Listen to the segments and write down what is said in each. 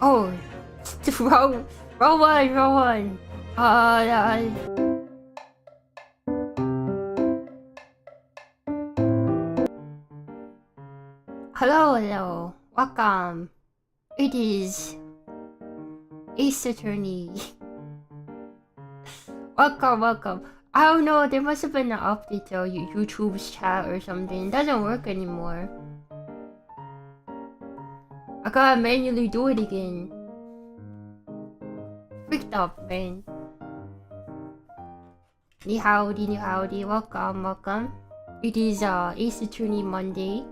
Oh, roll one. Uh, hello. Welcome. It is Ace Attorney. Welcome. I don't know, there must have been an update to YouTube's chat or something. It doesn't work anymore. I gotta manually do it again. Freaked up, man. Ni howdy. Welcome. It is Ace Attorney Monday.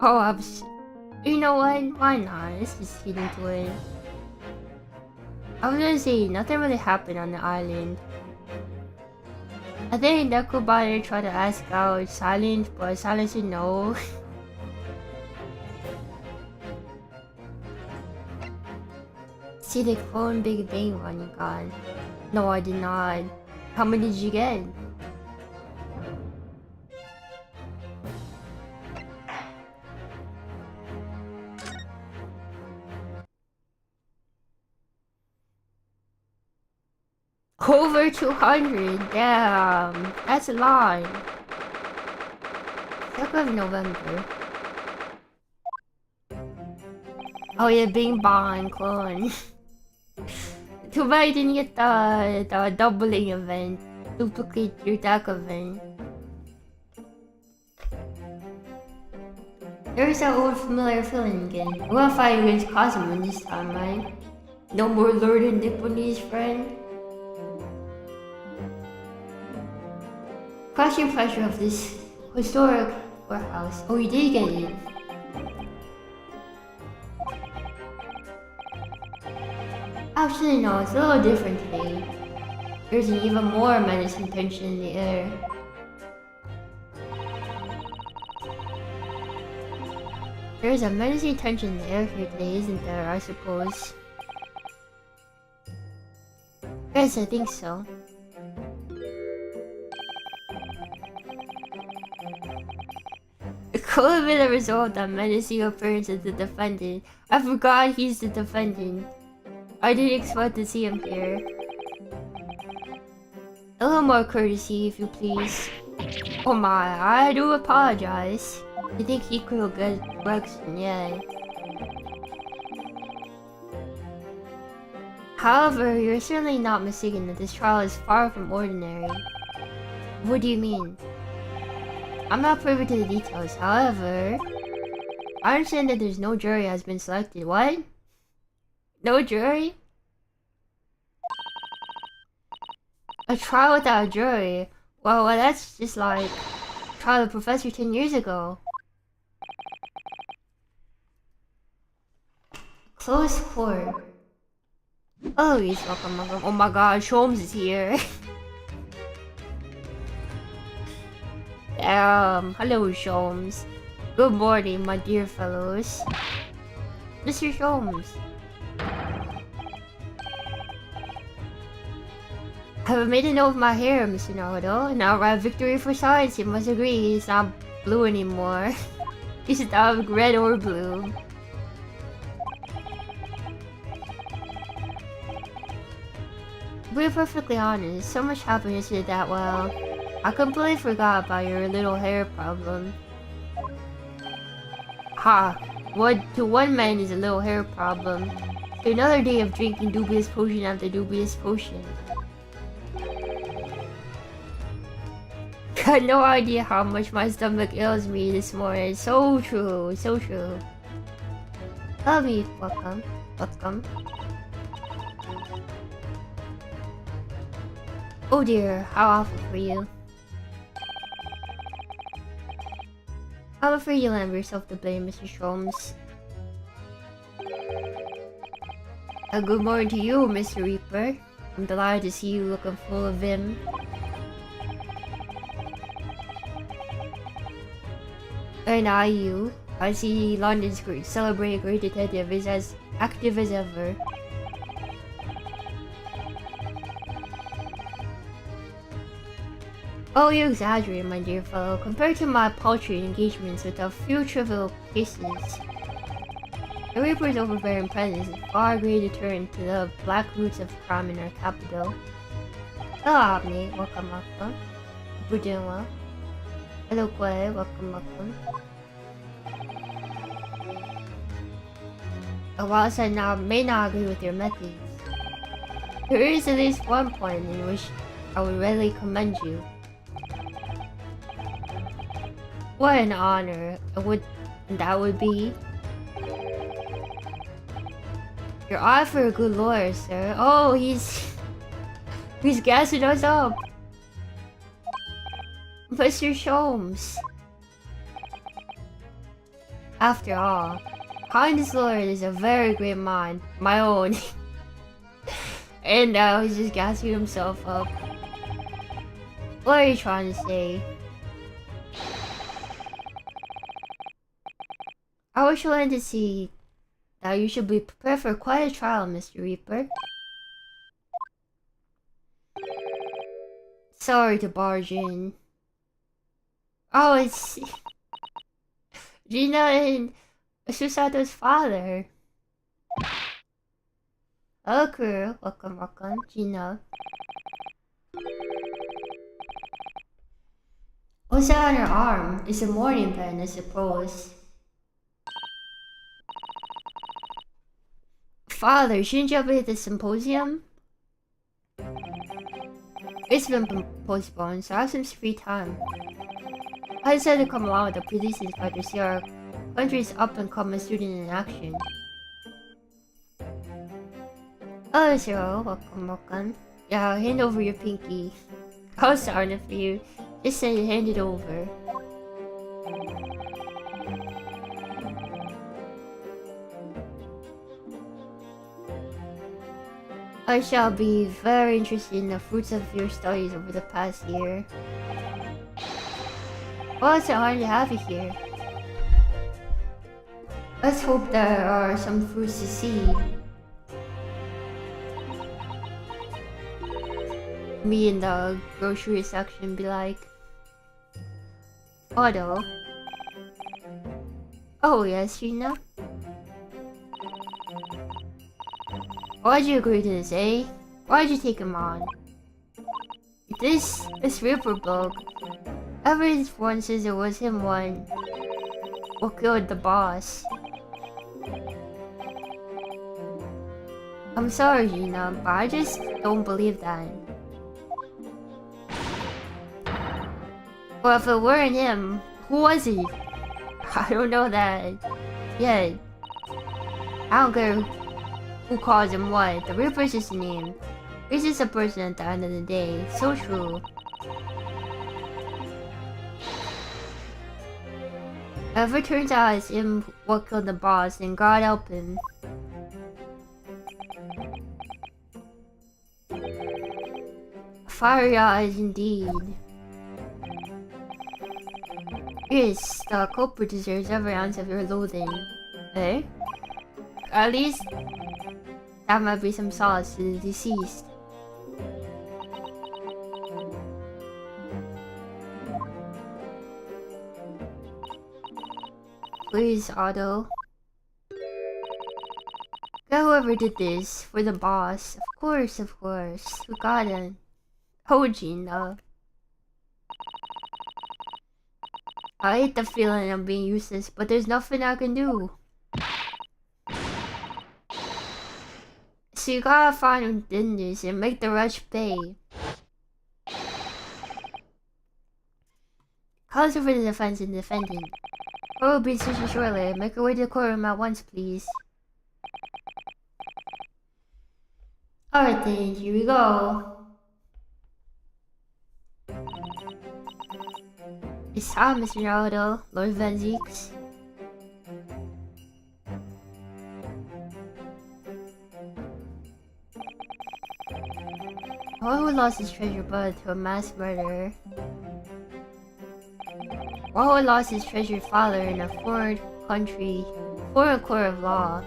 Oh, you know what? Why not? Let's just get into it. I was gonna say, nothing really happened on the island. I think Nekobiter tried to ask out Silent, but Silent said no. See the clone Big Bang one you got? No, I did not. How many did you get? Over 200, damn, that's a lot. Look of November. Oh yeah, Bing Bong clone. Too bad I didn't get the doubling event. Duplicate your deck event. There's that old familiar feeling again. We're gonna fight against Cosmo this time, right? No more Lord and Nipponese friend. Crushing pressure of this historic warehouse. Oh, you did get it. Actually, no, it's a little different today. There's an even more menacing tension in the air. There's a menacing tension in the air here today, isn't there? I suppose. Yes, I think so. It could have been a result of the menacing appearance of the defendant. I forgot he's the defendant. I didn't expect to see him here. A little more courtesy, if you please. Oh my, I do apologize. I think he could have good direction, yeah. However, you're certainly not mistaken that this trial is far from ordinary. What do you mean? I'm not privy to the details, however... I understand that there's no jury has been selected. What? No jury? A trial without a jury? Well, that's just like... trial of Professor 10 years ago. Close court. Oh, he's welcome. Oh my god, Sholmes is here. Hello Sholmes. Good morning, my dear fellows. Mr. Sholmes. I have made a note of my hair, Mr. Naruto. Now right victory for science, you must agree, he's not blue anymore. He's not red or blue. To be perfectly honest, so much happened yesterday that, well, I completely forgot about your little hair problem. Ha! What to one man is a little hair problem. To another day of drinking dubious potion after dubious potion. Got no idea how much my stomach ails me this morning. So true. Tell me, welcome. Oh dear, how awful for you. I'm afraid you'll have yourself to blame, Mr. Sholmes. Good morning to you, Mr. Reaper. I'm delighted to see you looking full of vim. And I see London's celebrated great detective is as active as ever. Oh, you exaggerate, my dear fellow. Compared to my paltry engagements with a few trivial cases, the Reaper's overbearing presence is far greater deterrent to the black roots of crime in our capital. Hello, Abney. Welcome, welcome. Hope you're doing well. Hello, Quay. Welcome, welcome. Whilst I now may not agree with your methods, there is at least one point in which I would readily commend you. What an honor that would be. Your eye for a good lawyer, sir. Oh, he's gassing us up. Mr. Sholmes. After all, behind this lawyer is a very great mind, my own. And now he's just gassing himself up. What are you trying to say? I wish you wanted to see that you should be prepared for quite a trial, Mr. Reaper. Sorry to barge in. Oh, it's Gina and Susato's father. Hello, crew. Welcome, welcome, Gina. What's that on her arm? It's a mourning band, I suppose. Father, shouldn't you be at the symposium? It's been postponed, so I have some free time. I decided to come along with the police inspector to see our country's up-and-coming student in action. Oh, Zero, welcome, welcome. Yeah, hand over your pinky. I was sorry for you. Just say hand it over. I shall be very interested in the fruits of your studies over the past year. Well, it's an honor to have you here. Let's hope there are some fruits to see. Me in the grocery section be like, Otto. Oh yes, Gina. Why'd you agree to this, eh? Why'd you take him on? This Reaper bug. Everyone says it was him who killed the boss. I'm sorry, Gina, but I just don't believe that. Well, if it weren't him, who was he? I don't know that yet. I don't care who calls him what. The Reaper's just a name. He's just a person at the end of the day. So true. If it turns out it's him what killed the boss, then God help him. Fiery eyes indeed. Yes, the culprit deserves every ounce of your loathing. Eh? At least that might be some solace to the deceased. Please, Otto. Get whoever did this for the boss. Of course, of course. We got it. Oh, Gina. I hate the feeling of being useless, but there's nothing I can do. So you gotta find who did this and make the wretch pay. Counsel for the defense and defendant. I will be decision shortly. Make your way to the courtroom at once, please. Alright then, here we go. It's time, Mr. Naruto, Lord Van Zeeks. One who lost his treasure brother to a mass murderer. One who lost his treasured father in a foreign court of law.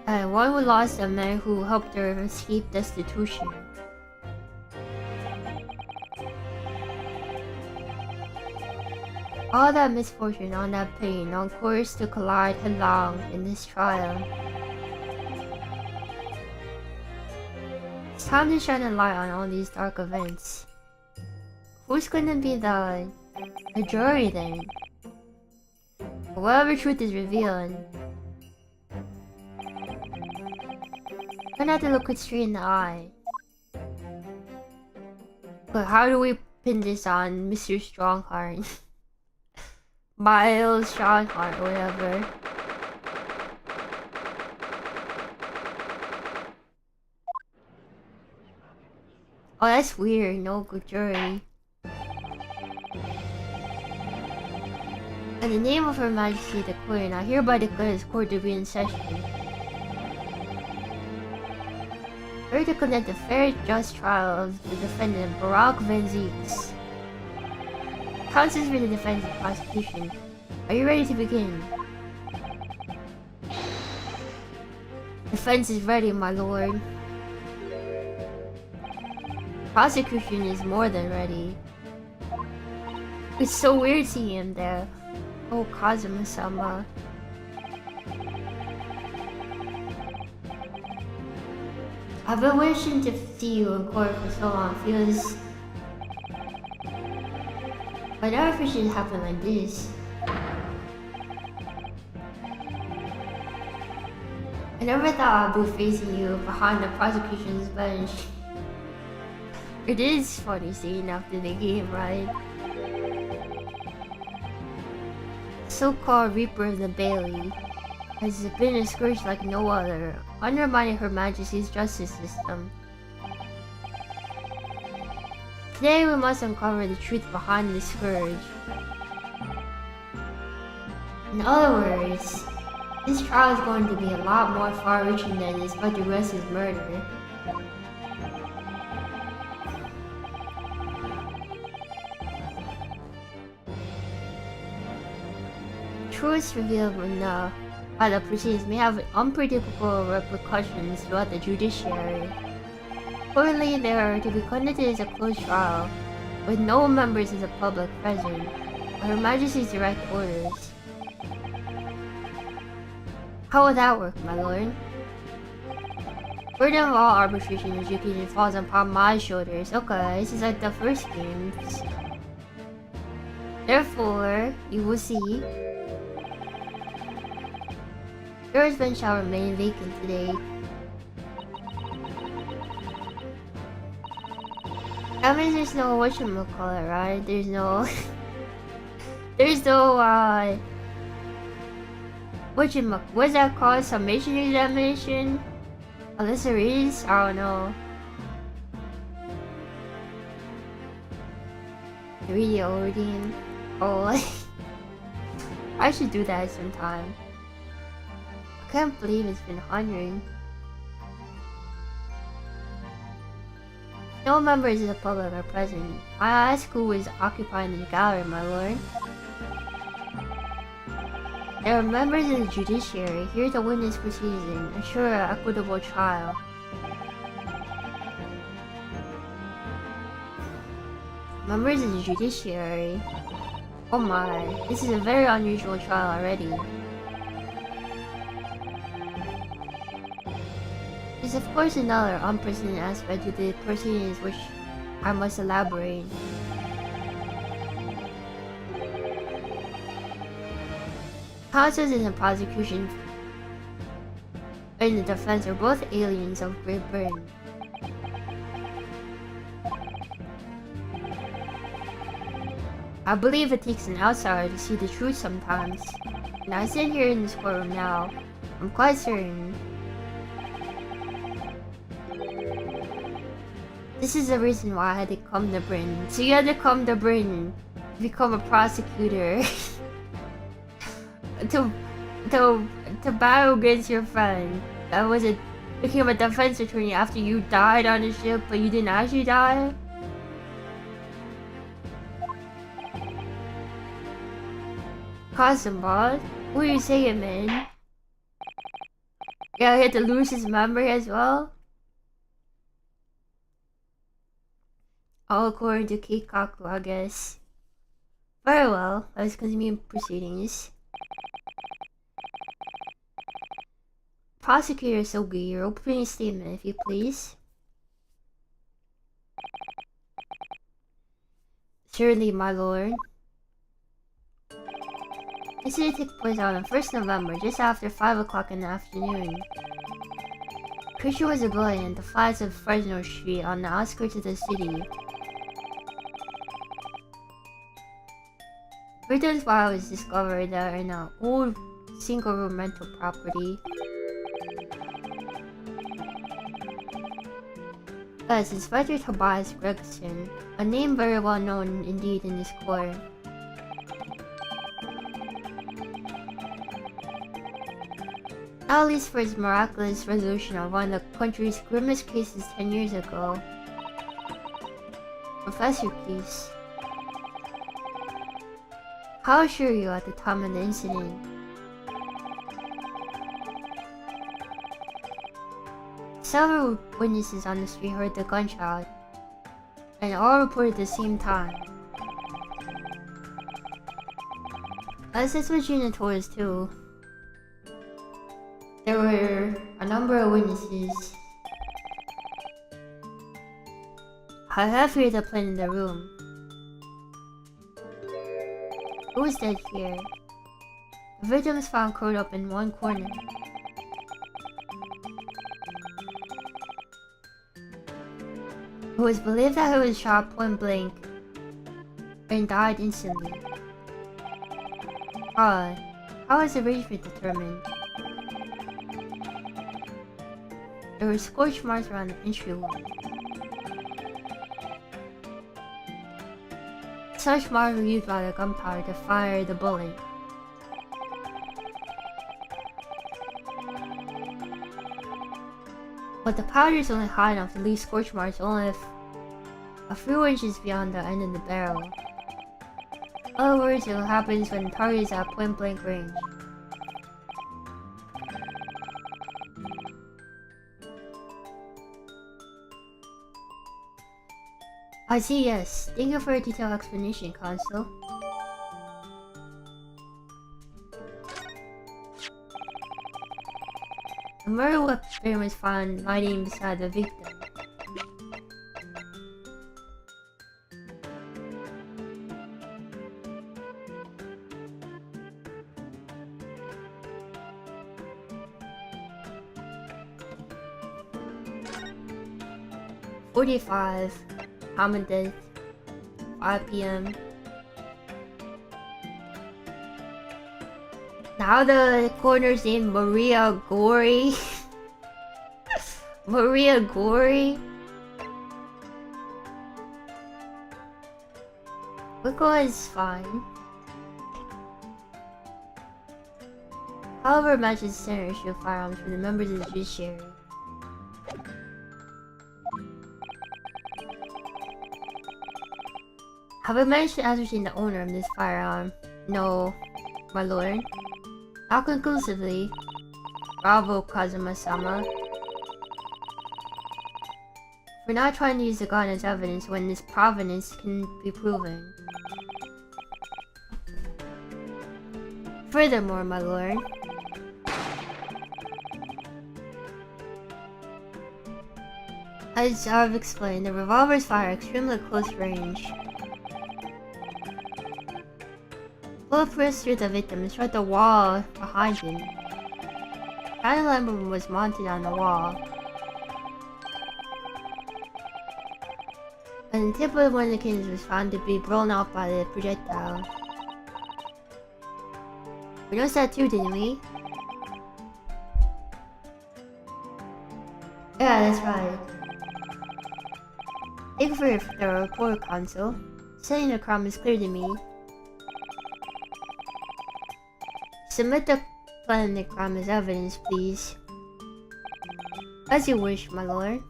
One who lost a man who helped her escape destitution. All that misfortune, all that pain, on course to collide headlong in this trial. It's time to shine a light on all these dark events. Who's gonna be the jury then? Whatever truth is revealed, I'm gonna have to look it straight in the eye. But how do we pin this on Mr. Strongheart? Miles Strongheart, whatever. Oh, that's weird. No good jury. In the name of Her Majesty the Queen, I hereby declare this court to be in session. Ready to conduct the fair, just trial of the defendant, Barack Van Zeeks. Counsels for the defense and prosecution. Are you ready to begin? Defense is ready, my lord. Prosecution is more than ready. It's so weird seeing him there. Oh, Kazuma-sama. I've been wishing to see you in court for so long. Feels... I never appreciate it happen like this. I never thought I'd be facing you behind the prosecution's bench. It is funny seeing after the game, right? So-called Reaper of the Bailey has been a scourge like no other, undermining Her Majesty's justice system. Today we must uncover the truth behind the scourge. In other words, this trial is going to be a lot more far-reaching than this Budgeress's murder. Truths revealed by the proceedings may have unpredictable repercussions throughout the judiciary. Accordingly, they are to be conducted as a closed trial, with no members of the public present, by Her Majesty's direct orders. How would that work, my lord? Burden of all arbitration and adjudication falls upon my shoulders. Okay, this is like the first games. Therefore, you will see, your bench shall remain vacant today. That means there's no whatchamacallit, right? There's no... there's no, what's that called? Summation examination? Unless there is? I don't know. Read the Odin. Oh, I should do that sometime. I can't believe it's been 100. No members of the public are present. I ask who is occupying the gallery, my lord. There are members of the judiciary here to witness proceedings and ensure an equitable trial. Members of the judiciary? Oh my, this is a very unusual trial already. There's of course another unprecedented aspect to the proceedings which I must elaborate. Counsels in the prosecution and the defense are both aliens of Great Britain. I believe it takes an outsider to see the truth sometimes. And I sit here in this courtroom now, I'm quite certain this is the reason why I had to come to Britain. So you had to come to Britain to become a prosecutor. to battle against your friend that became a defense attorney after you died on the ship, but you didn't actually die. Kazuma, what are you saying, man? Yeah, he had to lose his memory as well. All according to Keikaku, I guess. Very well, let's continue proceedings. Prosecutor Sogi, your opening statement, if you please. Surely, my lord. Incident took place on 1st November, just after 5 o'clock in the afternoon. Creature was a boy in the flats of Fresno Street on the outskirts of the city. Victim's body was discovered in an old single-room rental property. Thus, Inspector Tobias Gregson, a name very well known indeed in this court. At least for his miraculous resolution of one of the country's grimmest cases 10 years ago. Professor Case. How sure are you at the time of the incident? Several witnesses on the street heard the gunshot, and all reported at the same time. As this what Gina told us too. There were a number of witnesses. I have here the plan in the room. Who is dead here? The victim was found curled up in one corner. It was believed that he was shot point blank and died instantly. How was the arrangement determined? There were scorch marks around the entryway. Such marks were used by the gunpowder to fire the bullet. But the powder is only high enough to leave scorch marks only a few inches beyond the end of the barrel. In other words, it happens when the target is at point blank range. I see, yes. Thank you for a detailed explanation, Consul. A murder weapon was found lying beside the victim. .45 common death, 5 p.m. Now the coroner's name Maria Gory. Maria Gory. Wickel is fine. However, matches center issue firearms for the members of the judiciary. Have I managed to ascertain the owner of this firearm? No, my lord. Not conclusively. Bravo, Kazuma-sama. We're not trying to use the gun as evidence when this provenance can be proven. Furthermore, my lord, as I've explained, the revolvers fire extremely close range. Bullet pressed through the victim and struck the wall behind him. Tiny lamp was mounted on the wall. And the tip of one of the cannons was found to be blown out by the projectile. We noticed that too, didn't we? Yeah, that's right. Thank you for your thorough report, Consul. Setting the crime is clear to me. Submit the plan of the crime as evidence, please. As you wish, my lord.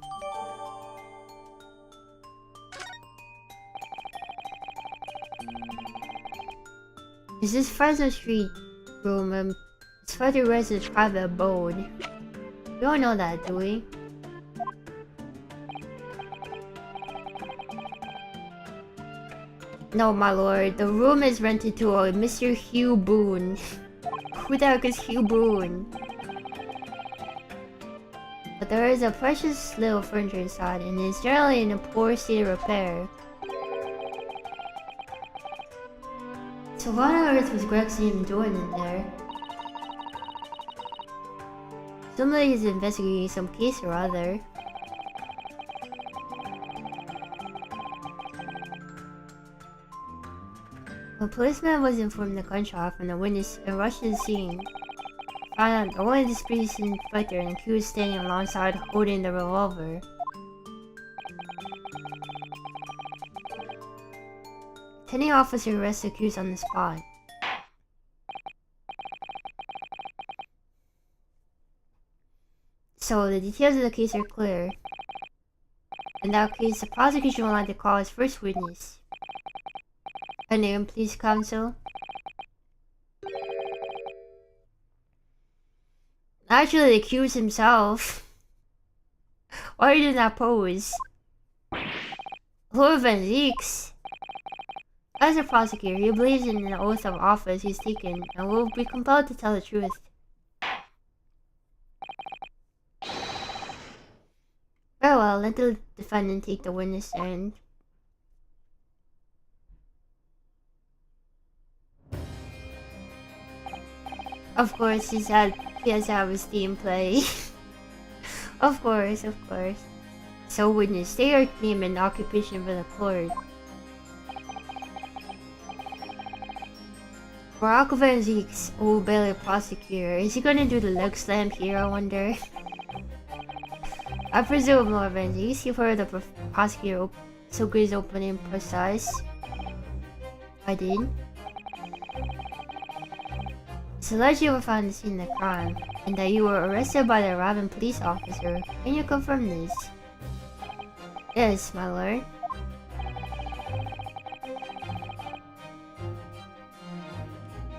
Is this Fresno Street room? It's further resident's private abode. We don't know that, do we? No, my lord. The room is rented to a Mr. Hugh Boone. Who the heck is Hugh Boone? But there is a precious little furniture inside, and it's generally in a poor state of repair. So what on earth was Gregson even doing in there? Somebody is investigating some case or other. A policeman was informed of the gunshot from the witness and rushed to the scene. Found out only the deceased inspector and Q was standing alongside holding the revolver. Attending officer arrests the accused on the spot. So the details of the case are clear. In that case, the prosecution would like to call its first witness. Her name, please, counsel. Actually, the accused himself. Why are you doing that pose? Lord Van Zeeks. As a prosecutor, he believes in the oath of office he's taken and will be compelled to tell the truth. Very well, let the defendant take the witness stand. Of course, he has to have his team play. Of course. So witness, state your name and occupation for the court. Harako Van Zeeks, Old Bailey prosecutor. Is he gonna do the leg slam here, I wonder? I presume, Lord Van Zeeks, you've heard the prosecutor so good his opening precise. I did. It's alleged you were found at the scene of the crime, and that you were arrested by the arriving police officer. Can you confirm this? Yes, my lord.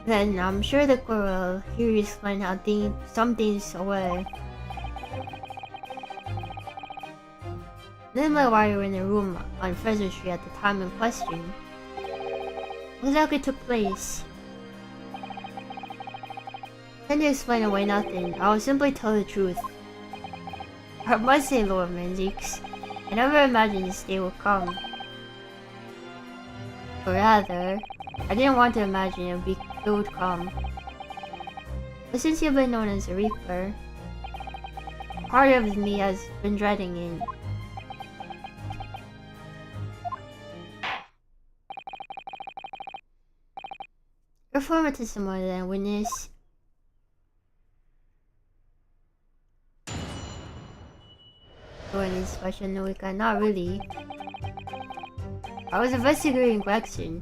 Then I'm sure the court will hear you explain how some things away. Then why you were in the room on Fresno Street at the time in question. What exactly took place? Trying to explain away nothing, I will simply tell the truth. I must say, Lord Van Zeeks, I never imagined this day would come. Or rather, I didn't want to imagine it would come. But since you've been known as a Reaper, part of me has been dreading it. Perform a testimony then, witness. During this question, Yurika, not really. I was investigating Gregson.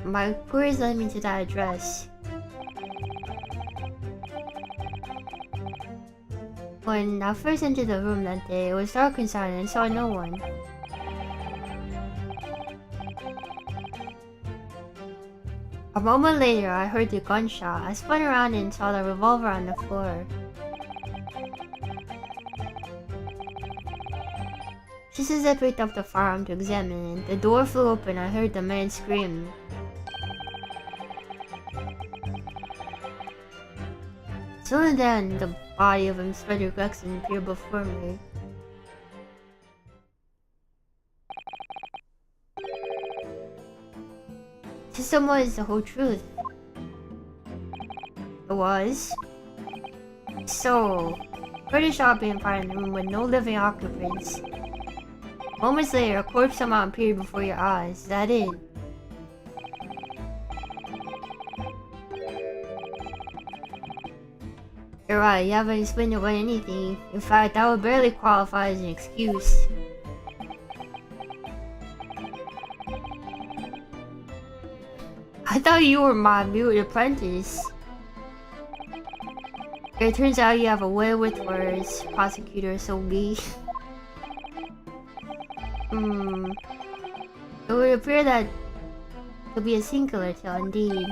My queries led me to that address. When I first entered the room that day, it was dark inside and I saw no one. A moment later, I heard the gunshot. I spun around and saw the revolver on the floor. Just as I picked up the firearm to examine it, the door flew open and I heard the man scream. Soon then, the body of Inspector Gregson appeared before me. This was the whole truth. It was. So, British shot being fired in the room with no living occupants. Moments later, a corpse somehow appeared before your eyes. Is that it? You're right, you haven't explained away anything. In fact, that would barely qualify as an excuse. I thought you were my mute apprentice. It turns out you have a way with words, prosecutor Sogi. It would appear that it would be a singular tale indeed.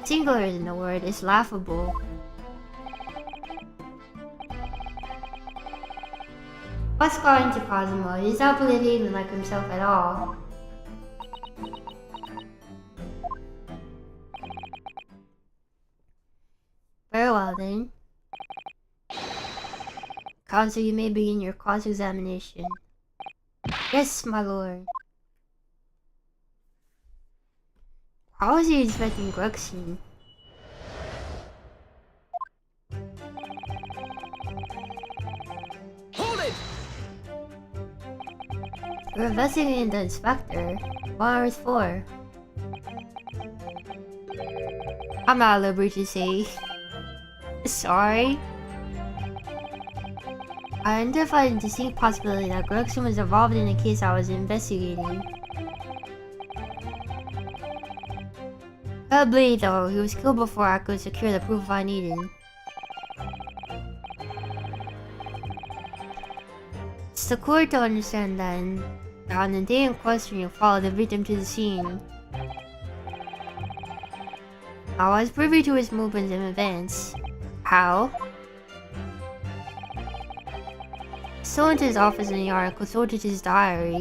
Singular isn't the word, it's laughable. According to Cosmo, he's not believing like himself at all. Very well then. Counsel, you may begin your cross-examination. Yes, my lord. How was he expecting Gregson? Hold it! We're investigating the inspector. What are his for? I'm not at liberty to say. Sorry. I identified a distinct possibility that Gregson was involved in a case I was investigating. Probably though, he was killed before I could secure the proof I needed. It's the court to understand then that on the day in question you followed the victim to the scene. I was privy to his movements and events. How? So into his office in the yard and consulted his diary.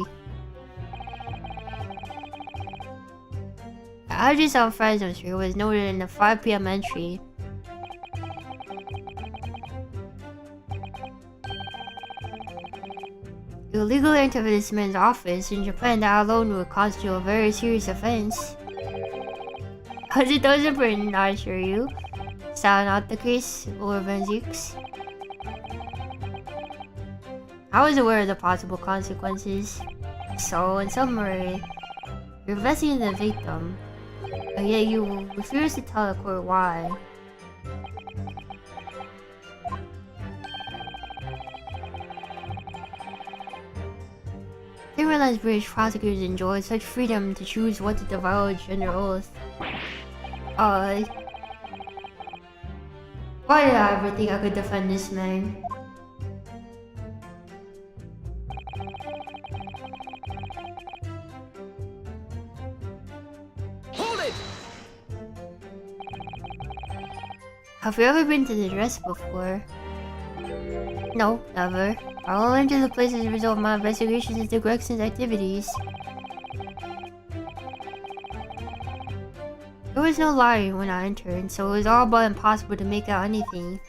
The address on Fresno Street was noted in the 5 p.m. entry. Illegal entry of this man's office in Japan that alone would constitute a very serious offense. As it doesn't bring, I assure you. Is that not the case, Lord Venzix? I was aware of the possible consequences. So, in summary, you're investigating the victim, but yet you refuse to tell the court why. I didn't realize British prosecutors enjoy such freedom to choose what to divulge under oath. Why did I ever think I could defend this man? Hold it! Have you ever been to the dress before? No, never. I only entered the place as a result of my investigations into Gregson's activities. There was no lighting when I entered, so it was all but impossible to make out anything.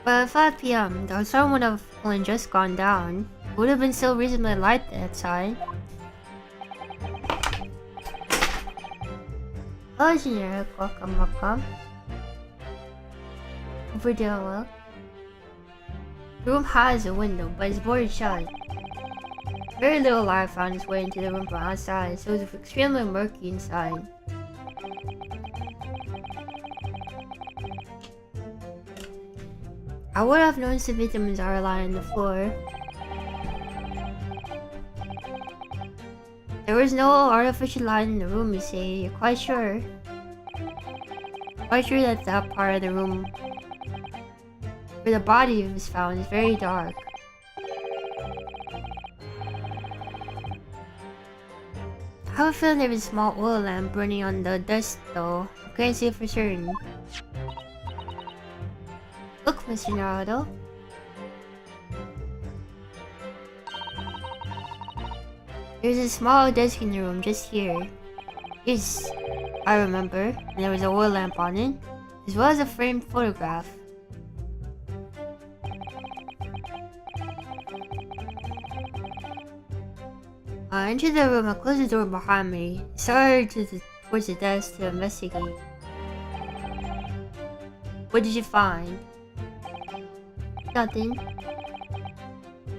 But at 5 p.m., the sun would have only just gone down. It would have been still reasonably light outside. Hello, Yurika. Welcome. Hope you're doing well. The room has a window, but it's boarded shut. Very little light found its way into the room from outside, so it was extremely murky inside. I would have noticed the vitamins are lying on the floor. There was no artificial light in the room, you say? You're quite sure? Quite sure that that part of the room where the body was found is very dark. I have a feeling there was a small oil lamp burning on the desk though. I can't say for certain. Look, Mr. Naruto. There's a small desk in the room just here. Yes, I remember. And there was a oil lamp on it, as well as a framed photograph. I entered the room and closed the door behind me. Started towards the desk to investigate. What did you find? Nothing.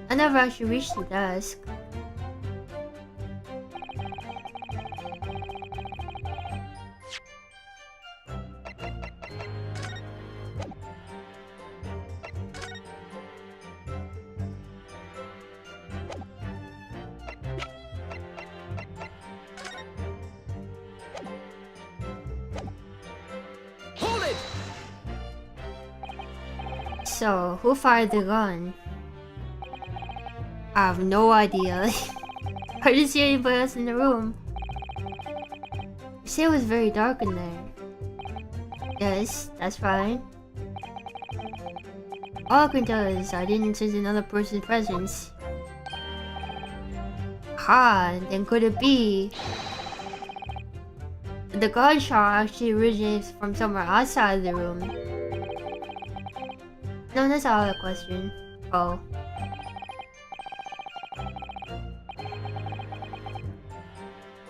I never actually reached the desk. So, who fired the gun? I have no idea. I didn't see anybody else in the room. You say it was very dark in there. Yes, that's fine. All I can tell is I didn't sense another person's presence. Ha, then could it be? The gunshot actually originates from somewhere outside of the room. No, that's not a question. Oh.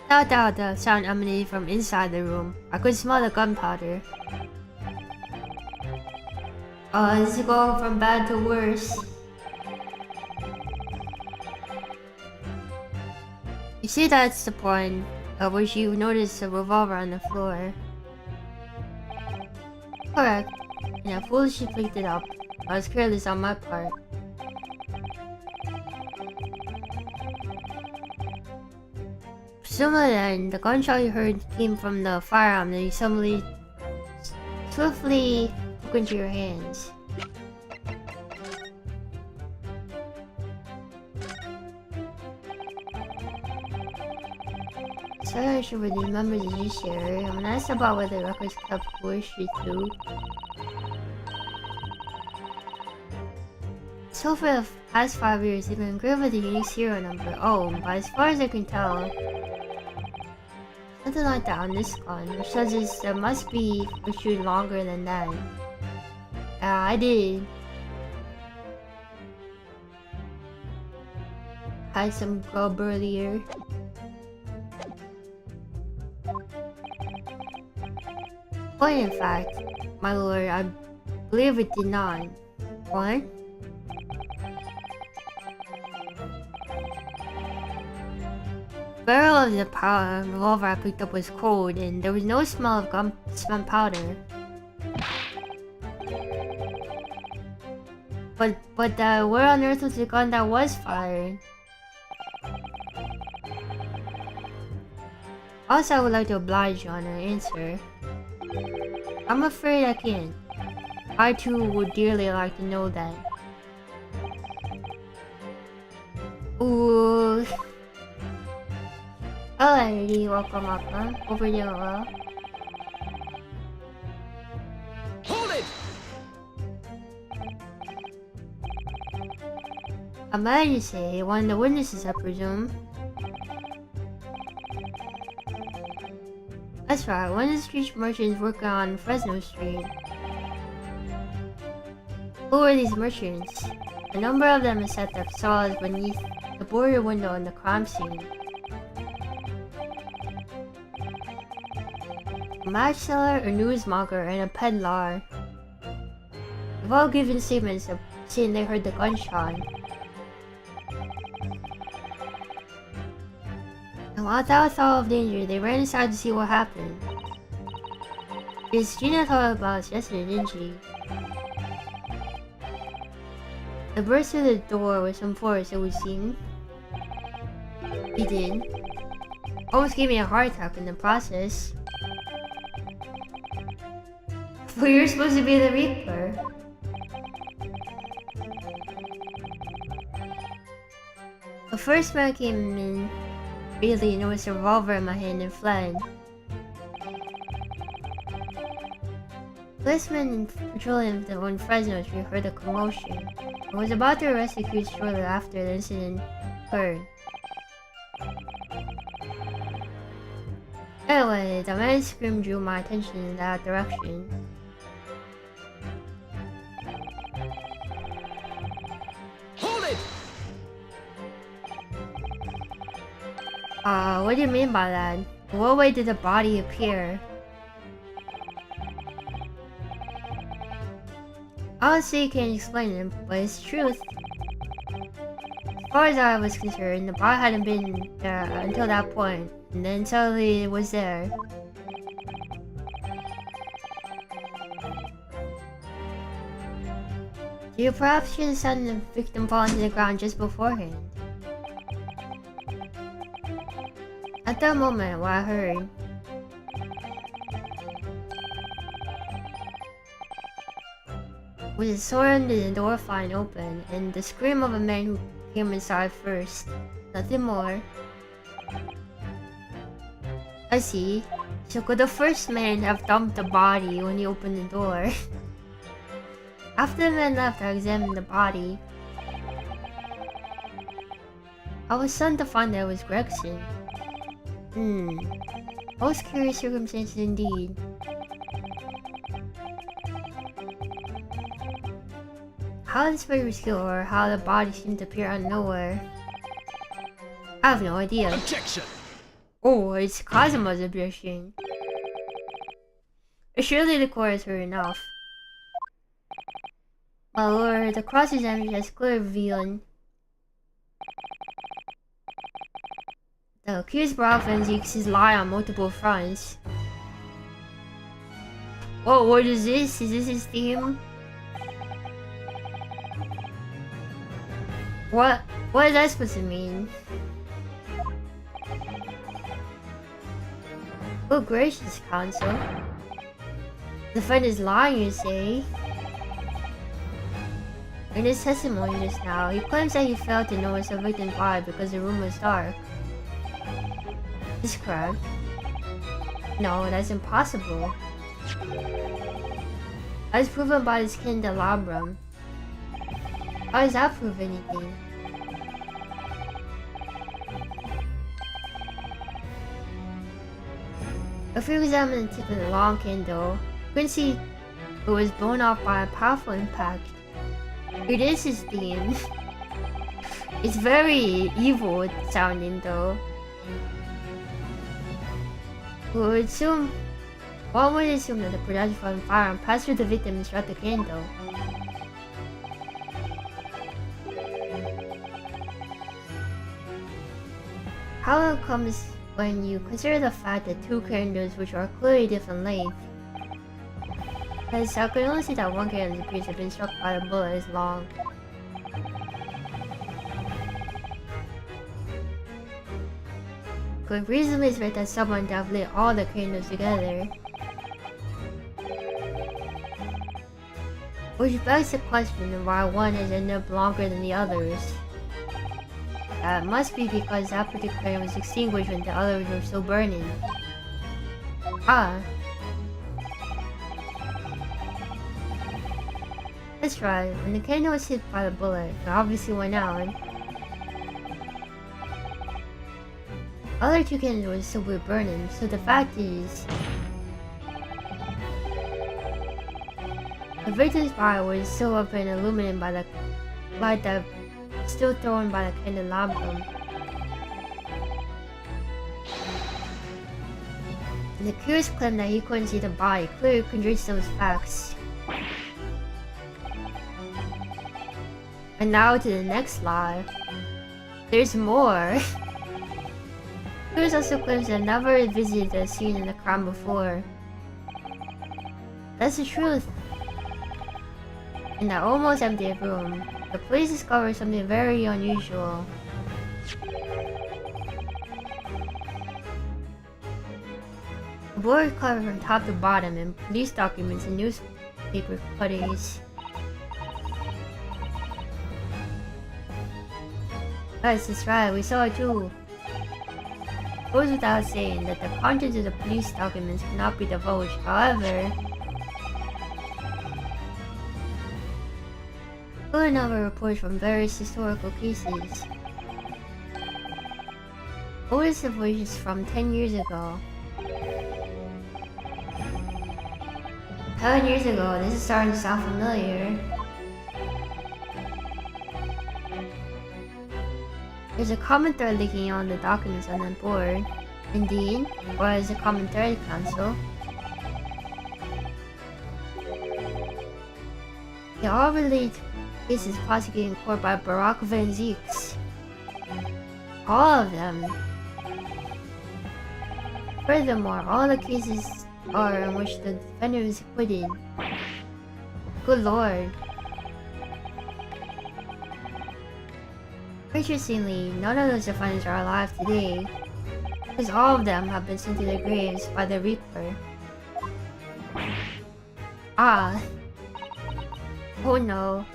I thought the sound emanated from inside the room. I could smell the gunpowder. Oh, this is going from bad to worse. You see, that's the point at which you notice a revolver on the floor. Correct. And I foolishly picked it up. I was careless on my part. Presumably then, the gunshot you heard came from the firearm that you swiftly took into your hands. Sorry, I should really remember the judiciary. I'm asked about whether the records kept forestry too. So for the past 5 years, they've been engraved with a unique serial number. Oh, but as far as I can tell, something like that on this gun, which says there must be issued longer than that. I did. Had some grub earlier. But in fact, my lord, I believe it did not. What? The barrel of the revolver I picked up was cold, and there was no smell of spent powder. But where on earth was the gun that was fired? Also, I would like to oblige you on an answer. I'm afraid I can't. I too would dearly like to know that. Ooh. Alrighty, welcome. Hope you're doing well. Hold it! I might just say one of the witnesses, I presume. That's right, one of the street merchants working on Fresno Street. Who are these merchants? A number of them is set up stalls beneath the border window in the crime scene. A match seller, a newsmonger, and a peddler. They've all given statements of saying they heard the gunshot. And without thought of danger, they ran inside to see what happened. Yes, Gina thought about us yesterday, didn't she? The burst through the door with some force, it would seem. He did. Almost gave me a heart attack in the process. But you're supposed to be the Reaper. The first man came in, really noticed a revolver in my hand and fled. Policemen patrolling on Fresno Street heard the commotion. I was about to arrest the accused shortly after the incident occurred. Anyway, the man's scream drew my attention in that direction. Hold it! What do you mean by that? In what way did the body appear? Honestly, can't explain it, but it's truth. As far as I was concerned, the body hadn't been there until that point, and then suddenly it was there. You perhaps should have seen the victim fall to the ground just beforehand. At that moment, what I heard was a sword under the door flying open, and the scream of a man who came inside first. Nothing more. I see. So could the first man have dumped the body when he opened the door? After the men left, I examined the body. I was stunned to find that it was Gregson. Most curious circumstances indeed. How this murder was killed or how the body seemed to appear out of nowhere, I have no idea. Objection! Oh, it's Kazuma's objection. Surely the court has heard enough. My lord, the cross-examination has clearly revealed the accused Brahman seeks his lie on multiple fronts. Whoa, what is this? Is this his theme? What is that supposed to mean? Oh gracious, counsel. The friend is lying, you say? In his testimony just now, he claims that he failed to notice the victim's body because the room was dark. Is this correct? No, that's impossible. As proven by his candelabrum. How does that prove anything? If we examine the tip of the long candle, you can see it was blown off by a powerful impact. It is his theme. It's very evil sounding though. One would assume that the projectile from the firearm passed through the victim and struck the candle. How it comes when you consider the fact that two candles which are clearly different length. As I can only see that one candle appears to have been struck by a bullet as long. Could reasonably expect that someone to have lit all the candles together. Which begs the question of why one has ended up longer than the others. That must be because that particular candle was extinguished when the others were still burning. That's right, when the candle was hit by the bullet, it obviously went out. Other two candles were still burning, so the fact is, the victim's body was still up and illuminated by the light that was still thrown by the candelabrum. And the accused claim that he couldn't see the body clearly contradicts those facts. And now to the next lie. There's more. Accused also claims that never visited the scene in the crime before. That's the truth. In that almost empty room, the police discovered something very unusual. A board covered from top to bottom in police documents and newspaper cuttings. Yes, that's right, we saw it too. It goes without saying that the contents of the police documents cannot be divulged. However, there were a number of reports from various historical cases. Oldest of which is from 10 years ago. 10 years ago, this is starting to sound familiar. There's a common thread leaking on the documents on the board. Indeed, or is a common thread, counsel? They all relate to cases prosecuted in court by Barack Van Zeeks. All of them. Furthermore, all the cases are in which the defendant was acquitted. Good lord. Interestingly, none of those defendants are alive today, because all of them have been sent to their graves by the Reaper. Ah. Oh no.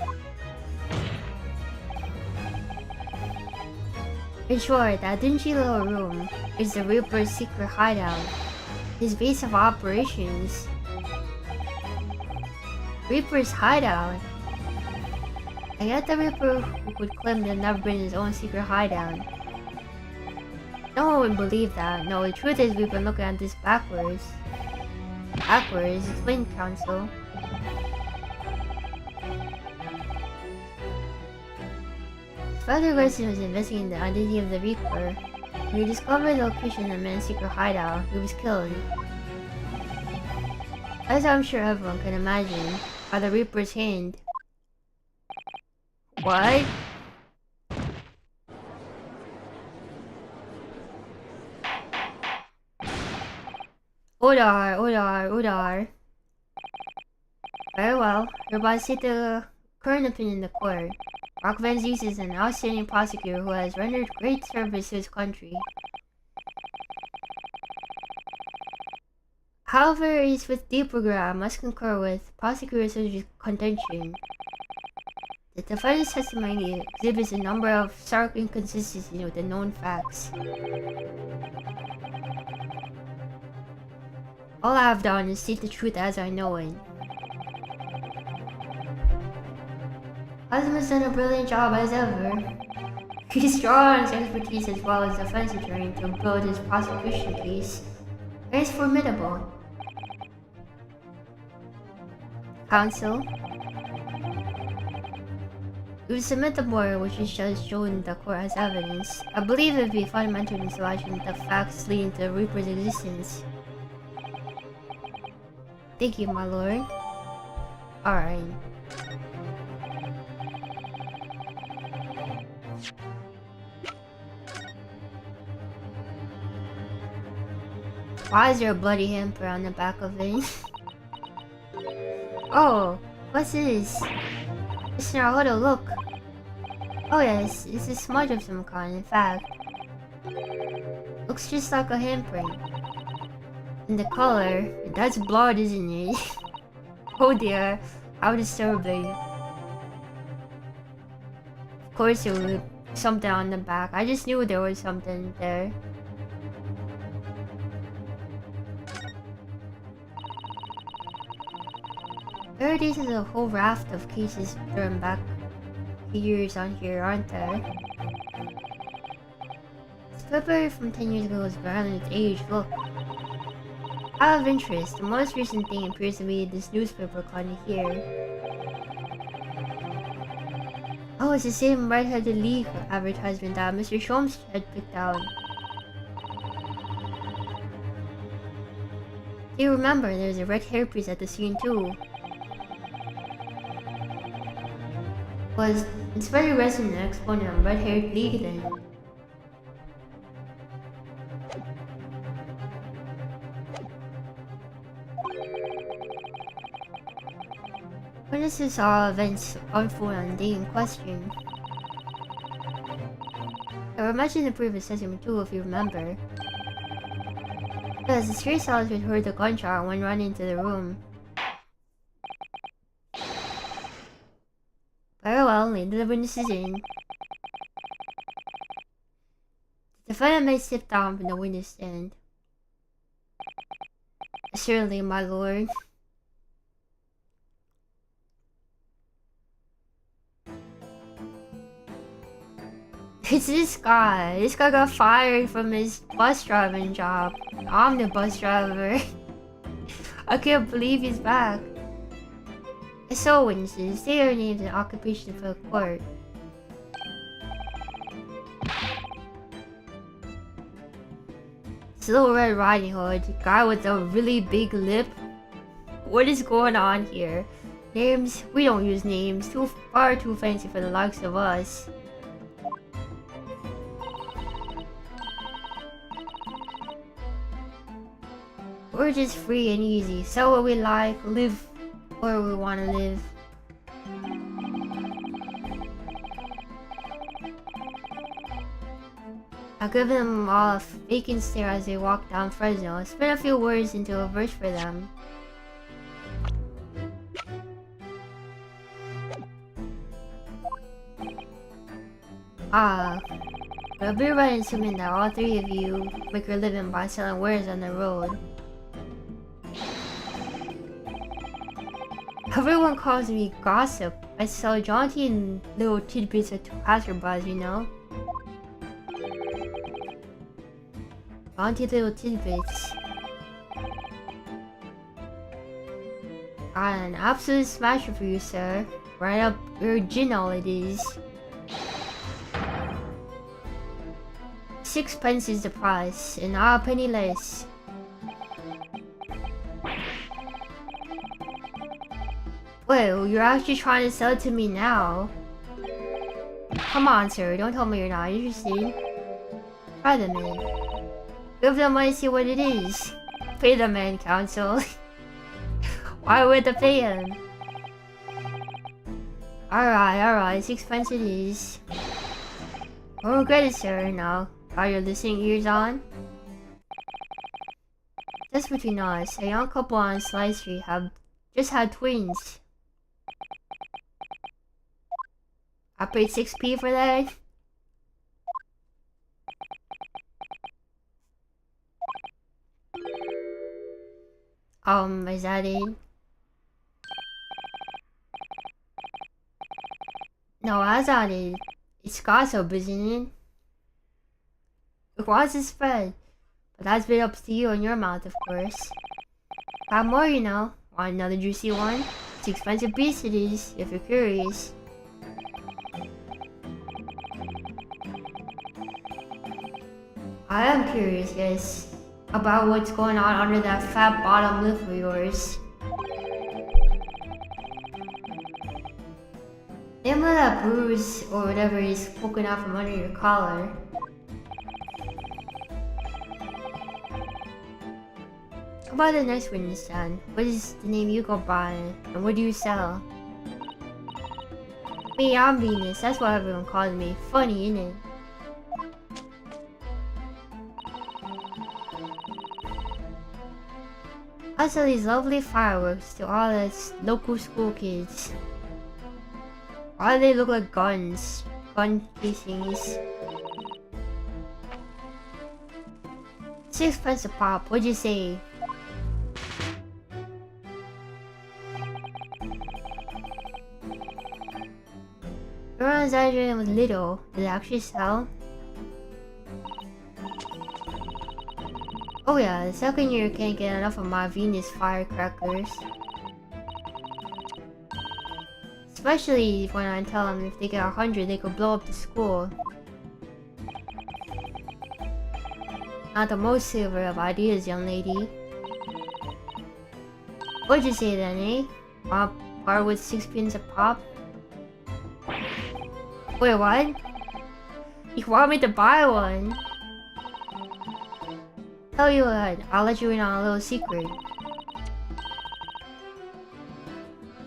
In short, that dingy little room is the Reaper's secret hideout, his base of operations. Reaper's hideout? I get the Reaper who would claim to have never been in his own secret hideout. No one would believe that. No, the truth is we've been looking at this backwards. Backwards? Explain, Council. Father Garcia was investigating the identity of the Reaper. When he discovered the location of the man's secret hideout, he was killed. As I'm sure everyone can imagine, by the Reaper's hand. What? Odar. Very well, you're about to state the current opinion in the court. Rock Van Zeus is an outstanding prosecutor who has rendered great service to his country. However, it is with deep regret I must concur with prosecutor's contention. The defendant's testimony exhibits a number of stark inconsistencies with the known facts. All I have done is state the truth as I know it. Haslam has done a brilliant job as ever. He's drawn his expertise as well as defense attorney to build his prosecution case. And it's formidable. Counsel? We will submit the board which is just shown in the court as evidence. I believe it would be fundamental in selection the facts leading to the Reaper's existence. Thank you, my lord. Alright. Why is there a bloody hamper on the back of it? Oh, what's this? Mr. Harako, look. Oh yes, it's a smudge of some kind, in fact. Looks just like a handprint. And the color, that's blood, isn't it? Oh dear, how disturbing. Of course it would be something on the back. I just knew there was something there. There is a whole raft of cases during back years on here, aren't there? This February from 10 years ago is around its age, look. Out of interest, the most recent thing appears to be this newspaper climbing here. Oh, it's the same Red-Headed League advertisement that Mr. Sholmes had picked out. Do you remember, there's a red hairpiece at the scene too? It's very resonant exponent of Red-Haired League then. When this is all events unfold on the day in question. I will mention the previous session too if you remember. Yes, the street sellers had heard the gunshot when running into the room. Very well, lead the witnesses in. The defendant may step down from the witness stand. Certainly, my lord. It's this guy. This guy got fired from his bus driving job. I'm the bus driver. I can't believe he's back. So witnesses, say your names and occupation for the court. It's Little Red Riding Hood, guy with a really big lip. What is going on here? Names? We don't use names. Far too fancy for the likes of us. We're just free and easy. Sell what we like, live where we want to live. I give them all a vacant stare as they walk down Fresno. Spit a few words into a verse for them. But I'll be right assuming that all three of you make your living by selling wares on the road. Everyone calls me gossip. I sell jaunty and little tidbits to passerbys, you know? Jaunty little tidbits. Got an absolute smasher for you, sir. Right up original it is. 6 pence is the price, and not a penny less. Well, you're actually trying to sell it to me now. Come on, sir, don't tell me you're not interested. Try the man. Give them money to see what it is. Pay the man, counsel. Why would they pay him? Alright, 6 pence it is. Don't regret it, sir, now. Are your listening ears on? Just between us, a young couple on Slice Street have just had twins. I paid 6p for that. Is that it? No, that's not it. It's gossip, isn't it? It was a spread, but that's been up to you and your mouth, of course. Got more, you know. Want another juicy one? 6 pence a piece it is, if you're curious. I am curious, yes, about what's going on under that fat bottom lip of yours. Name of that bruise or whatever is poking out from under your collar. How about the next witness then? What is the name you go by and what do you sell? Me, I'm Venus, that's what everyone calls me. Funny, innit? I sell these lovely fireworks to all the local school kids. Why do they look like guns? Gun casings. 6 pence a pop, what'd you say? You're exaggerating with little. Did it actually sell? Oh yeah, the second year can't get enough of my Venus firecrackers. Especially when I tell them if they get 100 they could blow up the school. Not the most silver of ideas, young lady. What'd you say then, eh? Bar with 6 pins a pop? Wait, what? You want me to buy one? Tell you what, I'll let you in on a little secret.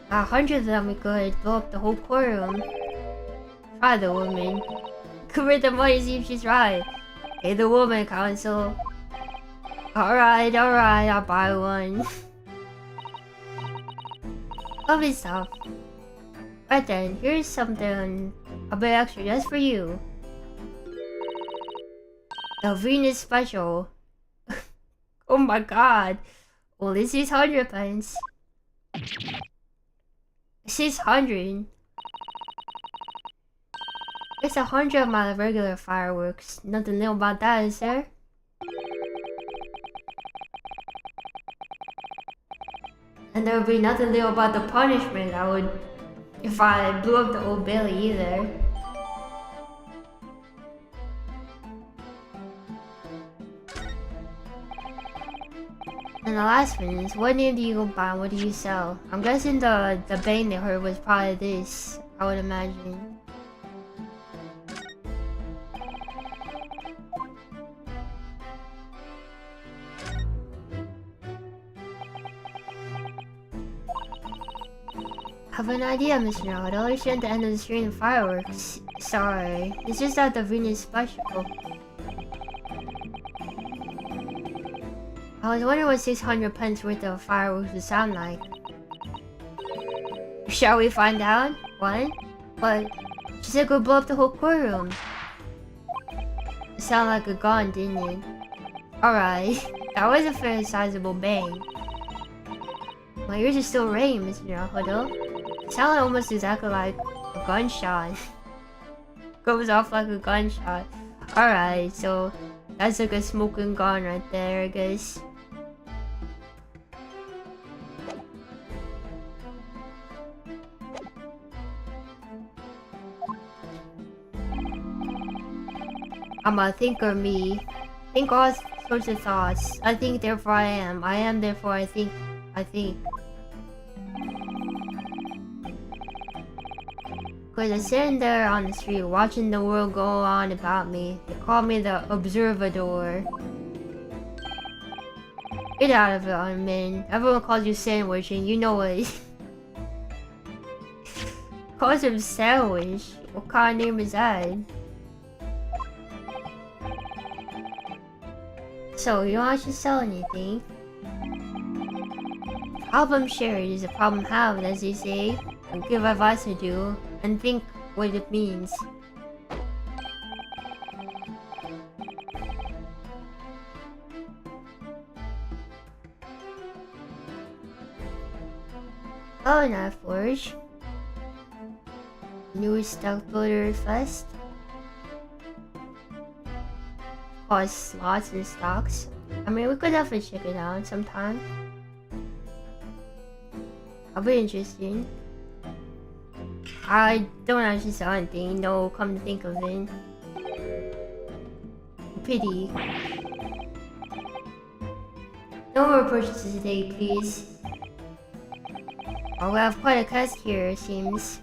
100 of them we could blow up the whole courtroom. Try the woman. Convert the money, see if she's right. Hey, the woman, counsel. Alright, I'll buy one. Lovely stuff. Right then, here's something a bit extra just for you. The Venus special. Oh my god. Well, this is 100 pence. 600. It's 100 of my regular fireworks. Nothing new about that, is there? And there would be nothing new about the punishment I would if I blew up the Old Bailey either. And the last one is, what name do you go by and what do you sell? I'm guessing the bang they heard was probably this, I would imagine. I have an idea, Mr. Naruto. I should at the end of the string of fireworks. Sorry, it's just that the Venus special. I was wondering what 600 pence worth of fireworks would sound like. Shall we find out? What? But she said go blow up the whole courtroom. It sounded like a gun, didn't it? Alright, that was a fairly sizable bang. My ears are still ringing, Mr. Naruto. It sounded almost exactly like a gunshot. Goes off like a gunshot. Alright, so that's like a smoking gun right there, I guess. I'm a thinker me. Think all sorts of thoughts. I think, therefore I am. I am, therefore I think. I think. Cause I'm sitting there on the street watching the world go on about me. They call me the observador. Get out of it, man. Everyone calls you sandwich and you know it. Calls him sandwich. What kind of name is that? So, you don't actually sell anything. Problem shared is a problem halved, as they say. And give advice to do, and think what it means. Oh, not Forge. Newest stock builder fest. Cost slots and stocks. I mean, we could definitely check it out sometime. That'll be interesting. I don't actually sell anything, no, come to think of it. Pity. No more purchases today, please. Oh, we have quite a cast here, it seems.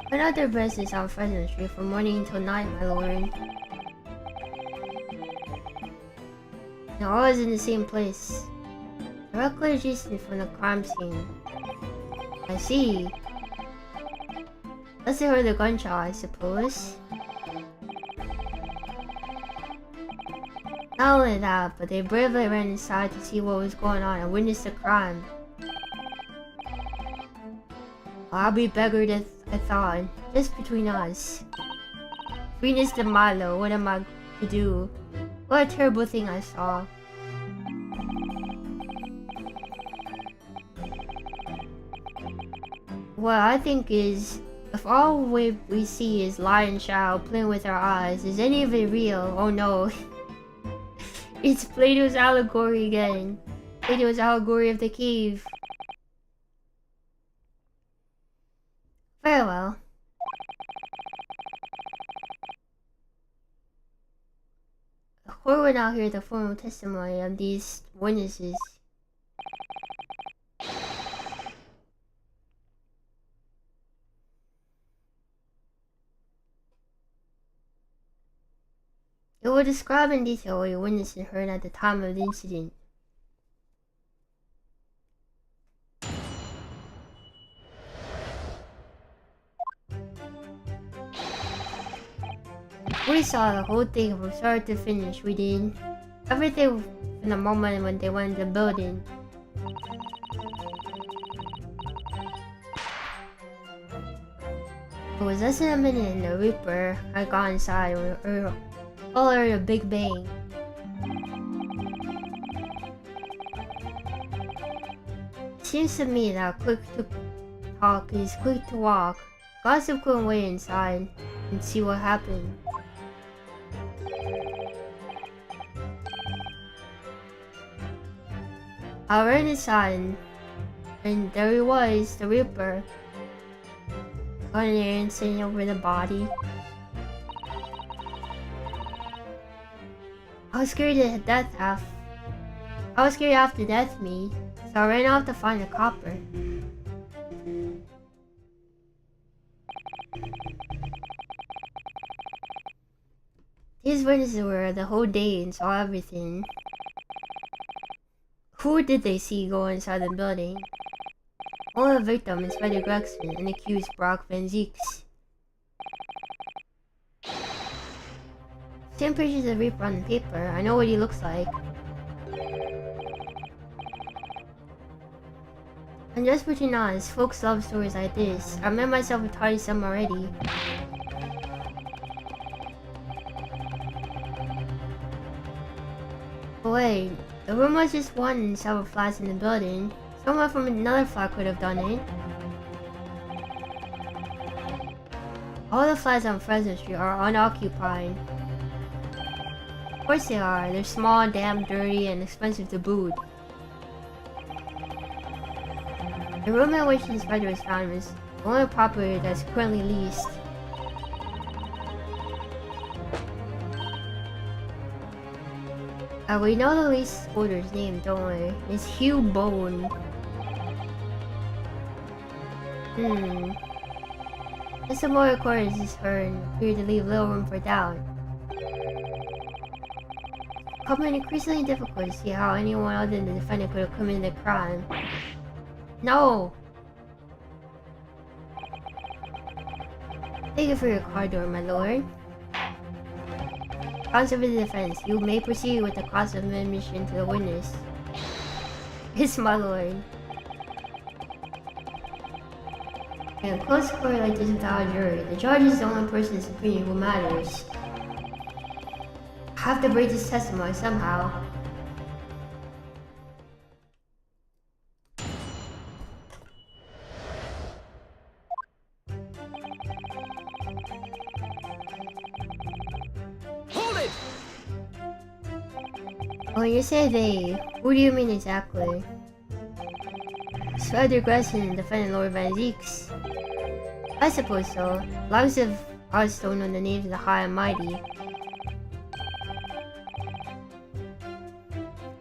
Another business on Pheasant Street from morning until night, my lord. They're always in the same place. Directly adjacent from the crime scene. I see. Unless they heard the gunshot, I suppose. Not only that, but they bravely ran inside to see what was going on and witnessed the crime. I'll be beggared, I thought. Just between us. Venus de Milo, what am I to do? What a terrible thing I saw. What I think is, if all we see is lion child playing with our eyes, is any of it real? Oh no. It's Plato's allegory again. Plato's allegory of the cave. Very well. The court will now hear the formal testimony of these witnesses. It will describe in detail what your witness heard at the time of the incident. We saw the whole thing from start to finish, we did. Everything from the moment when they went in the building. It was less than a minute and the Reaper had gone inside or a big bang. Seems to me that quick to talk is quick to walk. Gossip couldn't wait inside and see what happened. I ran inside and there he was, the Reaper. Going there and sitting over the body. I was scared to death after death me, so I ran off to find a copper. These witnesses were the whole day and saw everything. Who did they see go inside the building? Only the victim, Inspector Gregson, and accused Brock Van Zeeks. Same pictures of Reaper on the paper. I know what he looks like. And just between us, folks love stories like this. I met myself with some already. But wait, The room was just one and several flats in the building. Someone from another flat could have done it. All the flats on Fresno Street are unoccupied. Of course they are. They're small, damn, dirty, and expensive to boot. The room in which the spider was found was the only property that's currently leased. We know the lease holder's name, don't we? It's Hugh Bone. This more recordings is heard and appear to leave little room for doubt. It's becoming increasingly difficult to see how anyone other than the defendant could have committed the crime. No! Thank you for your car door, my lord. Counsel for the defense, you may proceed with the cross of admission to the witness. Yes, my lord. In a close court like this without a jury, the judge is the only person's opinion who matters. I have to break this testimony somehow. When you say they, who do you mean exactly? Spider Grayson and defendant Lord Van Zeeks. I suppose so. Lots of us don't know the names of the high and mighty.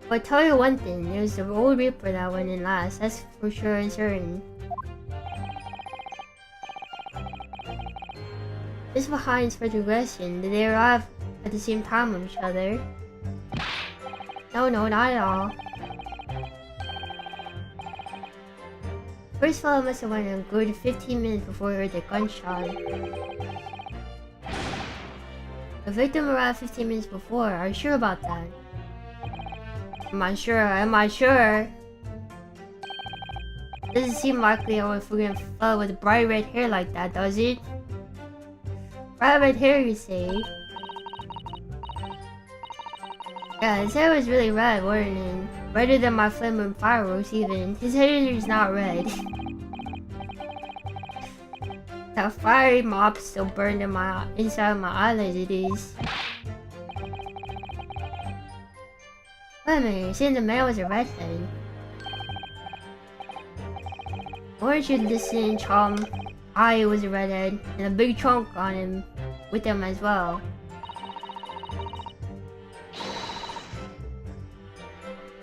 But I'll tell you one thing, it was the old Reaper that went in last, that's for sure and certain. Just behind Spider Grayson, did they arrive at the same time with each other? No, not at all. First fellow must have went a good 15 minutes before he heard the gunshot. The victim arrived 15 minutes before, are you sure about that? Am I sure? Doesn't seem likely I would forget a fellow with bright red hair like that, does it? Bright red hair, you say? Yeah, his hair was really red, wasn't it? Redder than my flaming fireworks even. His hair is not red. That fiery mop still burned in inside my eyelids, it is. Wait a minute, you're saying the man was a redhead? Weren't you listening, chum? I was a redhead, and a big trunk on him, with him as well.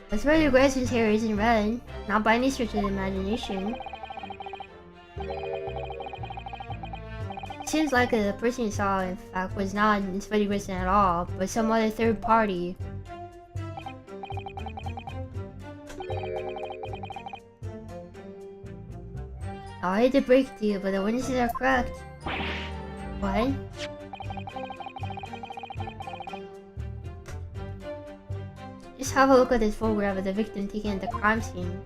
But Spider Grayson's hair isn't red, not by any stretch of the imagination. Seems like the person you saw, in fact, was not Spider Grayson at all, but some other third party. I hate to break it to you, but the witnesses are correct. What? Just have a look at this photograph of the victim taken at the crime scene.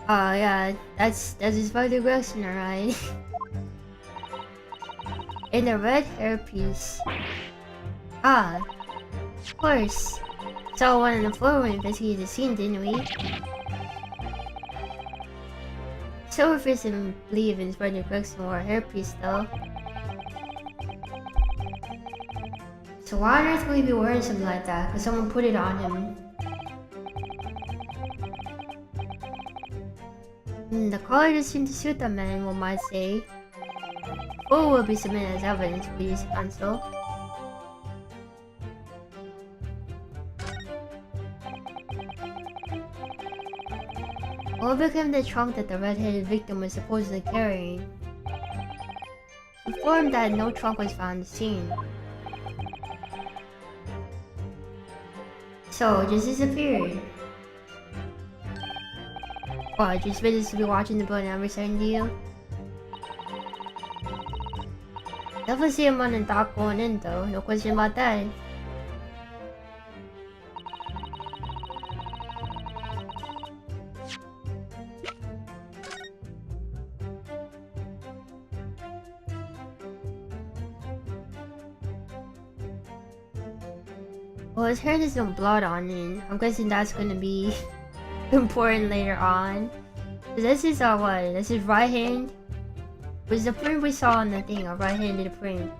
Oh yeah, that's his Spider Grayson, alright. In the red hairpiece. Ah, of course. Saw one on the floor when we investigated the scene, didn't we? Silverface didn't believe in Spider Grayson wore a hairpiece though. So why on earth would he be wearing something like that? Because someone put it on him. The color doesn't seem to suit the man, one might say. Or will be submitted as evidence, please, counsel. What became the trunk that the red-headed victim was supposedly carrying? Informed that no trunk was found at the scene. So, it just disappeared. What, just visitors to be watching the building every second to you? Definitely see him on the dock going in though, no question about that. Well, his hand has no blood on it. I'm guessing that's gonna be important later on. So this is what? This is right hand? Was the print we saw on the thing a right-handed print?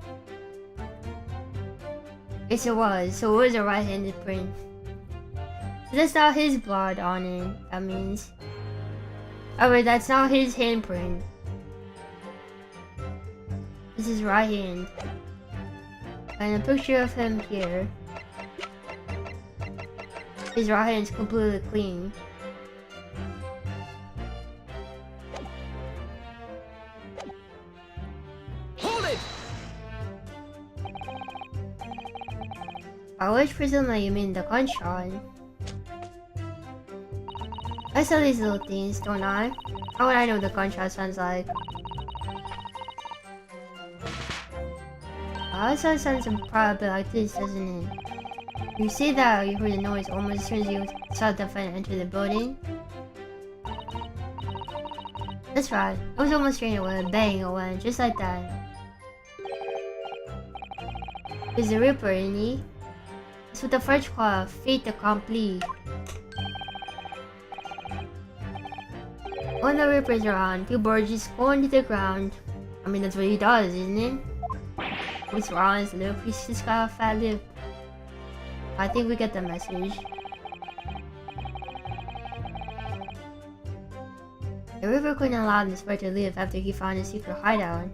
Yes, it was. So it was a right-handed print. So that's not his blood on it. That means. Oh wait, that's not his handprint. This is right hand. And a picture of him here. His right hand's completely clean. Hold it! I wish presumably you mean the gunshot. I saw these little things, don't I? How would I know what the gunshot sounds like? Also it sounds probably like this, doesn't it? You see that you heard the noise almost as soon as you saw the defendant enter the building? That's right. I was almost straight away, bang, it went, just like that. He's the Ripper, isn't he? It's what the French call fait accompli. When the Rippers are on, people are just going to the ground. I mean, that's what he does, isn't it? What's wrong is Luke, he's just got a fat lip. I think we get the message. The Ripper couldn't allow the Spire to live after he found his secret hideout.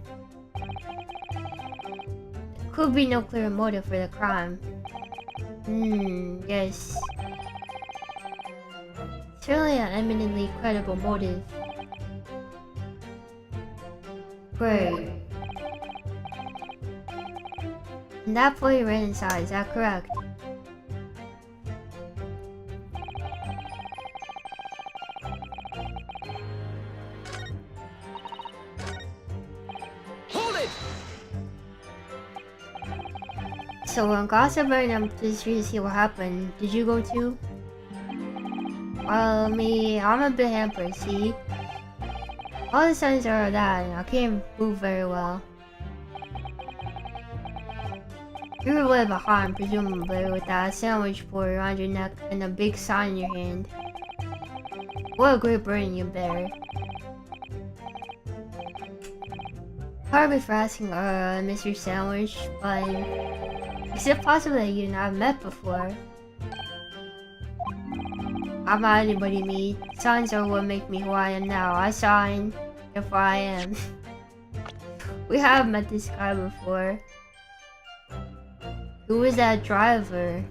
There could be no clear motive for the crime. Yes. Certainly an eminently credible motive. Great. And that boy ran inside, is that correct? Hold it! So when Gossip ran up to the street to see what happened, did you go too? Well, I'm a bit hampered, see? All the signs are that I can't move very well. You were way behind, presumably, with that sandwich board around your neck and a big sign in your hand. What a great brain you bear. Pardon me for asking, Mr. Sandwich, but is it possible that you and I have met before? I'm not anybody me. Signs are what make me who I am now. I sign, therefore I am. We have met this guy before. Who was that driver?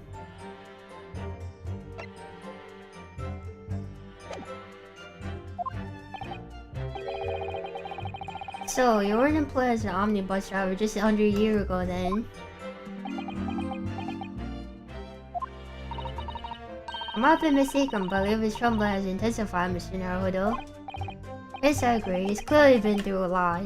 So, you weren't employed as an omnibus driver just under a year ago then? I might have been mistaken, but Liver's trouble has intensified, Mr. Naruto. Yes, I agree. He's clearly been through a lot.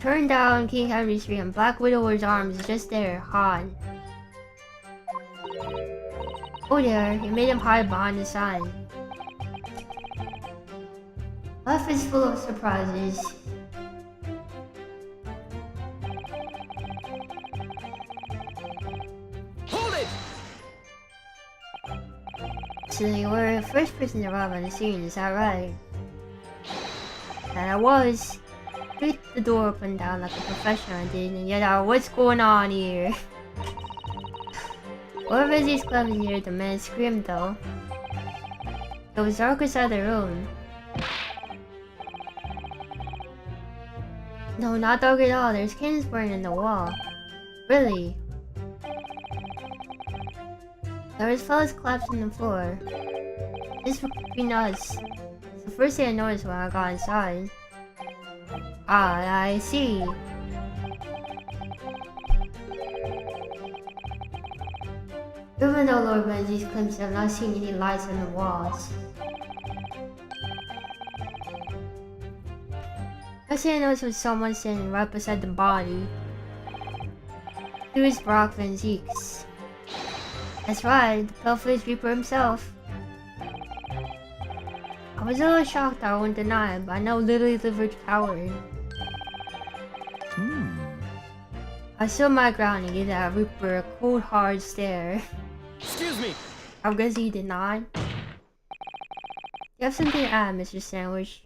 Turn down King Henry Street and Black Widower's arms is just there, hot. Oh there, he made him hide behind the sign. Life is full of surprises. Hold it! So you were the first person to arrive on the scene, is that right? That I was. Kicked the door up and down like a professional I did, and yet what's going on here? Whoever these clubs here, the man screamed though. It was dark inside the room. No, not dark at all. There's candles burning in the wall. Really? There was fellas collapsed on the floor. This would be nuts. It's the first thing I noticed when I got inside. Ah, I see. Even though Lord Benji's claims have not seen any lights on the walls. I see I noticed was someone standing right beside the body. It was Brock Van Zeeks. That's right, the pale-faced Reaper himself. I was a little shocked, I won't deny, but I know Lily Livered coward. I stood my ground and gave that Reaper a cold hard stare. Excuse me. I'm guessing he did not. You have something to add, Mr. Sandwich?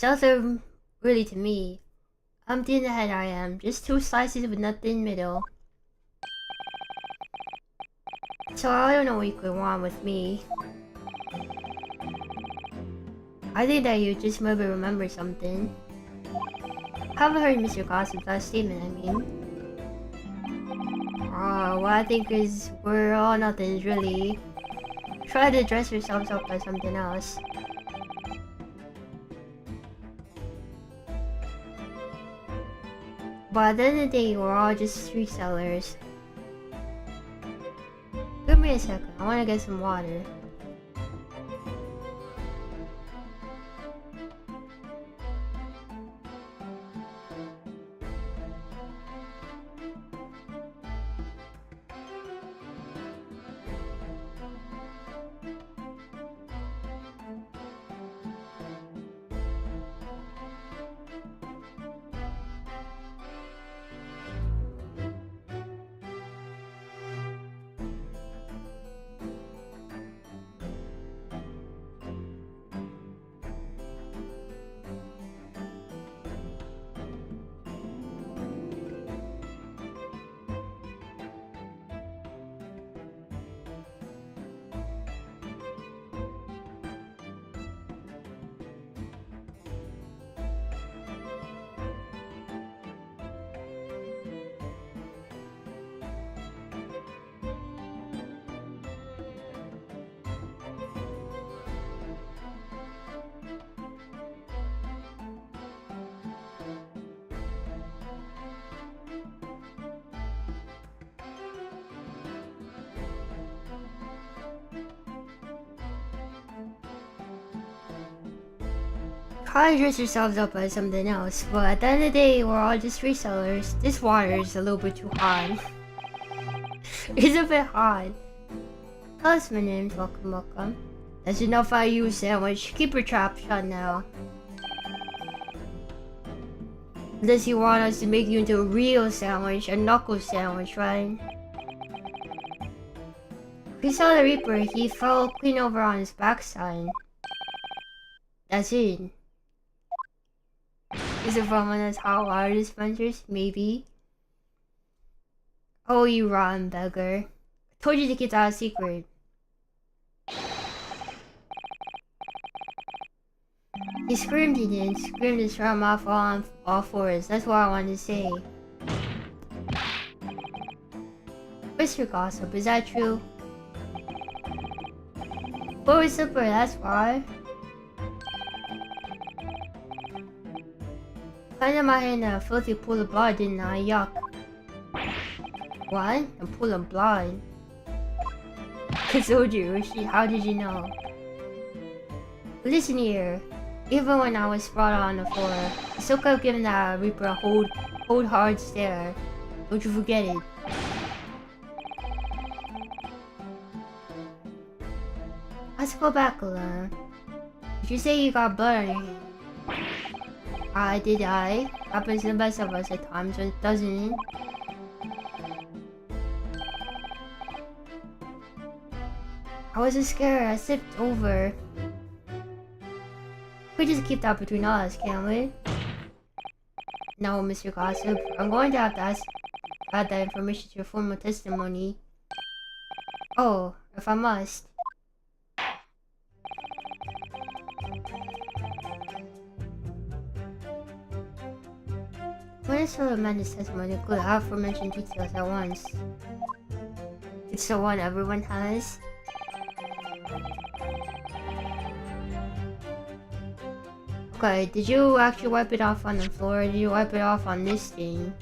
Nothing really to me. Empty in the head I am. Just 2 slices with nothing in the middle. So I don't know what you could want with me. I think that you just maybe remember something. Haven't heard Mr. Gossip's last statement, I mean. What I think is we're all nothings really. Try to dress yourselves up as something else. But at the end of the day, we're all just street sellers. Give me a second, I wanna get some water. Try to dress yourselves up as something else, but at the end of the day, we're all just resellers. This water is a little bit too hot. It's a bit hot. Plus, my name's welcome. That's enough out of you, Sandwich. Keep your trap shut now. Unless you want us to make you into a real sandwich, a knuckle sandwich, right? We saw the Reaper, he fell clean over on his backside. That's it. Is it from one of those hot water dispensers? Maybe. Oh, you rotten beggar. I told you to keep that a secret. He screamed, he did. Screamed and shot him off on all fours. That's what I wanted to say. Mr. Gossip, is that true? Boy Slipper, that's why. Kind of my hand in a filthy pool of blood, didn't I? Yuck. What? A pool of blood? I told you, how did you know? Listen here. Even when I was sprawled on the floor, I still kept giving that Reaper a hold hard stare. Don't you forget it. Let's go back a little. Did you say you got blood on your hand? Did I? Happens to the best of us at times, doesn't it? I wasn't scared, I slipped over. We just keep that between us, can't we? No, Mr. Gossip. I'm going to have to add that information to your formal testimony. Oh, if I must. When I saw Amanda's testimony, could have aforementioned details at once. It's the one everyone has. Okay, did you actually wipe it off on the floor, or did you wipe it off on this thing?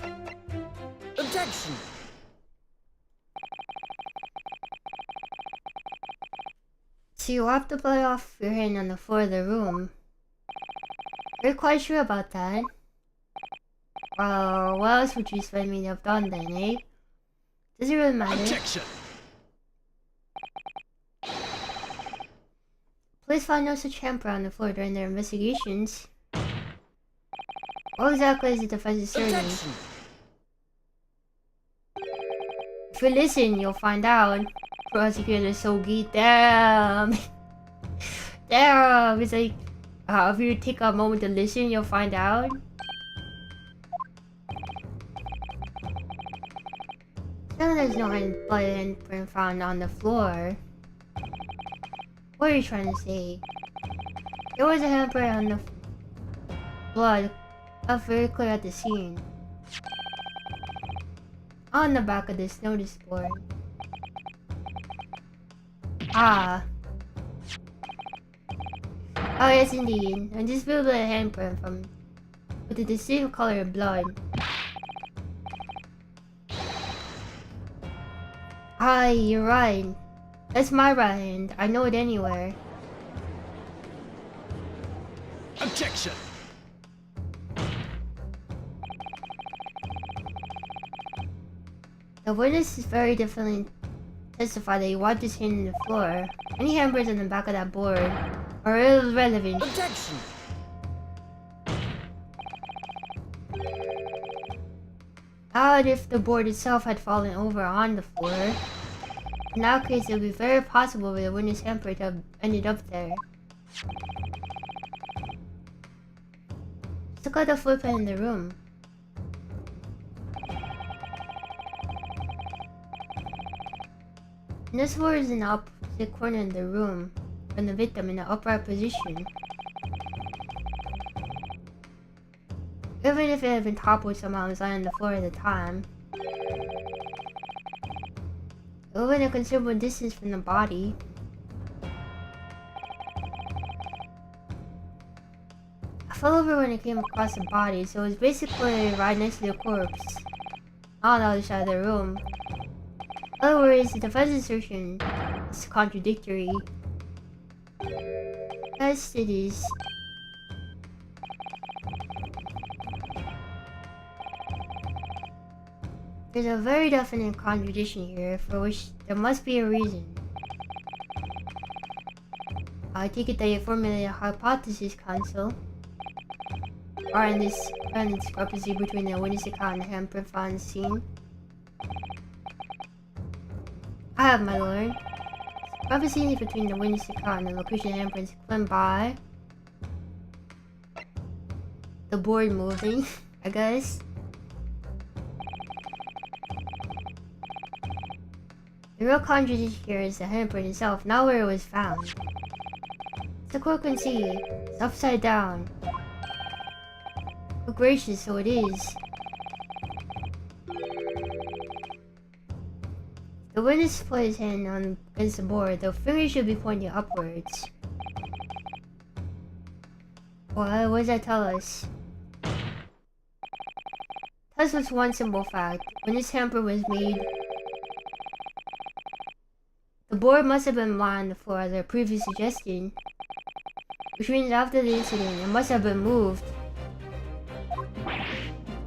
Objection! So you have to play off your hand on the floor of the room. You're quite sure about that? Well, what else would you expect me to have done then, eh? Does it really matter? Objection! Police found no such hamper on the floor during their investigations. What exactly is the defense asserting? Objection! If you listen, you'll find out. Prosecutor Sogi, damn! Damn! It's like, if you take a moment to listen, you'll find out. So there's no blood handprint found on the floor. What are you trying to say? There was a handprint on the blood, up very clear at the scene. On the back of this notice board. Ah. Oh yes indeed. And this will be a handprint from with the distinct color of blood. Ah, you're right. That's my right hand. I know it anywhere. Objection! The witness is very definitely testified that he wiped his hand on the floor. Any handprints on the back of that board are irrelevant. Objection! How if the board itself had fallen over on the floor? In that case, it would be very possible for the witness handprint to have ended up there. Let's look at the floor plan in the room. And this board is in the opposite corner in the room from the victim in the upright position. Even if it had been toppled somehow and was lying on the floor at the time. It would have been a considerable distance from the body. I fell over when I came across the body, so it was basically right next to the corpse. Not on the other side of the room. In other words, the defense assertion is contradictory. Yes, it is. There's a very definite contradiction here, for which there must be a reason. I take it that you formulated a hypothesis, counsel. Or in this apparent discrepancy between the witness account and the handprint found on the scene. I have, my lord. Discrepancy between the witness account and the location of the handprints explained by the board moving, I guess. The real contradiction here is the handprint itself, not where it was found. The court can see, it's upside down. Oh gracious, so it is. The witness put his hand on against the board, the finger should be pointing upwards. What does that tell us? Tells us one simple fact. When this hamper was made, the board must have been lying on the floor as I previously suggested. Which means after the incident, it must have been moved.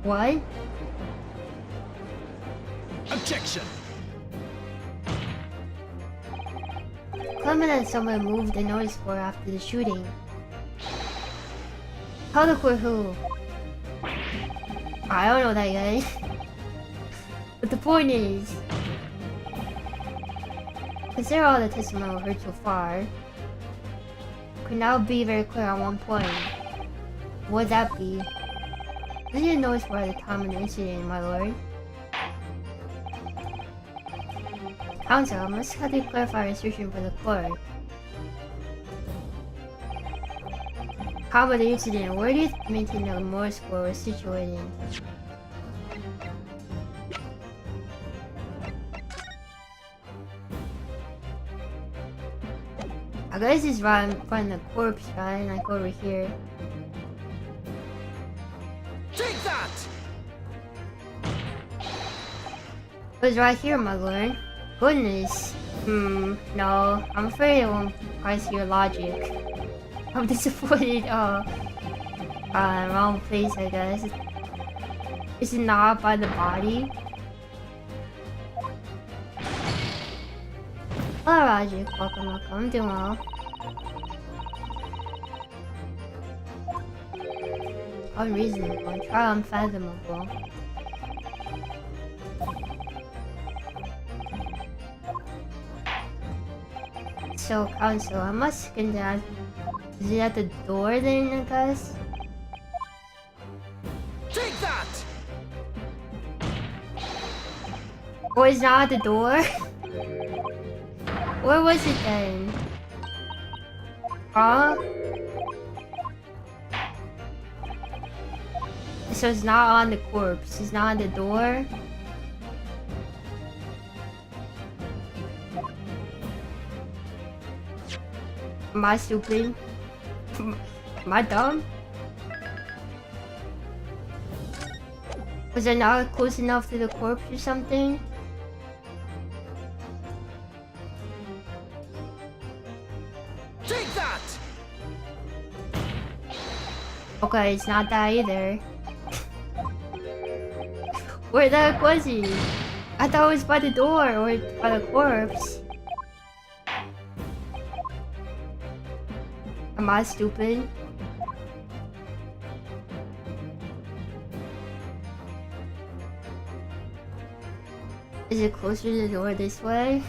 What? Objection! Claiming that someone moved the notice board after the shooting. Tell the court who? I don't know that guy. But the point is, consider all the testimony we've heard so far. Could now be very clear on one point. What would that be? I didn't notice where at the time of the incident, my lord. Counsel, I must have to clarify our assertion for the court. How about the incident? Where do you maintain the Morse score was situated? I guess it's right in front of the corpse, right? And I go over here. Take that! It was right here, my lord. Goodness. No. I'm afraid it won't price your logic. I'm disappointed. Wrong place, I guess. Is it not by the body? Hello, Roger. Welcome. I'm doing well. Unreasonable. Try unfathomable. So, council, I must conduct. Is it at the door then, I guess? Take that! Or it's not at the door? Where was it then? Huh? So it's not on the corpse, it's not on the door? Am I stupid? Am I dumb? Was I not close enough to the corpse or something? Take that! Okay, it's not that either. Where the heck was he? I thought it was by the door or by the corpse. Am I stupid? Is it closer to the door this way?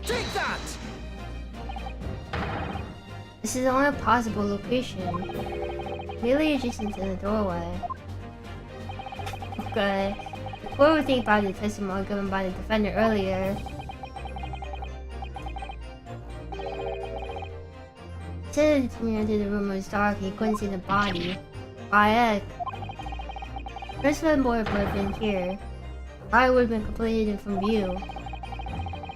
Take that! This is the only possible location. Really adjacent to the doorway. Okay. Before we think about the testimony given by the defender earlier, said the entered the room was dark and he couldn't see the body. Why heck? First one board would have been here. I would have been completely hidden from view.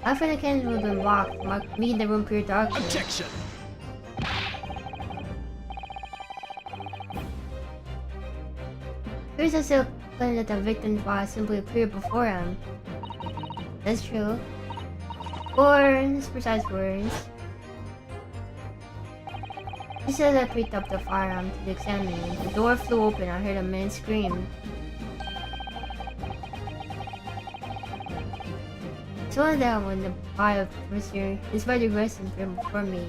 After the candles would have been blocked, making the room pure darkness. Objection! Here's also claim that the victim's body simply appeared before him. That's true. Or, in his precise words, he says I picked up the firearm to examine it. The door flew open. I heard a man scream. So that when the body of the prisoner is ready to rest in room before me.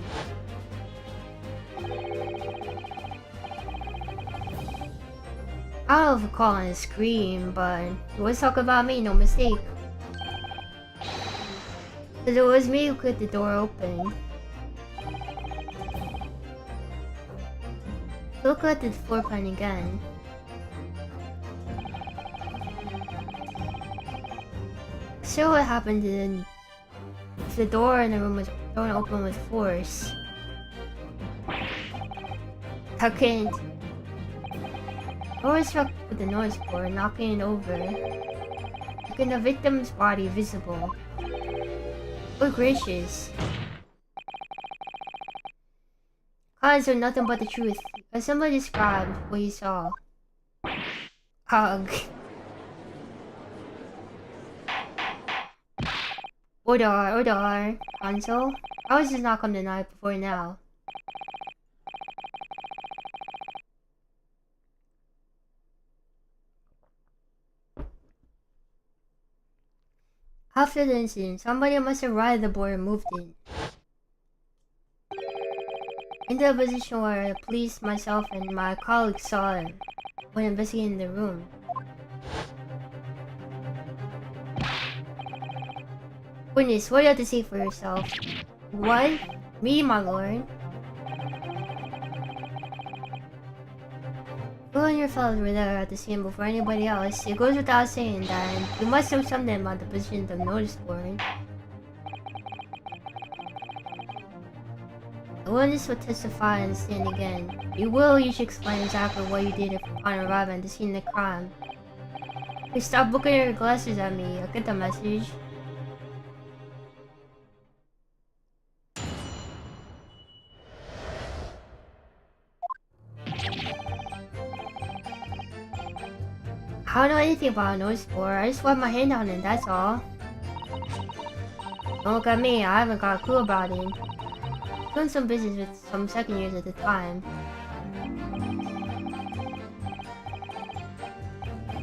I don't know if I call it a scream, but it was talking about me, no mistake. Cause it was me who cut the door open. Look at the floor plan again. So what happened then? If the door in the room was thrown open with force, how can door struck with the noise board, knocking it over, making the victim's body visible. Oh gracious. Cause of nothing but the truth. As somebody described what he saw. Hug. Order. Console? I was just not come the night before now. After the incident, somebody must have righted the board and moved it into a position where the police, myself, and my colleagues saw it when investigating the room. Witness, what do you have to say for yourself? What? Me, my lord? You and your fellows were there at the scene before anybody else. It goes without saying that you must know something about the position of the notice board. The witness will testify and stand again. You will each explain exactly what you did upon arriving at the scene of the crime. Please stop looking your glasses at me. I get the message. I don't know anything about a noise board. I just wiped my hand on it, that's all. Don't look at me, I haven't got a clue about it. doing some business with some second years at the time.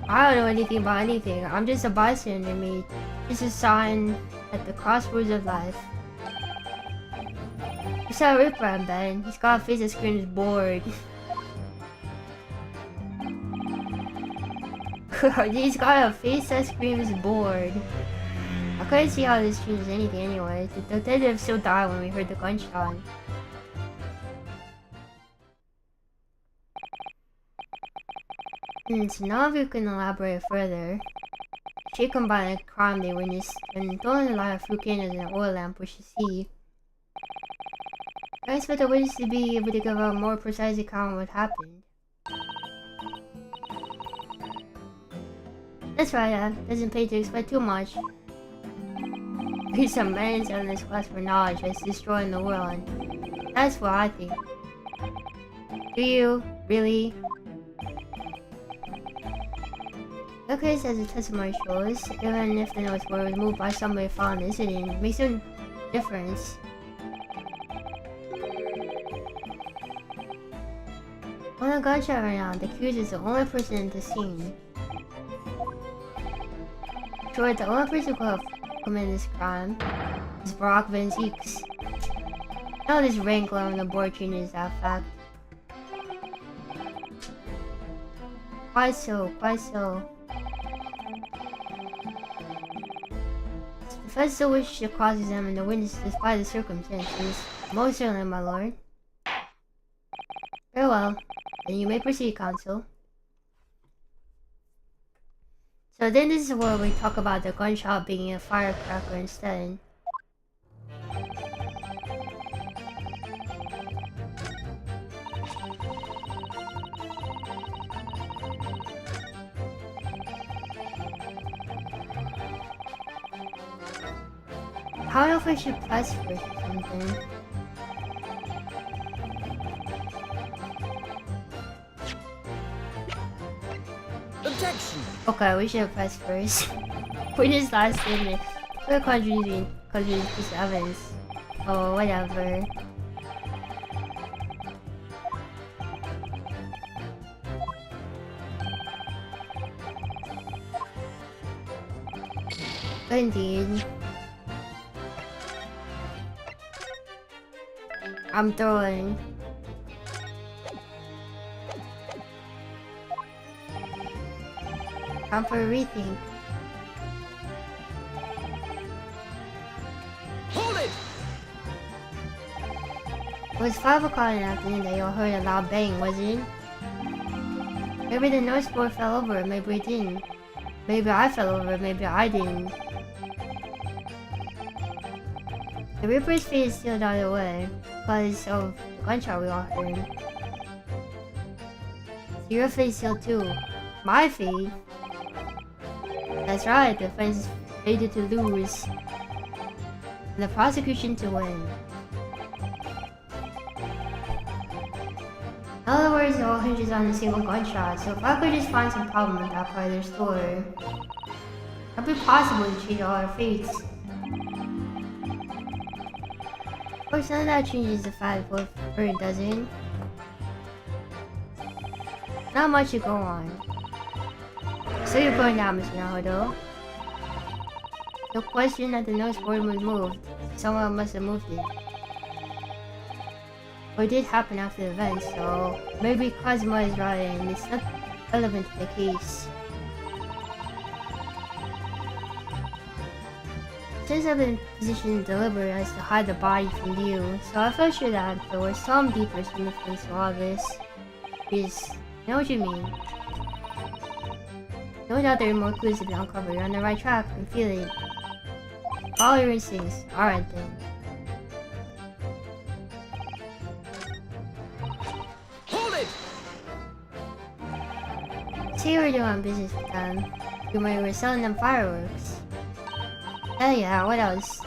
I don't know anything about anything. I'm just a bystander, mate. Just a sign at the crossroads of life. You saw Rip Ram, Ben. He's got a face that screams bored. He's got a face that screams bored. I couldn't see how this changes anything anyway. The detective still died when we heard the gunshot. So now if you can elaborate further. She combined a crime they witnessed when throwing a lot of fruit candles in an oil lamp pushed to sea. I expect the witness to be able to give a more precise account of what happened. That's right, doesn't pay to expect too much. He's some man's endless quest for knowledge that's destroying the world. That's what I think. Do you? Really? Okay, as the testimony shows, even if the notes were removed by somebody following the incident, it makes no difference. On a gunshot right now, the accused is the only person at the scene. Sure, the only person who could have committed this crime is Barack Van Zeeks. Now this rancor on the board changes that fact. Quite so, quite so. The defense still wishes to cross-examine the witness despite the circumstances. Most certainly, my lord. Very well. Then you may proceed, counsel. So then this is where we talk about the gunshot being a firecracker instead. I don't know if I should press first or something. Objection! Okay, we should have pressed first. We just last statement. We're contributing piece of evidence. Oh, whatever. Indeed. I'm throwing. Time for a rethink. Hold it! It was 5 o'clock in the afternoon that you all heard a loud bang, wasn't it? Maybe the nurse board fell over, maybe it didn't. Maybe I fell over, maybe I didn't. The Reaper's fate is still out of the way because of the gunshot we all heard. So your fate is still too. My fate? That's right, the defense is fated to lose. And the prosecution to win. In other words, it all hinges on a single gunshot, so if I could just find some problem with that part of their story, it'd be possible to change all our fates. Of course, none of that changes the fact what it doesn't. Not much to go on. So you're going down, Mr. Naruto. No question that the notice board was moved. Someone must have moved it. But it did happen after the event, so maybe Kazuma is right and it's not relevant to the case. Since I've been positioned deliberately as to hide the body from view, so I felt sure that there was some deeper significance to all this. Is, you know what you mean? No doubt there are more clues to be uncovered. You're on the right track, I feel it. Follow your instincts. Alright then. Hold it! See you were doing business with them. You were selling them fireworks. Hell yeah, what else?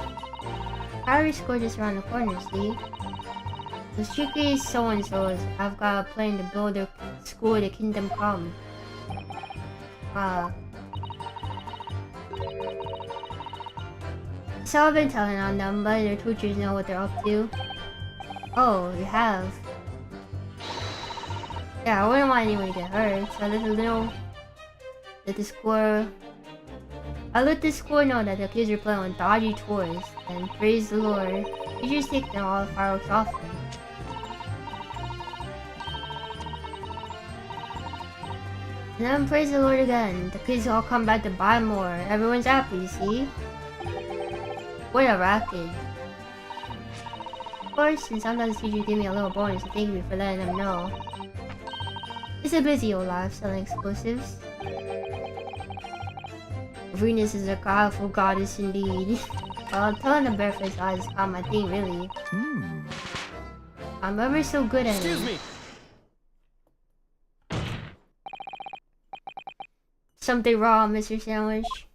Fireworks go just around the corner, see? The strictly so-and-sos have got a plan to build their school to Kingdom Come. So I've been telling on them, but their teachers know what they're up to. Oh, you have. Yeah, I wouldn't want anyone to get hurt, so let the score know that the kids are playing with dodgy toys, and praise the Lord. You just take them all the fireworks off them. And then praise the Lord again. The kids all come back to buy more. Everyone's happy, see? What a racket. Of course, and sometimes teachers give me a little bonus to thank me for letting them know. It's a busy old life selling explosives. Venus is a powerful goddess indeed. Well, telling the barefaced lies is not my thing, really. I'm ever so good at it. Excuse me. Something wrong, Mr. Sandwich?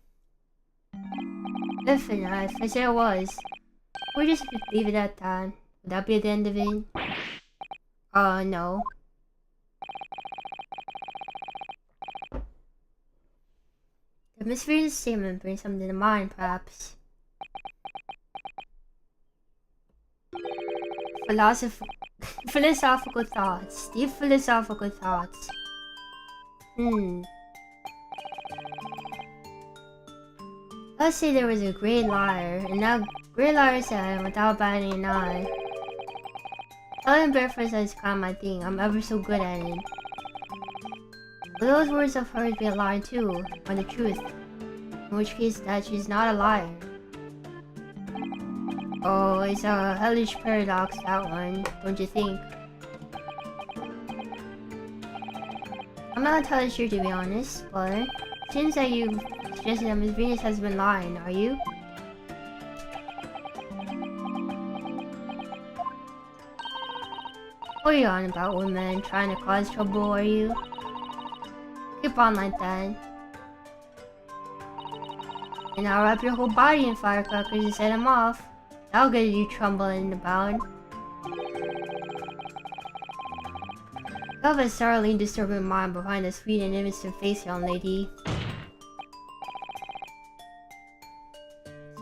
If I said it was. We'll just leave it at that. Would that be the end of it? No. The Miss Venus statement brings something to mind, perhaps. Philosophical thoughts. Deep philosophical thoughts. Let's say there was a great liar, and that great liar said, without batting an eye, telling barefoot is kind of my thing. I'm ever so good at it. Will those words of hers be a lie too, or the truth? In which case, that she's not a liar. Oh, it's a hellish paradox, that one, don't you think? I'm not entirely sure, to be honest, but it seems that you suggested that Miss Venus has been lying, are you? What are you on about, women? Trying to cause trouble, are you? Keep on like that. And I'll wrap your whole body in firecrackers and set them off. That'll get you trembling about. You have a thoroughly disturbing mind behind the sweet and innocent face, young lady.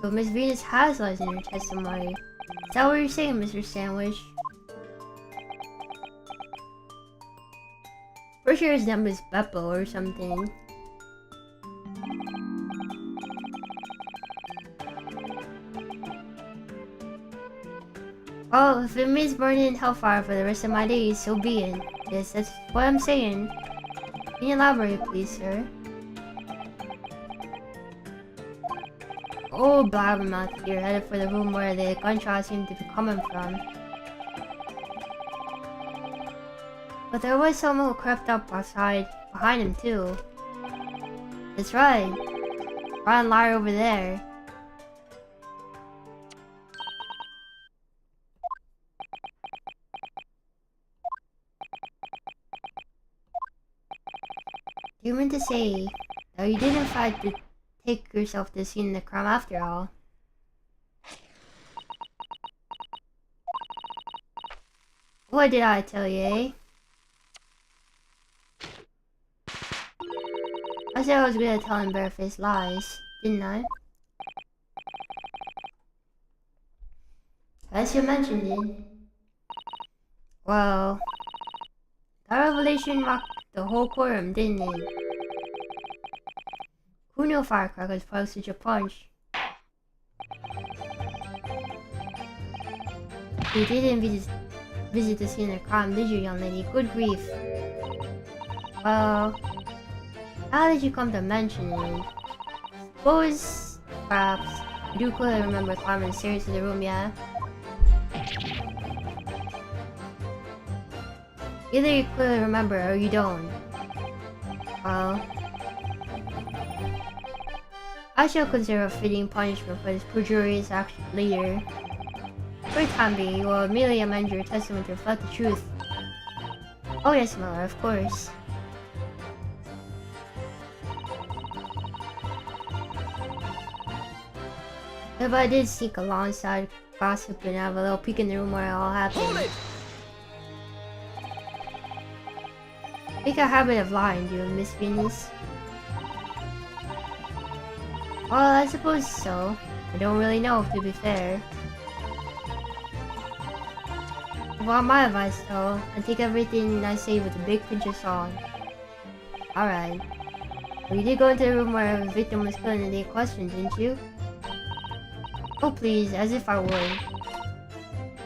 So Miss Venus has lies in her testimony. Is that what you're saying, Mr. Sandwich? For sure his name is Beppo or something. Oh, if it means burning in hellfire for the rest of my days, so be it. Yes, that's what I'm saying. Can you elaborate, please, sir? Oh, blabbermouth here, headed for the room where the gunshots seem to be coming from. But there was someone who crept up outside behind him too. That's right. Rotten liar over there. Do you mean to say that you did in fact take yourself to scene the crime after all? What did I tell you, eh? I said I was good at telling barefaced lies, didn't I? As you mentioned it. Well, that revelation rocked the whole courtroom, didn't it? Who knew firecrackers put such a punch? You didn't visit the scene of crime, did you, young lady? Good grief. Well, how did you come to mention it? Suppose, perhaps, you do clearly remember climbing the stairs to the room, yeah? Either you clearly remember or you don't. Well, I shall consider a fitting punishment for this perjurious action later. For the time being, you will immediately amend your testament to reflect the truth. Oh yes, Miller, of course. If I did sneak alongside gossip and have a little peek in the room where it all happened. Make a habit of lying, do you, Miss Venus? Well, I suppose so. I don't really know, to be fair. Well, my advice though, I take everything I say with a big pinch of salt. Alright. Well, you did go into the room where the victim was killed and they questioned, didn't you? Oh please, as if I would.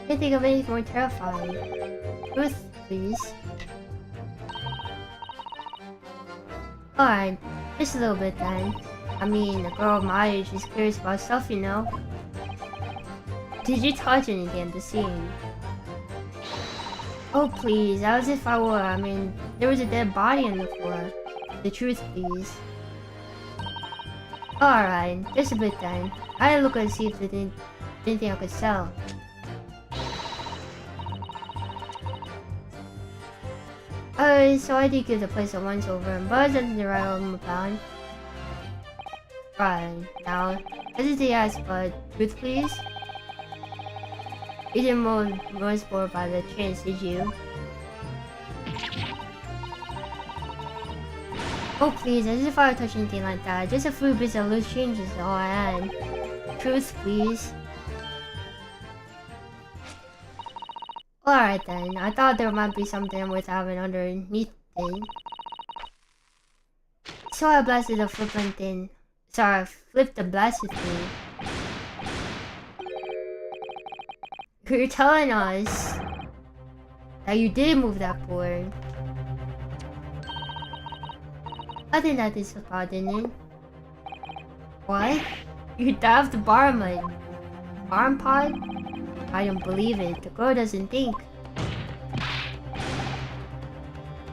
Can't think of anything more terrifying. Truth, please. Alright, just a little bit then. I mean, a girl of my age is curious about stuff, you know? Did you touch anything at the scene? Oh please, as if I were. I mean, there was a dead body on the floor. The truth, please. Alright, just a bit then. I had to look and see if there's anything I could sell. So I did give the place a once over, but nothing to write home about. Right, now, this is the ask, but truth, please? You didn't move most bored by the chance, did you? Oh please, as if I would touch anything like that. Just a few bits of loose change is all I had. Truth, please. Alright then, I thought there might be something worth having underneath it. So I blasted the flipping thing. Sorry, I flipped the blasted thing. You're telling us that you did move that board. I think that is about, didn't it? What? You dabbed the barn pod? I don't believe it. The girl doesn't think.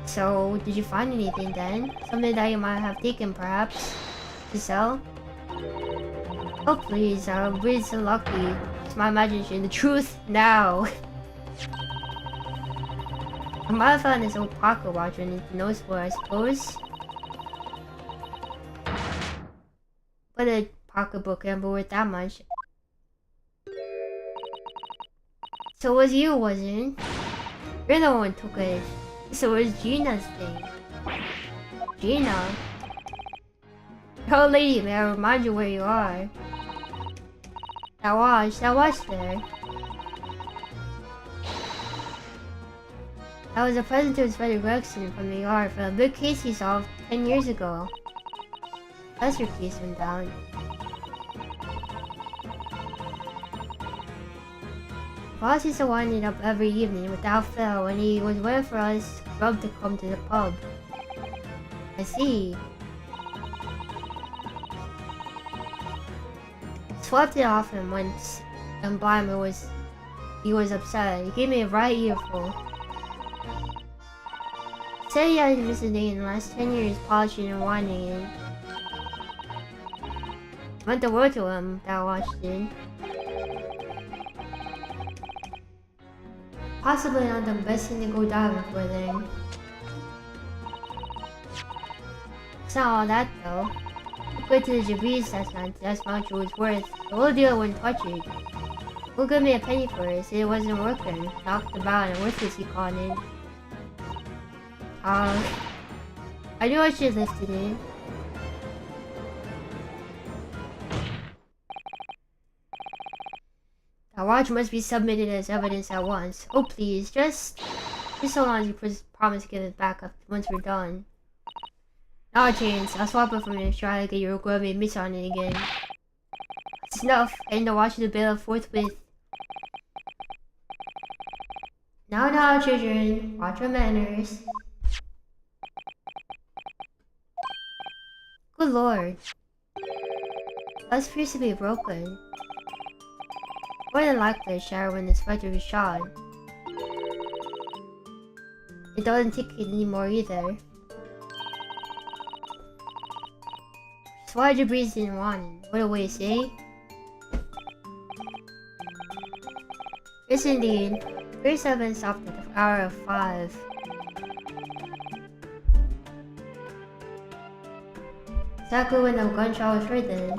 So, did you find anything then? Something that you might have taken, perhaps? To sell? Oh please, I'm really so lucky. It's my imagination. The truth now! I might have found this old pocket watch or anything noticeable, I suppose. But a pocketbook can't be worth that much. So it was you, wasn't it? You're the one who took it. So it was Gina's thing. Gina? Oh lady, may I remind you where you are? That watch there. That was a present to Inspector Gregson from the yard for a big case he solved 10 years ago. That's your case went down. Boss used to wind it up every evening without fail when he was waiting for us grub to come to the pub. I see. Swept it off him once, and blimey he was upset. He gave me a right earful. Said he hadn't missed a day in the last 10 years polishing and winding it. Meant the world to him, that watch did. Possibly not the best thing to go diving for then. It's not all that though. Good to the Japanese, that's much it was worth. The whole deal wouldn't touch it. Who gave me a penny for it? Said it wasn't working. Knocked about and worthless he called it. I knew I should have lifted it. That watch must be submitted as evidence at once. Oh please, just so long as you promise to give it back once we're done. No chance, I'll swap it from you and try to get your grubby miss on it again. It's enough, and the watch the bailiff forthwith. Now, children, watch your manners. Good lord. That appears to be broken. More than likely, it shattered when the spider was shot. It doesn't tick it anymore either. So why did you breathe didn't want it? What a waste, eh? Yes indeed. 37 stopped at the hour of 5. Exactly when the gunshot was heard then.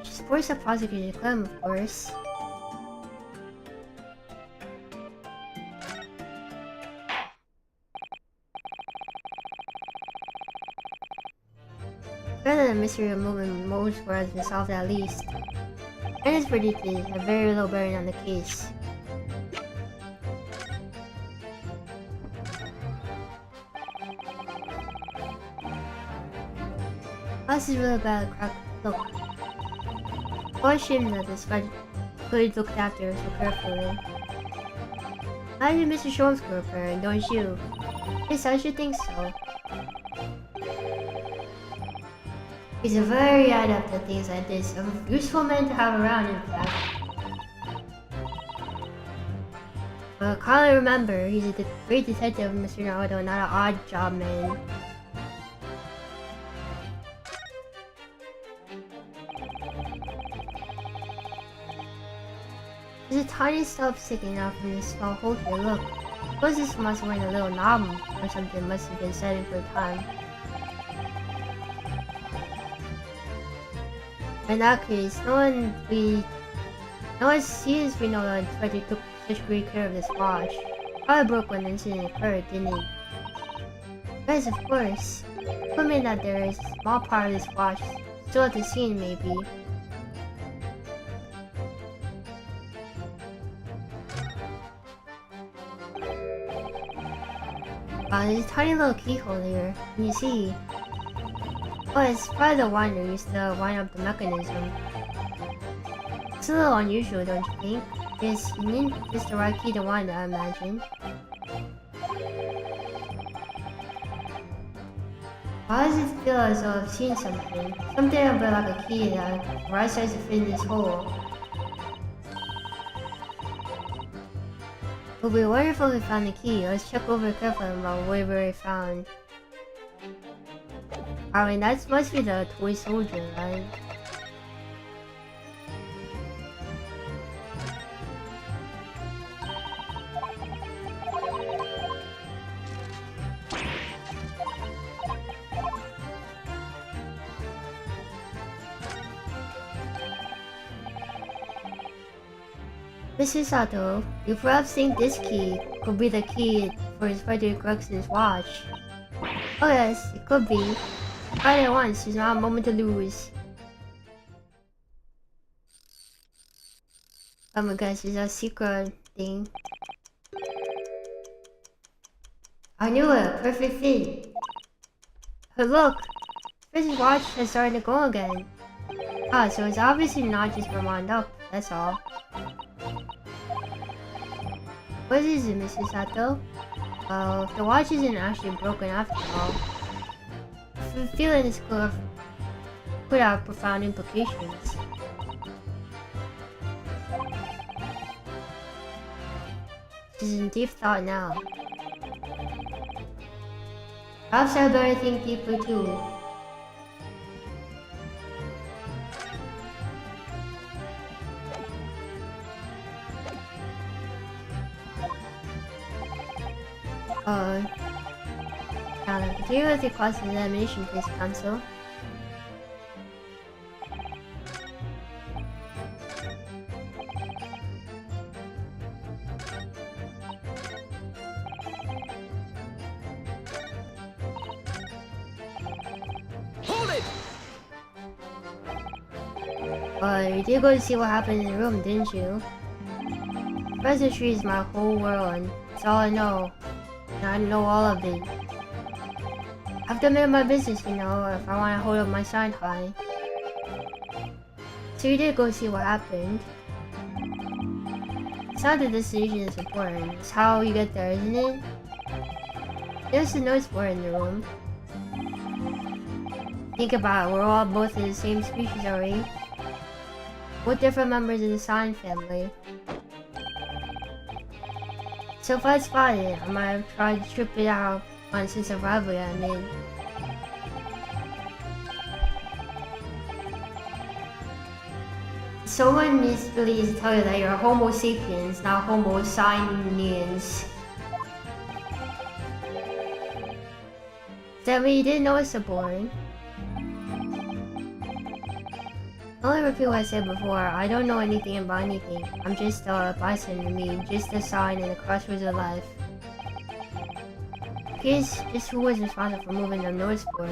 She's forced the prosecutor to claim, of course. Rather than mystery of moving most has been solved at least. And it's predicted a very low bearing on the case. This is really bad crack. Look. I assume that this could looked after so carefully. I did Mr. Shorms go repairing, don't you? Yes, I should think so. He's a very adept at things like this. A useful man to have around, in fact. But kindly remember, he's a great detective, Mr. Naruto, not an odd job man. There's a tiny stuff sticking out from this small hole here, look. Suppose this must have been a little knob or something must have been setting for time. In that case, no one sees we know that Inspector took such great care of this watch. Probably broke when the incident occurred, didn't he? Yes, of course. Could mean that there is a small part of this watch still at the scene, maybe. There's a tiny little keyhole here. Can you see? Oh, it's probably the winder used to wind up the mechanism. It's a little unusual, don't you think? Yes, you need just the right key to wind it, I imagine. Why does it feel as though I've seen something? Something a bit like a key that right size to fit in this hole. It would be wonderful if we found the key. Let's check over carefully about whatever we found. I mean, that must be the toy soldier, right? Mrs. Sato, you perhaps think this key could be the key for Inspector Greggson's watch. Oh yes, it could be. Try it at once, there's not a moment to lose. Oh my gosh, there's a secret thing. I knew it, perfect fit. But look, Inspector's watch has started to go again. Ah, so it's obviously not just been wound up, that's all. What is it, Mrs. Sato? Well, the watch isn't actually broken after all. The feeling this could have profound implications. She's in deep thought now. Perhaps I better think deeper too. Continue with your class examination, please, Council. Hold it! You did go to see what happened in the room, didn't you? Presentry is my whole world, and it's all I know. And I know all of it. I have to make my business, you know, if I want to hold up my sign high. So you did go see what happened. It's not the destination that's important, it's how you get there, isn't it? There's a noise board in the room. Think about it, we're all both in the same species, are we? Both different members of the sign family. So if I spot it, I might have tried to strip it out on a sense of rivalry I made. Someone needs to tell you that you're Homo sapiens, not Homo signians. That way you didn't know it's so boring. I'll only repeat what I said before, I don't know anything about anything. I'm just a bison to me, just a sign in the crossroads of life. Here's just who was responsible for moving the noise board.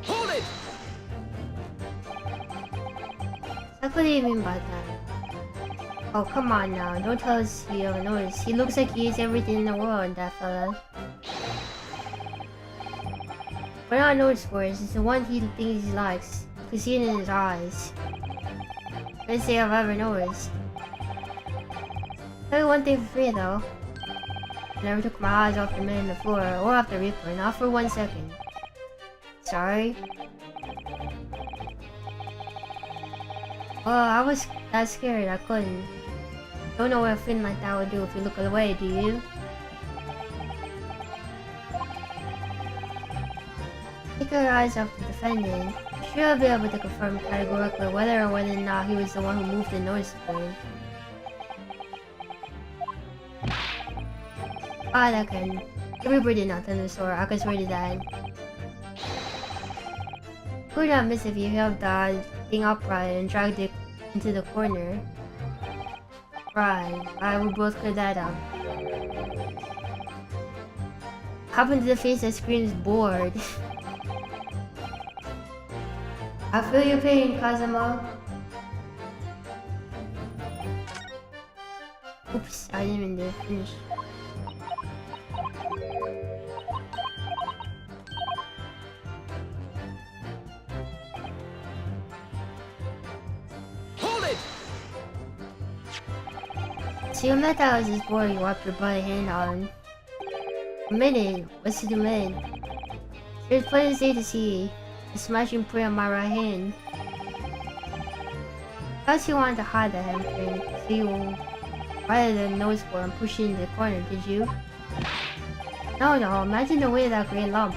Hold it! Like, what do you mean by that? Oh, come on now. Don't tell us you haven't noticed. He looks like he eats everything in the world, that fella. What I noticed for is the one he thinks he likes. You can see it in his eyes. Can't say I've ever noticed. Tell you one thing for free though. I never took my eyes off the man on the floor or off the Reaper, not for 1 second. Sorry. Well, I was that scared I couldn't. Don't know what a feeling like that would do if you look away, do you? Take your eyes off the defendant. I'm sure I'll be able to confirm categorically whether or not he was the one who moved the notice board. Ah, that can. The Reaper did not thunderstorm, I can swear to that. Could not miss if you held the thing upright and dragged it into the corner. Right, I will both clear that up. Happened to the face that screams bored. I feel your pain, Kazuma. Oops, I didn't even finish. So you met that was this boy you wiped your bloody hand on. Admitted, what's to admit? There's plenty to see. The smashing print on my right hand. Plus you wanted to hide the handprint, so you rather than nose for and push it in the corner, did you? No, imagine the weight of that green lump.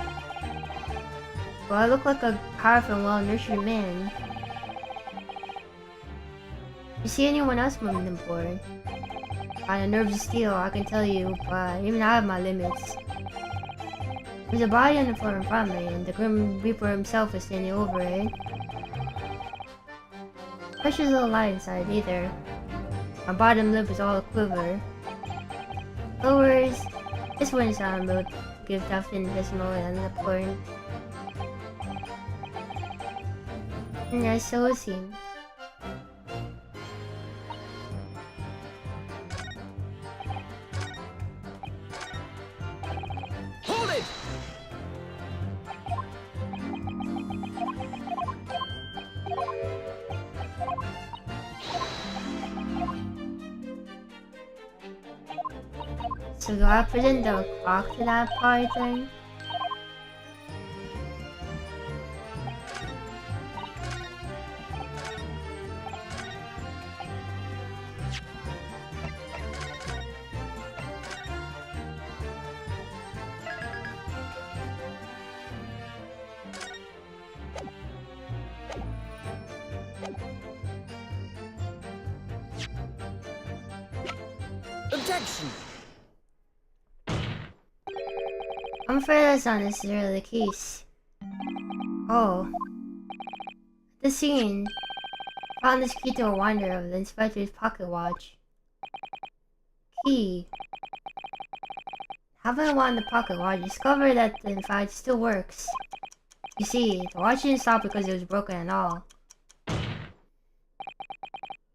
Well, I look like a powerful and well-nurtured man. You see anyone else moving the board? On a nerve of steel, I can tell you, but even I have my limits. There's a body on the floor in front of me, and the Grim Reaper himself is standing over it. Pressure's a little light inside either. My bottom lip is all a quiver. Lowers, this wouldn't sound about to give Duffin this moment on the point. And I so seem. So do I present the clock to that party thing? Objection! I'm afraid that's not necessarily the case. Oh. The scene. Found this key to a winder of the inspector's pocket watch. Key. Having wound the pocket watch, discovered that in fact still works. You see, the watch didn't stop because it was broken at all.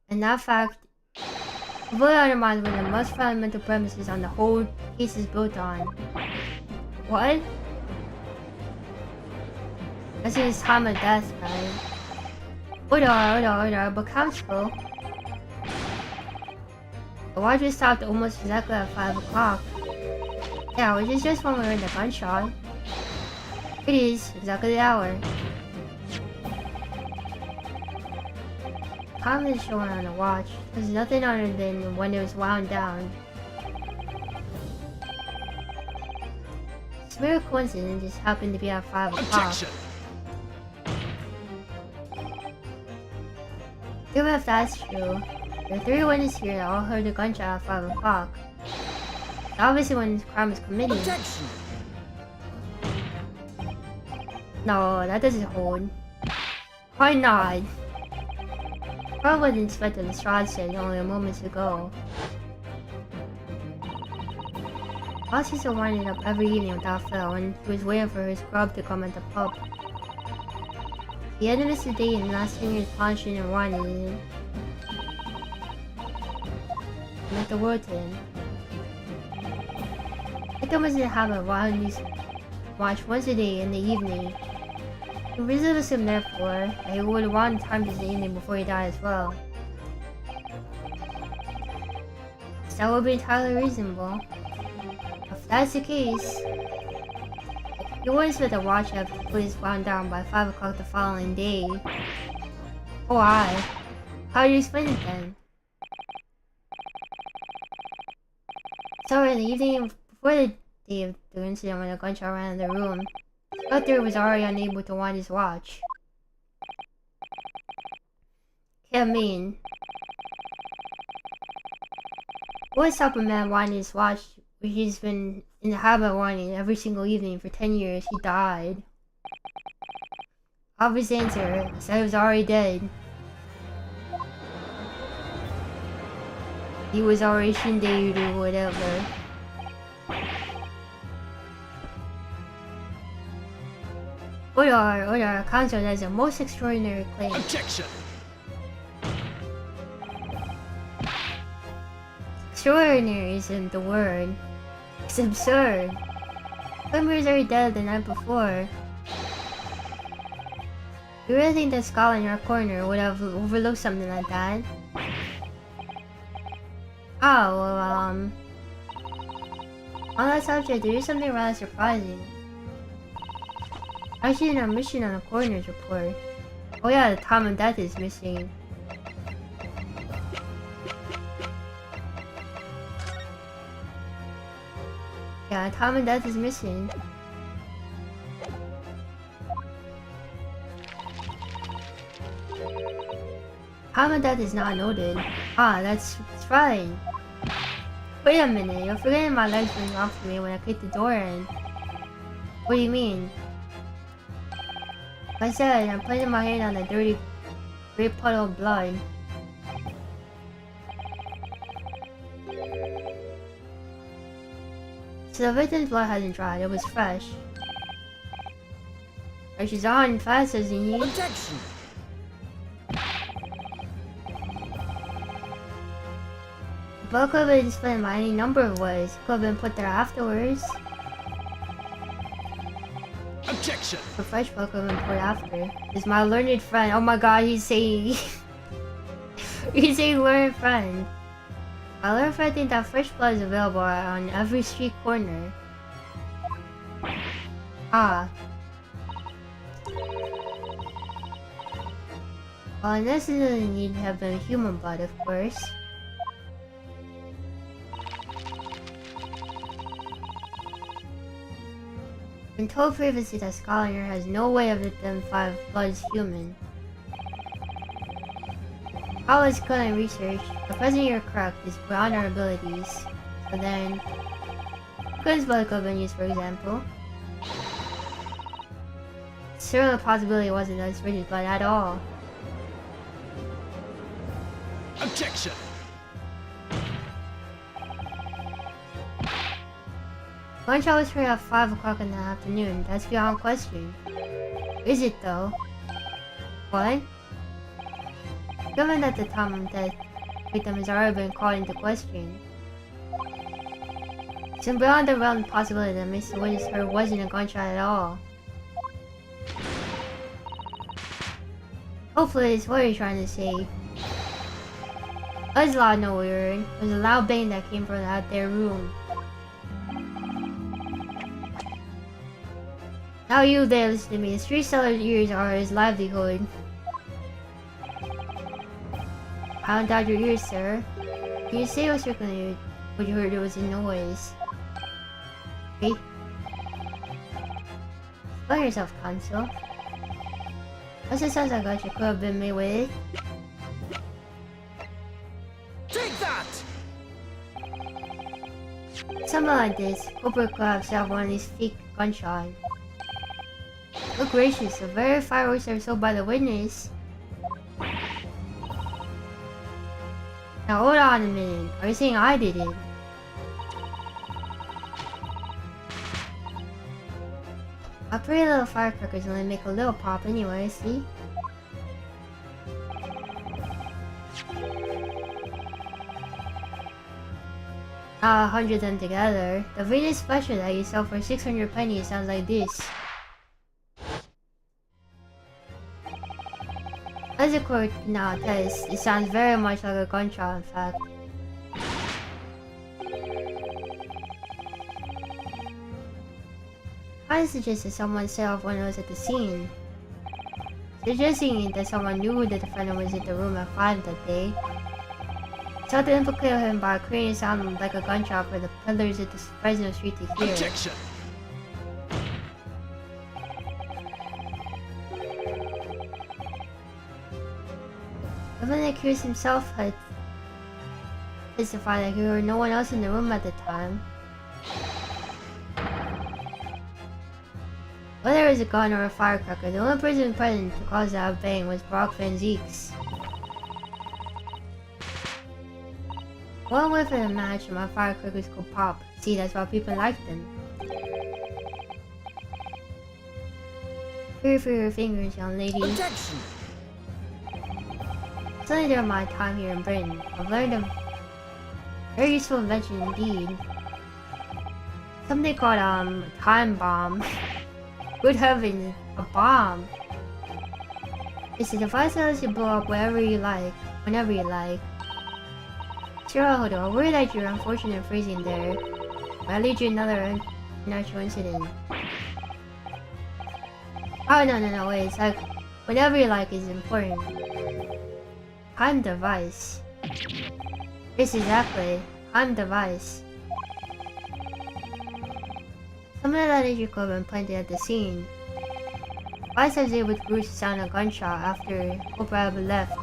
And that fact completely undermines one of the most fundamental premises on the whole case is built on. What? That's his time of death, right? Hold on, but Council. The watch was stopped almost exactly at 5 o'clock. Yeah, which is just when we heard the gunshot. It is exactly the hour. Time is shown on the watch. There's nothing other than when it was wound down. It's a mere coincidence it just happened to be at 5 o'clock. Even if that's true, there are 3 witnesses here that all heard the gunshot at 5 o'clock. Obviously when this crime was committed. Objection! No, that doesn't hold. Why not? Probably what Inspector Lestrade said only a moment ago. Boss used to wind up every evening without fail, and he was waiting for his grub to come at the pub. The end of his day and last year's punishment and warning meant the world to him. It was in the habit of watch once a day in the evening. He reasonably assumed therefore that he would want time to the evening before he died as well. That would be entirely reasonable. If that's the case, he would expect the watch to have completely wound down by 5 o'clock the following day. Oh, how do you explain it then? So in the evening before the day of the incident when a gunshot ran in the room, Spectre was already unable to wind his watch. I mean, what stop a man winding his watch which he's been in the habit of winding every single evening for 10 years? He died. Obvious answer is that he was already dead. He was already shinderu or whatever. Order, counsel has a most extraordinary claim. Objection! Extraordinary isn't the word. It's absurd. Clemmer was already dead the night before. You really think that Scott in your corner would have overlooked something like that? Oh, well, on that subject, there is something rather surprising. I see a mission on the coroner's report. Oh yeah, the time of death is missing. Yeah, the time of death is missing. Time of death is not noted. Ah, that's fine. Wait a minute, you're forgetting my legs being off me when I kicked the door in. What do you mean? I said, I'm putting my hand on the dirty, great puddle of blood. So the victim's blood hasn't dried, it was fresh. But she's on fast, doesn't he? Objection! The blood could have been spent by any number of ways. It could have been put there afterwards. Objection! The fresh blood could have been put after. Is my learned friend. Oh my god, he's saying... he's saying learned friend. My learned friend thinks that fresh blood is available on every street corner. Ah. Well, this doesn't need to have been human blood, of course. Been told previously that Scholar has no way of identifying if blood is human. How is current research? The present you're correct is beyond our abilities. So then, Quinn's blood could have been used, for example. Certainly, a possibility wasn't that it's Richard's blood at all. Objection! Gunshot was heard at 5 o'clock in the afternoon. That's beyond question. Is it though? What? Given that the time of death victim has already been called into question, it's beyond the realm of possibility that Mr. Witness heard wasn't a gunshot at all. Hopefully it's what you're trying to say. That's loud, no word. It was a loud bang that came from out their room. Now you there listen to me. The street seller's ears are his livelihood. I don't doubt your ears, sir. Can you say what's circling what you heard? There was a noise. Okay. Explain yourself, Consul. That's the sounds I got you could have been made with. Take that! Something like this. Cooper could have set one of these fake gunshots. Good gracious, the very fireworks that were sold by the witness. Now hold on a minute. Are you saying I did it? A pretty little firecrackers only make a little pop anyway, see? Not 100 of them together. The Venus special that you sell for 600 pennies sounds like this. As a court now test, it sounds very much like a gunshot in fact. I suggest that someone set off when I was at the scene. Suggesting that someone knew the defendant was in the room at 5 that day. So to implicate him by creating a sound like a gunshot for the peddlers at the Fresno Street to hear. Objection! Even the accused himself had testified that there was no one else in the room at the time. Whether it was a gun or a firecracker, the only person present to cause that bang was Brock Van Zeeks. One whiff of the match and my firecrackers could pop. See, that's why people like them. Fear for your fingers, young lady. Objection! Certainly during my time here in Britain, I've learned a very useful invention indeed. Something called a time bomb. Good heavens, a bomb! It's a device that lets you blow up wherever you like, whenever you like. Sure, hold on, worry that your unfortunate phrasing there might lead you another natural incident. Oh no, wait, it's like, whenever you like is important. Time device. Yes, exactly, time device. Some of that nature club and planted at the scene. Vice was able to produce the sound of a gunshot after Oprah had left.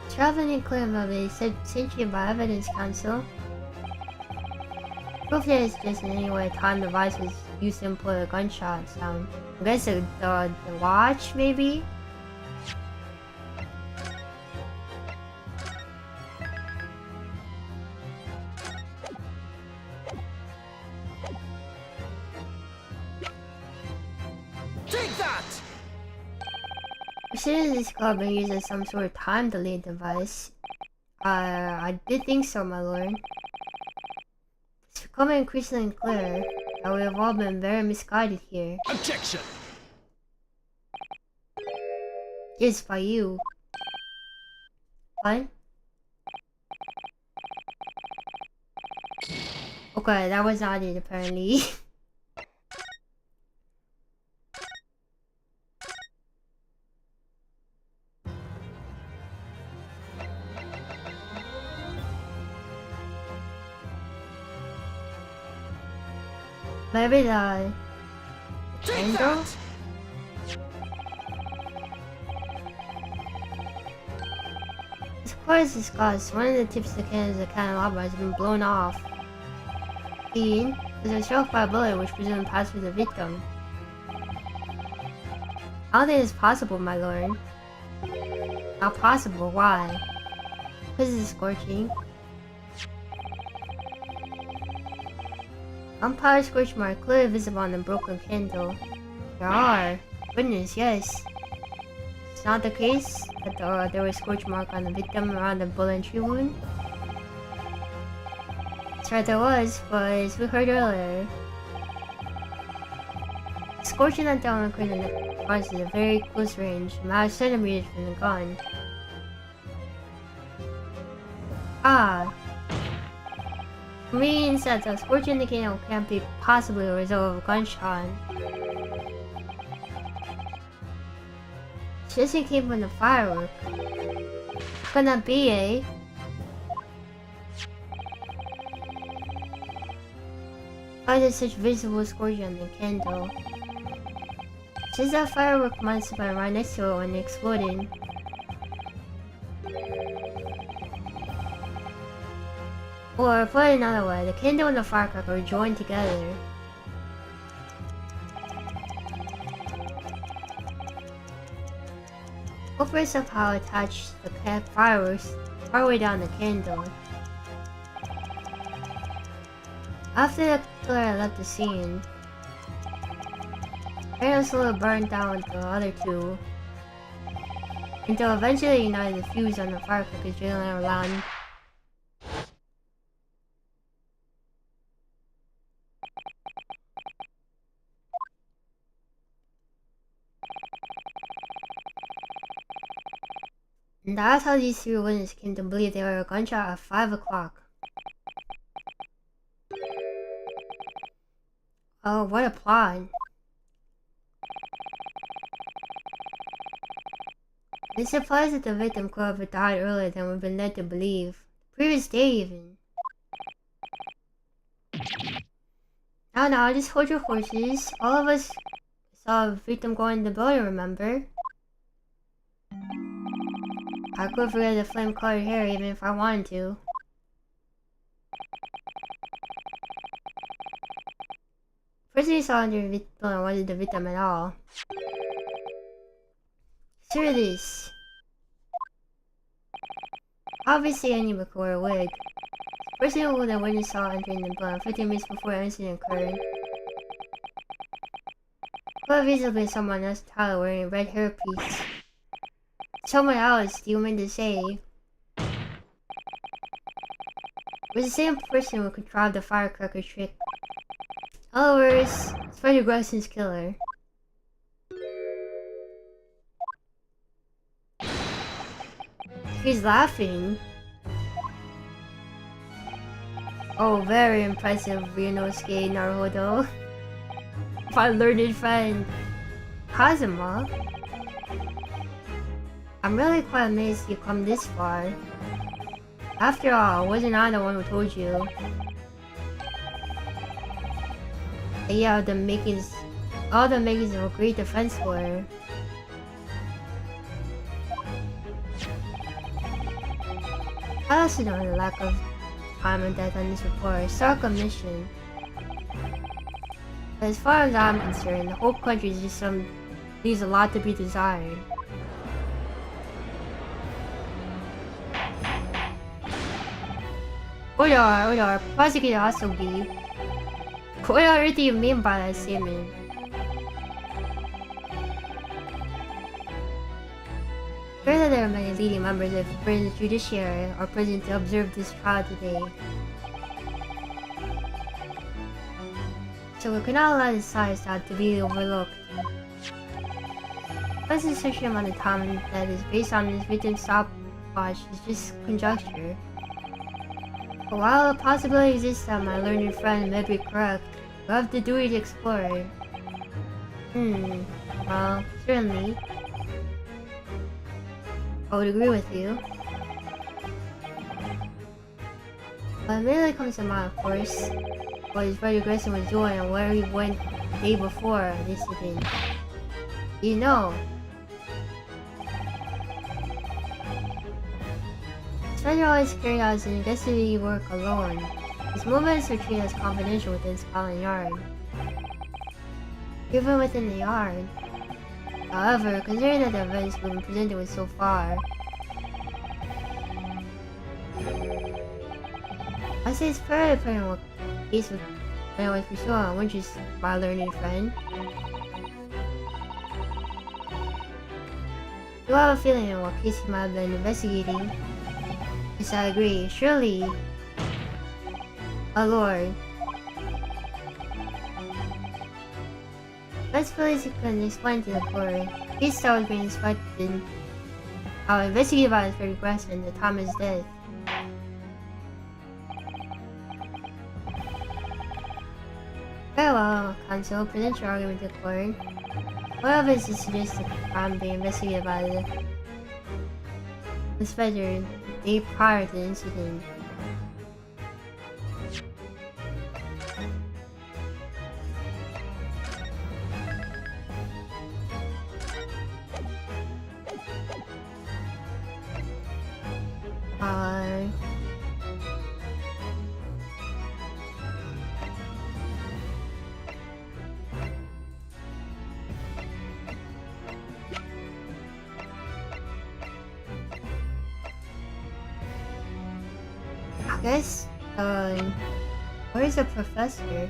Traveling claim of it is sanctioned by Evidence Council. Proof that it's just in any way a time device was used to employ a gunshot sound. I guess the watch, maybe? Take that! Considering this club being used as some sort of time delay device, I did think so, my lord. It's becoming increasingly clear that we have all been very misguided here. Objection! Yes, by you. What? Okay, that was not it apparently. Maybe the candle? As far as discussed, one of the tips of the candle of the candelabra has been blown off. Seen was a struck by a bullet which presumably passed through the victim. I don't think it's possible, my lord. Not possible, why? Because it's scorching. Umpire scorch mark clearly visible on the broken candle. There are. Goodness, yes. It's not the case that there was scorch mark on the victim around the bullet entry wound. That's right, there was, but as we heard earlier, scorching that down occurred in the cause at a very close range, a matter of centimeters from the gun. Ah. Means that the scorching the candle can't be possibly a result of a gunshot. Just it came from the firework. Could not be, eh? Why is there such visible scorching on the candle? Since that firework must have been right next to it when it exploded. Or, put it another way, the candle and the firecracker are joined together. Hopefully somehow attach the fireworks all the way down the candle. After the killer left the scene, Harako slowly burned down the other two, until eventually ignited the fuse on the firecrackers drilling around. And that's how these three witnesses came to believe they were a gunshot at 5 o'clock. Oh, what a plot. It's surprised that the victim could have died earlier than we've been led to believe. Previous day even. Now, just hold your horses. All of us saw a victim go in the building, remember? I could forget the flame-colored hair even if I wanted to. First we saw under the building wasn't the victim at all. Sure this. Obviously I knew before a wig. First thing who the witness saw entering the building 15 minutes before the incident occurred. Could have easily been someone else entirely wearing a red hairpiece. Someone else, do you mean to say? It was the same person who contrived the firecracker trick. In other words, it's Freddy Gregson's killer. He's laughing. Oh, very impressive, Ryunosuke Naruhodo. My learned friend, Kazuma. I'm really quite amazed you've come this far. After all, wasn't I the one who told you? Yeah, all the makings of a great defense lawyer. I also know the lack of time and death on this report is stark omission. But as far as I'm concerned, the whole country is just leaves a lot to be desired. Order, Prosecutor Asogi. What on earth do you mean by that statement? Sure that there are many leading members of the British judiciary are present to observe this trial today. So we cannot allow this side to be overlooked. This is such an amount of time that is based on this victim's stopwatch is just conjecture. But while the possibility exists that my learned friend may be correct, we have the duty to explore it. Well, certainly. I would agree with you. What immediately comes to mind, of course, what Freddy Gregson was doing and where he went the day before this incident. You know. Freddy always carried out his investigative work alone. His movements were treated as confidential within Scotland Yard. Even within the yard. However, considering that the events we've been presented with so far, I say it's fairly apparent what case I was pursuing, which is my learned friend. Do I have a feeling in what case he might have been investigating? Yes, I agree. Surely, oh Lord. Let's please can explain to the court. His star was being inspected. Investigated by Freddy Gregson at the time of his death. Very well, counsel. Present your argument to the court. What evidence is suggested the crime being investigated by the inspector the day prior to the incident? I guess, Where's the professor?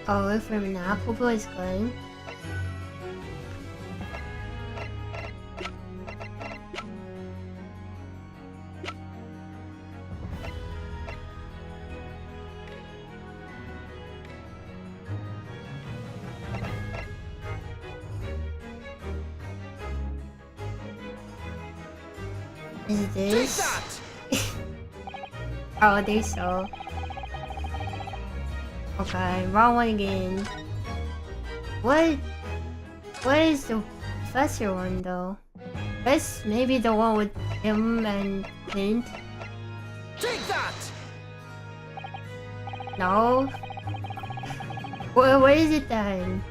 Oh, look for an apple boy's gun. Is this? Oh, they so. Okay, wrong one again. What is the professor one though? That's maybe the one with him and Clint. Take that! No. What is it then?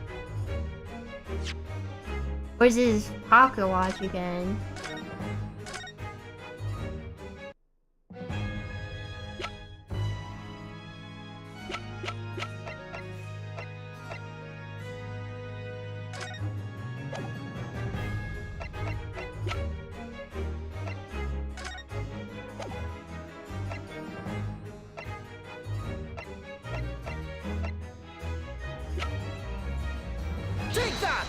Where's his pocket watch again? Take that!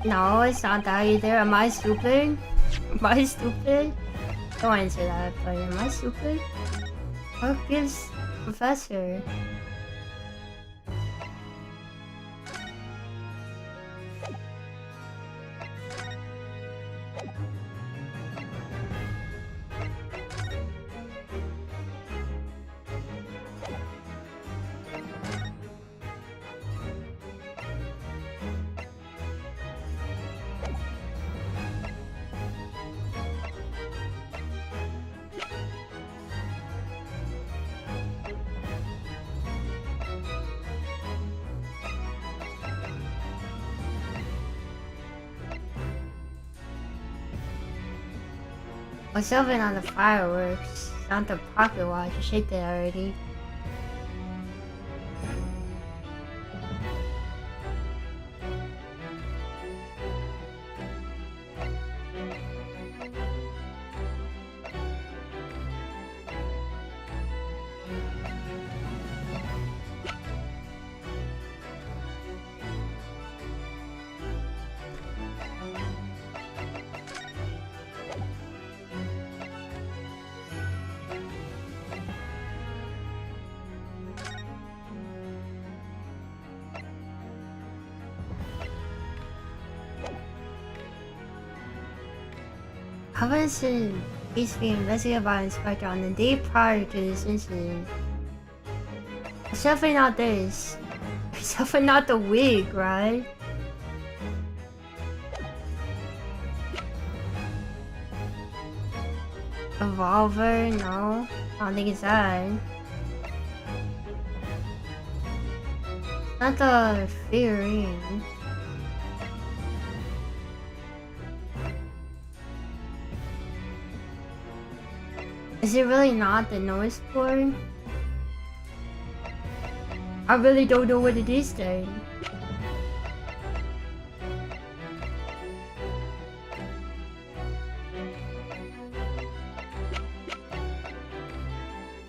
No, it's not that either. Am I stupid? Am I stupid? Don't answer that, but am I stupid? What gives professor? What's something on the fireworks? Not the pocket watch. You shake that already. Hutchinson is being investigated by an inspector on the day prior to this incident. It's definitely not this. It's definitely not the wig, right? Revolver? No. I don't think it's that. Not the figurine. Is it really not the noise board? I really don't know what it is then.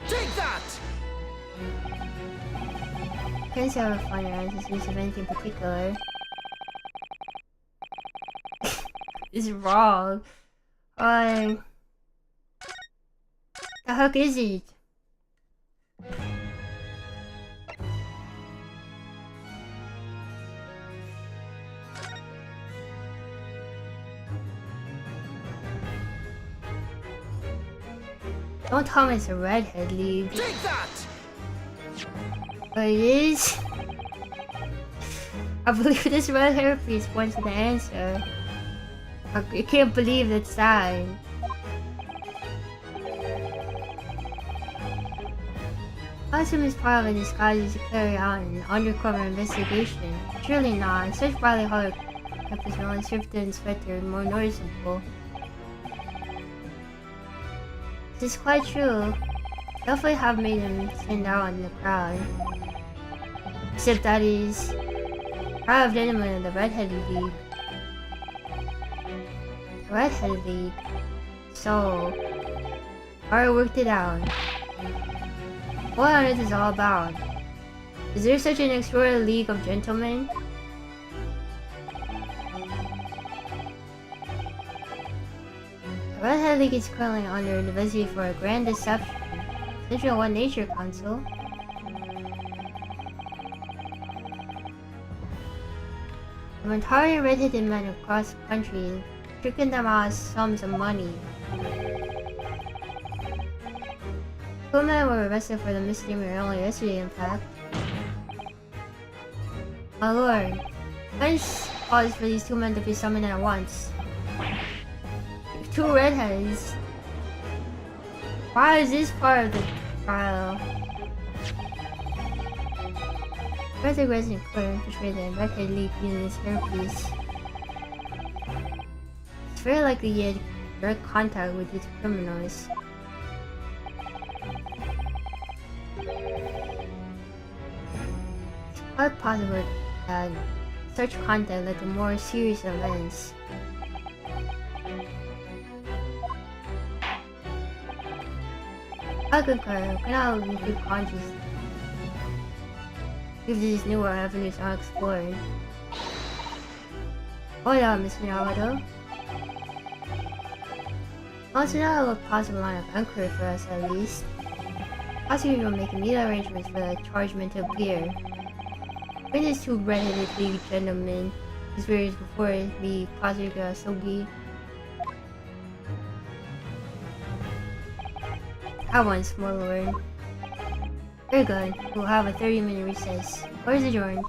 Take that! Can't say I would find out this use of anything particular. It's wrong. The heck is it? Don't tell me it's a redhead league. Take that! But it is. I believe this red hair piece points to the answer. I can't believe it's that. Costume is part of a disguise to carry out an undercover investigation. Surely not. Such Bradley Hollow kept his only shift the inspector more noticeable. This is quite true. Definitely have made him stand out in the crowd. Except that he's proud of gentleman in the Redheaded League. The Redheaded League. So, Harako worked it out. What on earth is it all about? Is there such an extraordinary league of gentlemen? The Redhead League is currently under investigation for a grand deception. Central One Nature Council. An entire red-headed men across the country, tricking them out of sums of money. Two men were arrested for the misdemeanor only yesterday, in fact. My lord, French calls for these two men to be summoned at once. Two redheads. Why is this part of the trial? Redhead resident clear portrayed the Redhead League using his hairpiece. It's very likely he had direct contact with these criminals. It's quite possible that such contact led to more serious events. I concur, cannot with good conscience if these newer avenues are explored. Hold on, Mr. Yamato. Also now a possible line of inquiry for us at least. Prosecutor will make immediate arrangements for the chargement to appear. Bring these two red-headed league gentlemen conspirators before the prosecutor Asogi. At once, my lord. Very good. We'll have a 30-minute recess. Where's adjourned?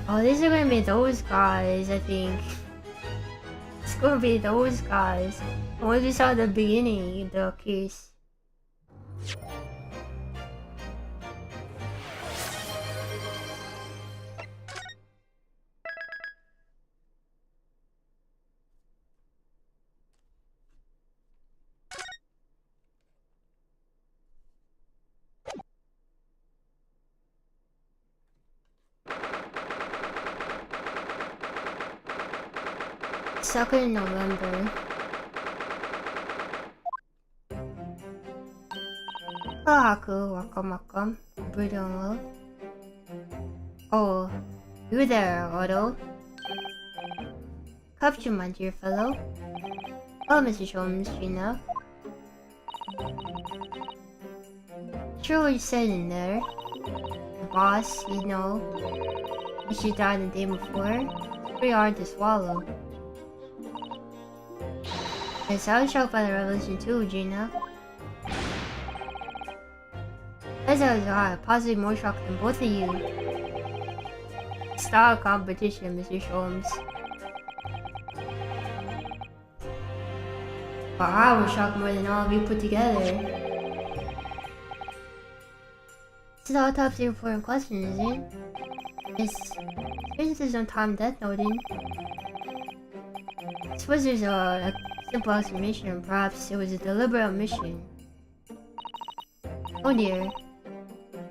Oh, these are gonna be those guys, I think. It's gonna be those guys. The ones we saw at the beginning, the case. Second November. Harako, welcome. Bruno. Oh, you there, Otto. Cuffed you, my dear fellow. Oh, Mr. Sholmes, Gina. Sure what you said in there. The boss, you know. She died the day before. It's pretty hard to swallow. Yes, I was shocked by the revelation too, Gina. As I was possibly more shocked than both of you. Style competition, Mr. Sholmes. But I was shocked more than all of you put together. This is the autopsy report in question, isn't it? Yes. Since there's no time death noted. I suppose there's a simple explanation, and perhaps it was a deliberate omission. Oh dear.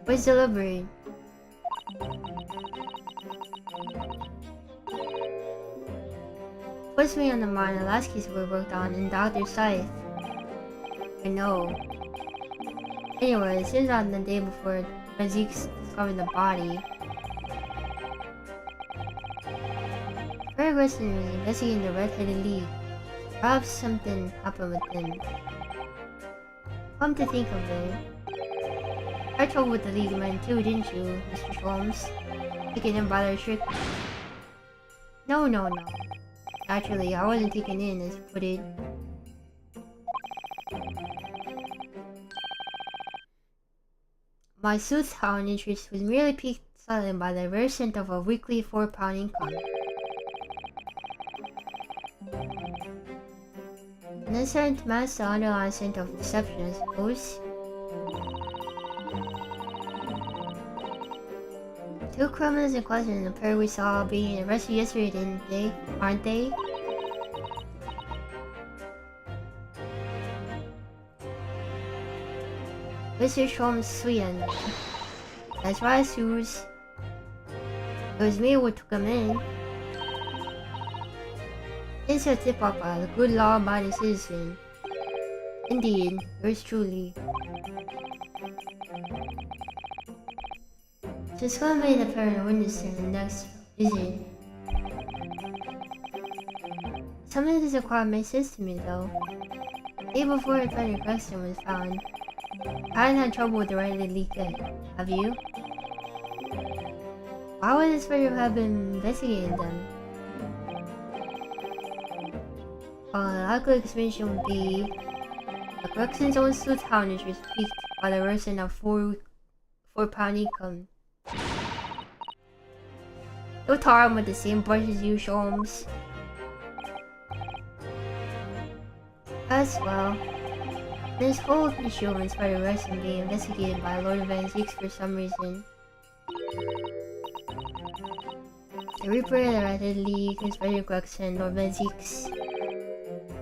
What's deliberate? Puts me on the mind the last case we worked on in Dr. Scythe. I know. Anyway, it seems on the day before when Zeke discovered the body. Ferguson was investigating the Red-Headed League. Perhaps something happened with them. Come to think of it, I trouble with the League men too, didn't you, Mr. Sholmes? Taking them by their trick. No. Actually, I wasn't taken in, as you put it. My soothhound interest was merely piqued suddenly by the rare scent of a weekly £4 income. And this scent masks the underlying scent of deception, I suppose. Two criminals in question in the pair we saw being arrested yesterday, didn't they? Aren't they? Mr. Sholmes Swean. That's right, Suze. It was me who took him in. It's a tip-off by a good law-abiding citizen. Indeed, yours truly. Just gonna make the parent a witness in the next visit. Some of this quite makes sense to me though. The day before the friend question was found, I hadn't had trouble with the right leak yet. Have you? Why would this friend have been investigating them? A likely explanation would be the corrections own suit tonnage was peaked by the version of £4 income. Don't tar him with the same brush as you, Sholmes. As well, this whole issue of inspired arrest and being investigated by Lord Van Zeeks for some reason. The Reaper, the Red League, Inspired Gregson, Lord Van Zeeks,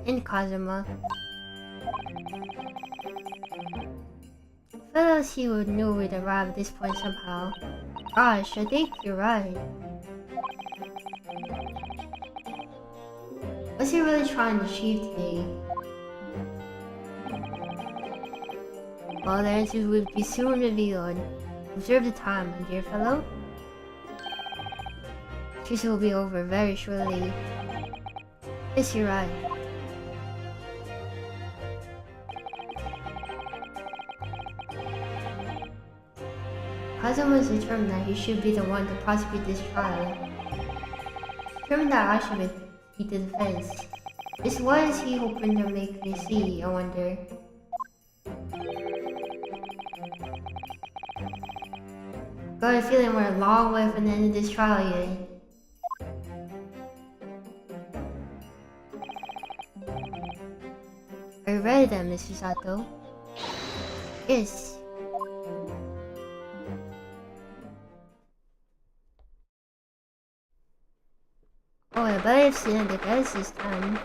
and Kazuma. Fellows he would knew we'd arrive at this point somehow. Gosh, I think you're right. What's he really trying to achieve today? Well, the answers will be soon revealed. Observe the time, my dear fellow. This will be over very shortly. Yes, you're right. Kazuma was determined that he should be the one to prosecute this trial. Determined that I should be the defense. Just what is he hoping to make me see, I wonder? Got a feeling we're a long way from the end of this trial yet. Are you ready then, Mr. Sato? Yes. Oh, I bet I've seen the guys this time.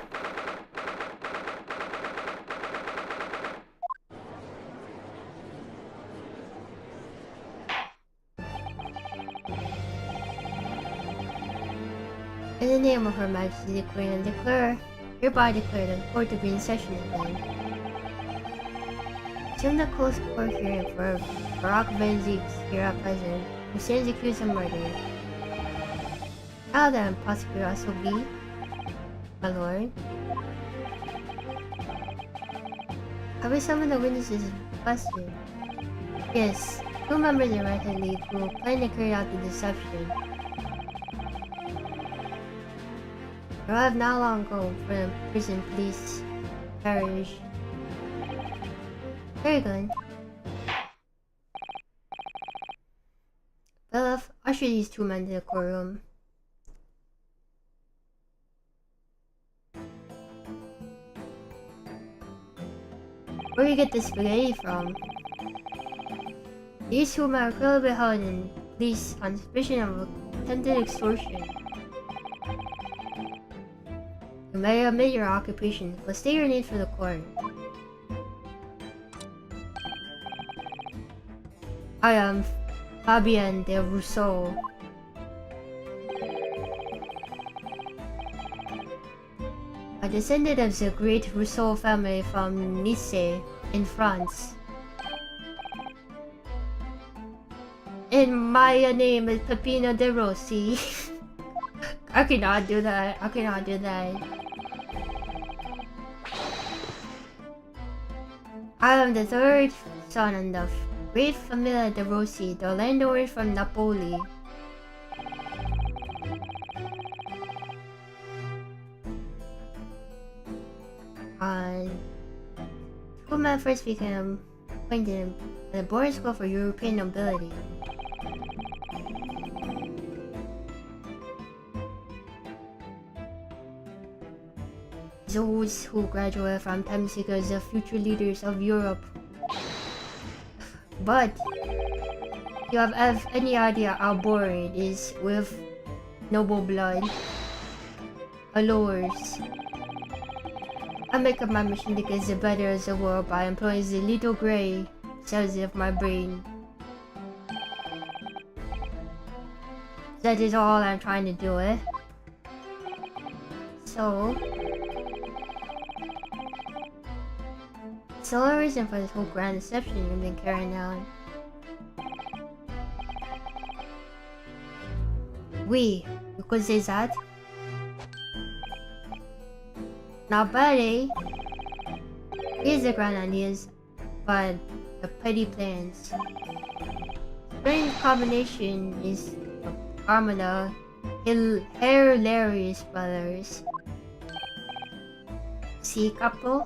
In the name of Her Majesty the Queen, and hereby declare the court to be in session again. Assume the close court hearing for Harako Van Zeeks here at present, who stands accused of murder. How then, prosecutor also be, my lord? Have we summoned the witnesses requested? Yes, two members of the Red Hat League who plan to carry out the deception. Arrived not long ago for the prison police carriage. Very good. Belov, usher these two men to the courtroom. Where do you get this spaghetti from? These two men are clearly held in police on suspicion of attempted extortion. You may admit your occupation, but state your name for the court. I am Fabien de Rousseau. A descendant of the great Rousseau family from Nice, in France. And my name is Peppino de Rossi. I cannot do that. I cannot do that. I am the third son of the great Familia de Rossi, the landowners from Napoli. Two men first became acquainted at the boarding school for European nobility. Those who graduated from Pemsic as the future leaders of Europe. But You have any idea how boring it is with noble blood? Allures. I make up my machine to get the better of the world by employing the little grey cells of my brain. That is all I'm trying to do, eh? So... it's the only reason for this whole grand deception you've been carrying out. We, you could say that? Not bad, eh? Here's the grand ideas, but the petty plans. Strange combination is Armada, hilarious brothers. See, couple?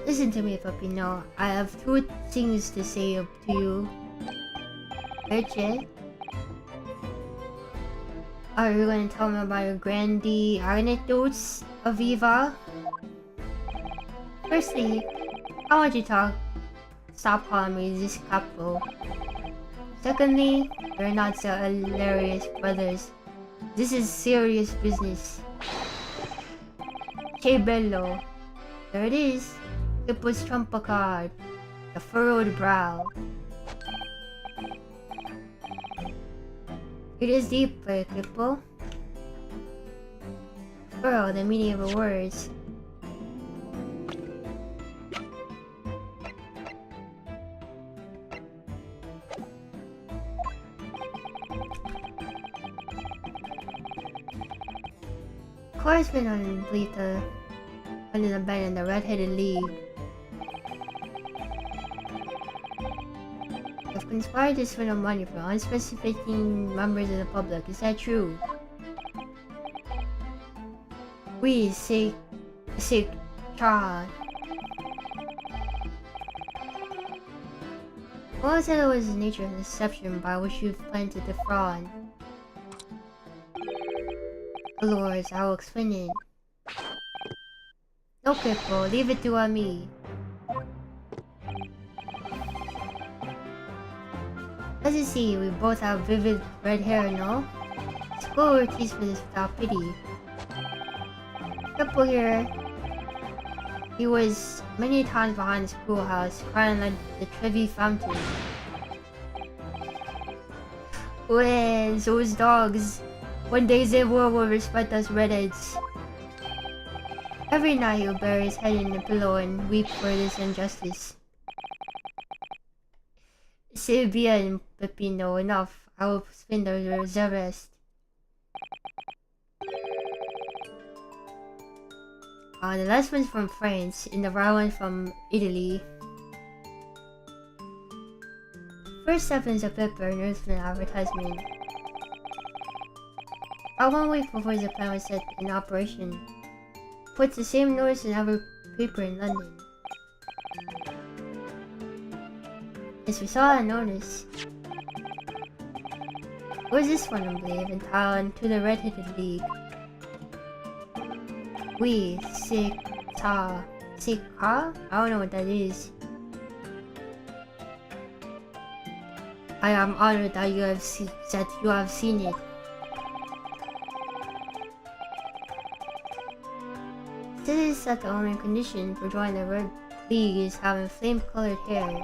Listen to me, Papino. I have two things to say to you. Richard? Are you going to tell me about your grandy anecdotes, Aviva? Firstly, I want you to stop calling me this couple. Secondly, we're not so hilarious brothers. This is serious business. Che bello. There it is. Kippo's trumpa card. The furrowed brow. It is deep, Kippo. Furrow, the meaning of the words. Correspondent on Blita under the bed in the Red-Headed League. Have conspired to swindle money from unspecified members of the public. Is that true? We sick child. What was the nature of the deception by which you planned to defraud? Lords, I will explain it. No, Kippo, leave it to me. As you see, we both have vivid red hair, no? School will tease for this without pity. Kippo here, he was many times behind the schoolhouse, crying like the Trevi fountain. When those dogs, one day they will respect us redheads. Every night he'll bury his head in the pillow and weep for this injustice. C'est bien, Peppino, enough. I will spend the rest. The last one's from France, and the right one from Italy. First step is a paper announcement advertisement. About 1 week before the plan was set in operation, puts the same notice in every paper in London. As we saw that notice, it was this one, I believe, entitled To the Red-Headed League. We sick ta I don't know what that is. I am honored that you have seen it. This is that the only condition for joining the Red League is having flame-colored hair.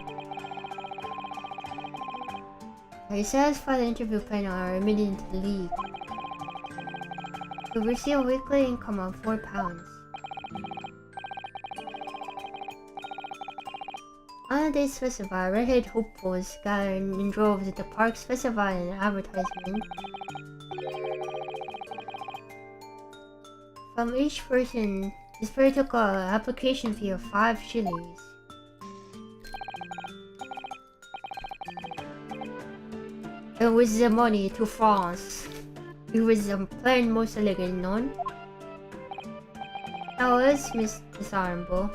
Are you satisfied the interview panel are admitted into the league? You receive a weekly income of £4. On the day specified, red-haired hopefuls gather in droves at the park specified in the advertisement. From each person, this took an application fee of 5 shillings. And with the money to France, it was the plan most elegant known. Now let's miss dishonorable.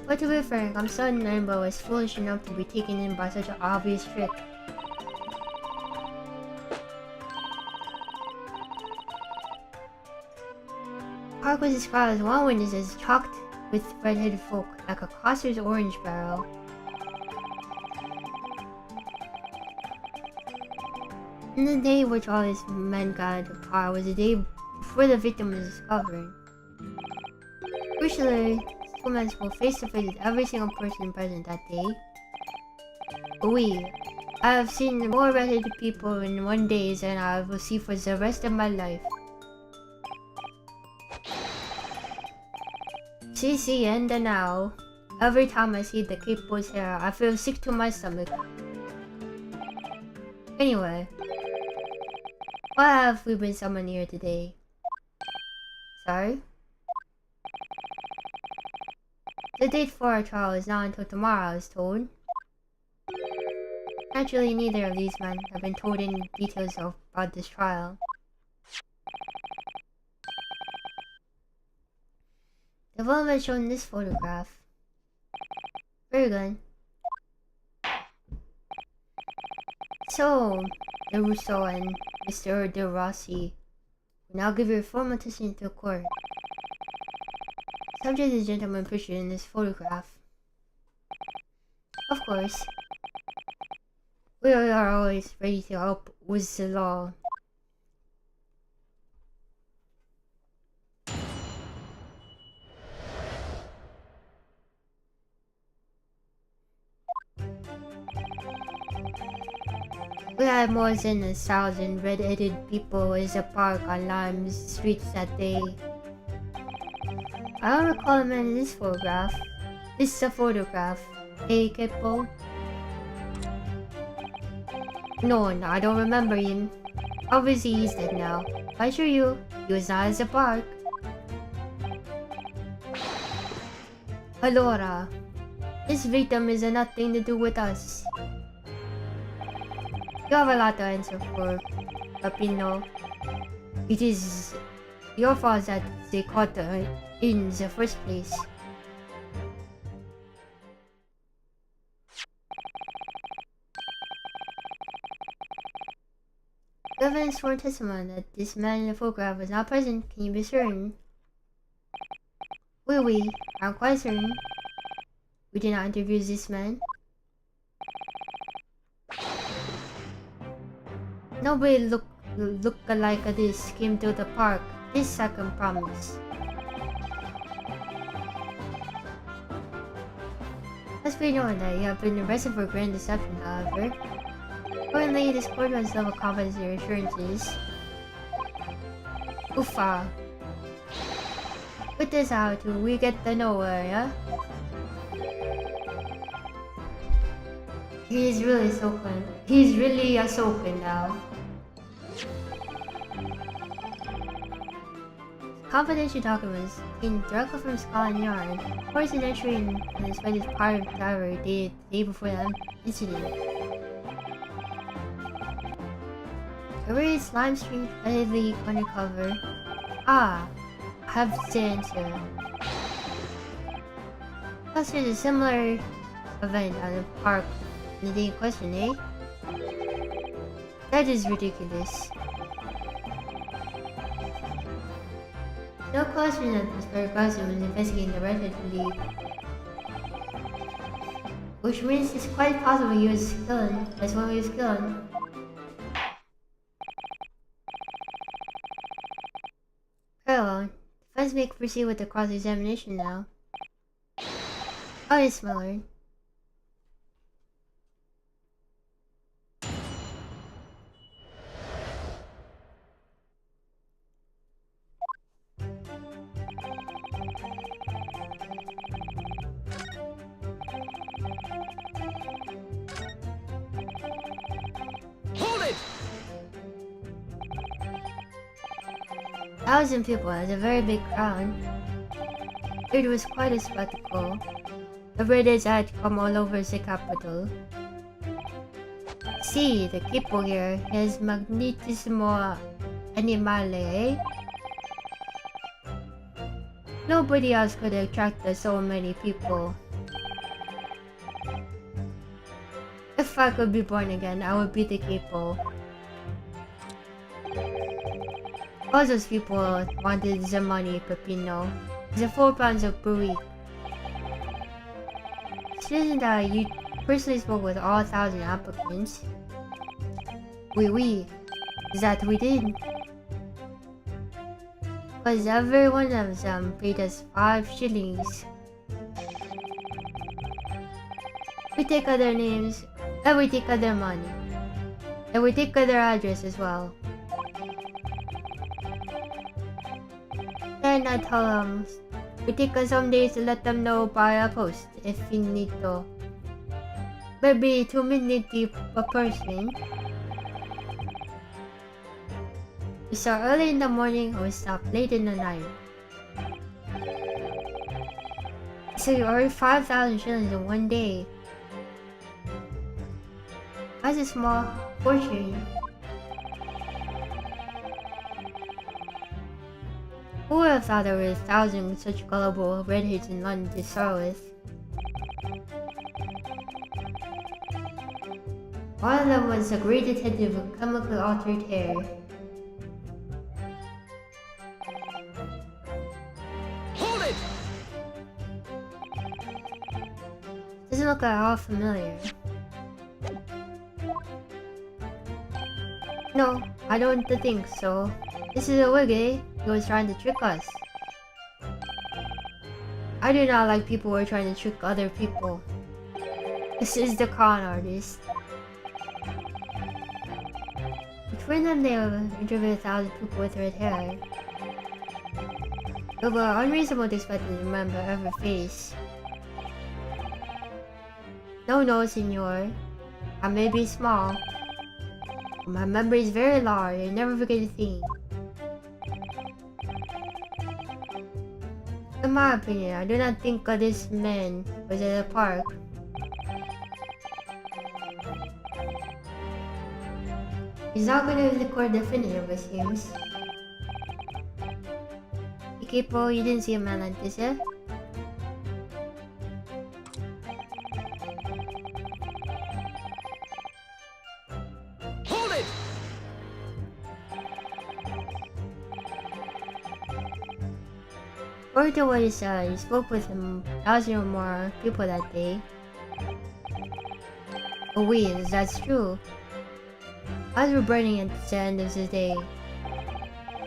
But to be frank, I'm certain Rainbow was foolish enough to be taken in by such an obvious trick. Harako was described as one witness as chalked with red-headed folk, like a coster's orange barrel. And the day which all these men got apart was the day before the victim was discovered. Crucially, women spoke face to face with every single person present that day. I have seen more red-headed people in one day than I will see for the rest of my life. CC and now, every time I see the capo's hair, I feel sick to my stomach. Anyway, why have we been summoned here today? Sorry? The date for our trial is not until tomorrow, I was told. Naturally, neither of these men have been told any details about this trial. The woman has shown this photograph. Very good. So, the Russo and Mr. De Rossi will now give your formal testimony to the court. Subject is the gentleman pictured in this photograph. Of course, we are always ready to help with the law. We had more than 1,000 red-headed people in the park on Lime's streets that day. I don't recall a man in this photograph. This is a photograph. Hey, Kippo? No, I don't remember him. Obviously, he's dead now. I assure you, he was not in the park. Allora, this victim has nothing to do with us. You have a lot to answer for, Papino. It is your fault that they caught her in the first place. The evidence for testimony that this man in the photograph was not present. Can you be certain? Oui, I'm quite certain. We did not interview this man. Nobody look alike this came to the park. This I can promise. Must be known that you have been arrested for grand deception, however. Currently, this court has level confidence in your assurances. Uffa. With this attitude, we get to nowhere, yeah? He's really soaking. He's really a soaking now. Confidential documents came directly from Scotland Yard. Reports an entry in the Swedish part of diary dated the day before the incident. I read Slime Street readily undercover. I have the answer. Plus there's a similar event at the park in the day in question, eh? That is ridiculous. No question that Mr. Garza was investigating the Red League. Which means it's quite possible he was killed. That's when he was killed. Very well. Defense may proceed with the cross-examination now. Oh, yes, my lord. Thousand people as a very big crowd. It was quite a spectacle. The British had come all over the capital. See, the people here has magnetissimo animale, eh? Nobody else could attract so many people. If I could be born again, I would be the capo. All those people wanted the money, Peppino. The 4 pounds per week. Isn't that you personally spoke with all 1,000 applicants? Oui. That we did. Because every one of them paid us 5 shillings. We take other names, and we take other money. And we take other address as well. Then I tell them, we take some days to let them know by a post if we need to. Maybe 2 minutes per person. We start early in the morning and we stop late in the night. So you earn 5,000 shillings in one day. That's a small fortune. Who would have thought there were 1,000 such gullible redheads in London to start with? One of them was a great detective with chemically altered hair. Hold it! Doesn't look at all familiar. No, I don't think so. This is a wig, eh? He was trying to trick us. I do not like people who are trying to trick other people. This is the con artist. Between them, they interviewed 1,000 people with red hair. It was unreasonable to expect them to remember every face. No, senor. I may be small. My memory is very large. I never forget a thing. In my opinion, I do not think this man was at the park. He's not going to record definitive, it seems. Okay, Paul, you didn't see a man like this, eh? Hold it! According to what he said, he spoke with 1,000 or more people that day. Oh wait, that's true. Eyes were burning at the end of the day.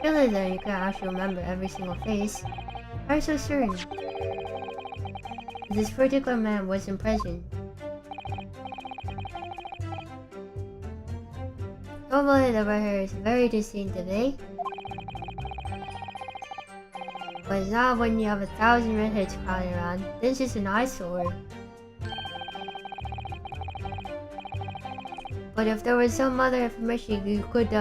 Surely then you could actually remember every single face. Why are you so certain? This particular man wasn't present. Normally the red hair is very distinctive, eh? But it's not when you have 1,000 redheads crowding around. This is an eyesore. But if there was some other information you could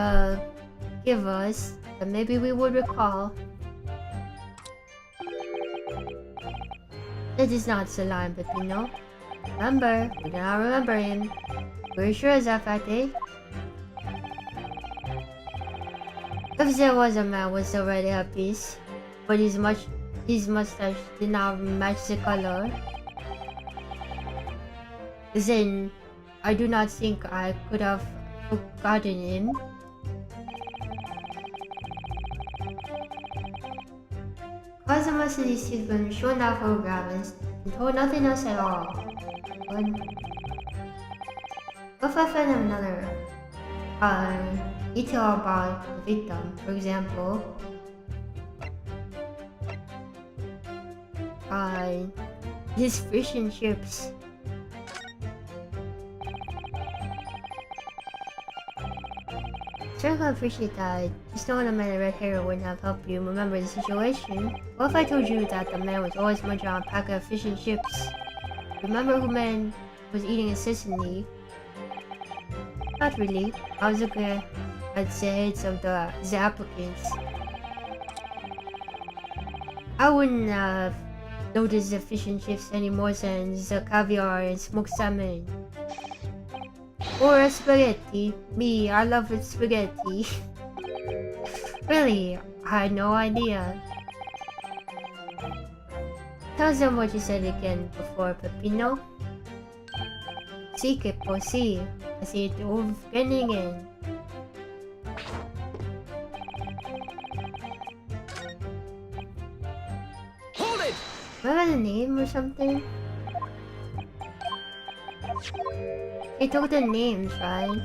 give us, then maybe we would recall. That is not the line, but you know. Remember, we do not remember him. We're sure of that fact, eh? If there was a man with a red hairpiece, but his mustache did not match the color, then I do not think I could have forgotten him. Cause the most of these things been shown out photographs and told nothing else at all. But if I find another detail about the victim, for example, his fish and chips. Sure, I appreciate that. Just knowing a man with red hair wouldn't have helped you remember the situation. What if I told you that the man was always munching on a pack of fish and chips? Remember who man was eating incessantly? Not really. I was looking at the heads of the applicants. I wouldn't have noticed the fish and chips any more than the caviar and smoked salmon. Or a spaghetti. Me, I love spaghetti. Really, I had no idea. Tell them what you said again before, Peppino. Sí que po sí. I see it over again. Do I have a name or something? They took the names, right?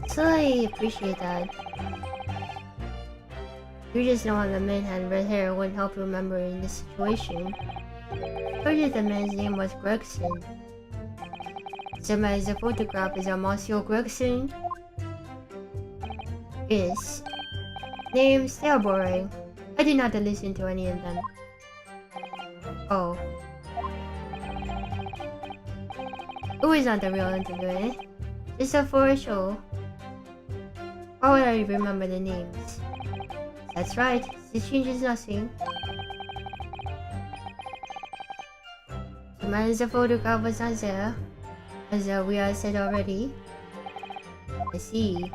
So I appreciate that. You just know how the man had red hair wouldn't help remember in this situation. First, the man's name was Gregson. Same as the photograph is a Monsieur Gregson. Yes. Names, they are boring. I did not listen to any of them. Oh. Who is not the real interview, eh? Just for a show. Why would I remember the names? That's right, this changes nothing. So man's the photograph was not there, as we have said already. I see.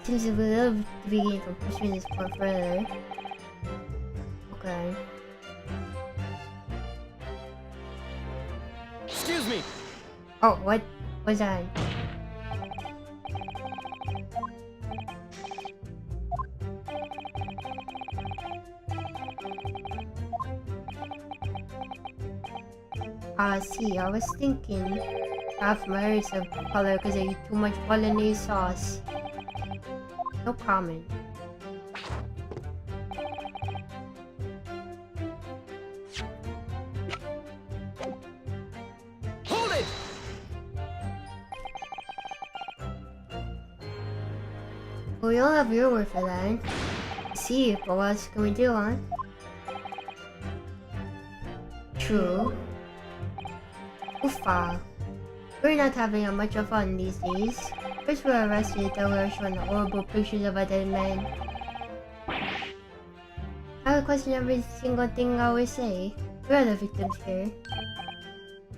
Seems we would love to begin from pushing this part further. Okay. Excuse me. Oh, what was that? See, I was thinking half my hair is of color because I eat too much bolognese sauce. No comment. Hold it! Well, we all have your word for that. See, but what else can we do, huh? True. Uffa. We're not having much of fun these days. First we were arrested, then we were shown horrible pictures of a dead man. I would question every single thing I always say. We are the victims here.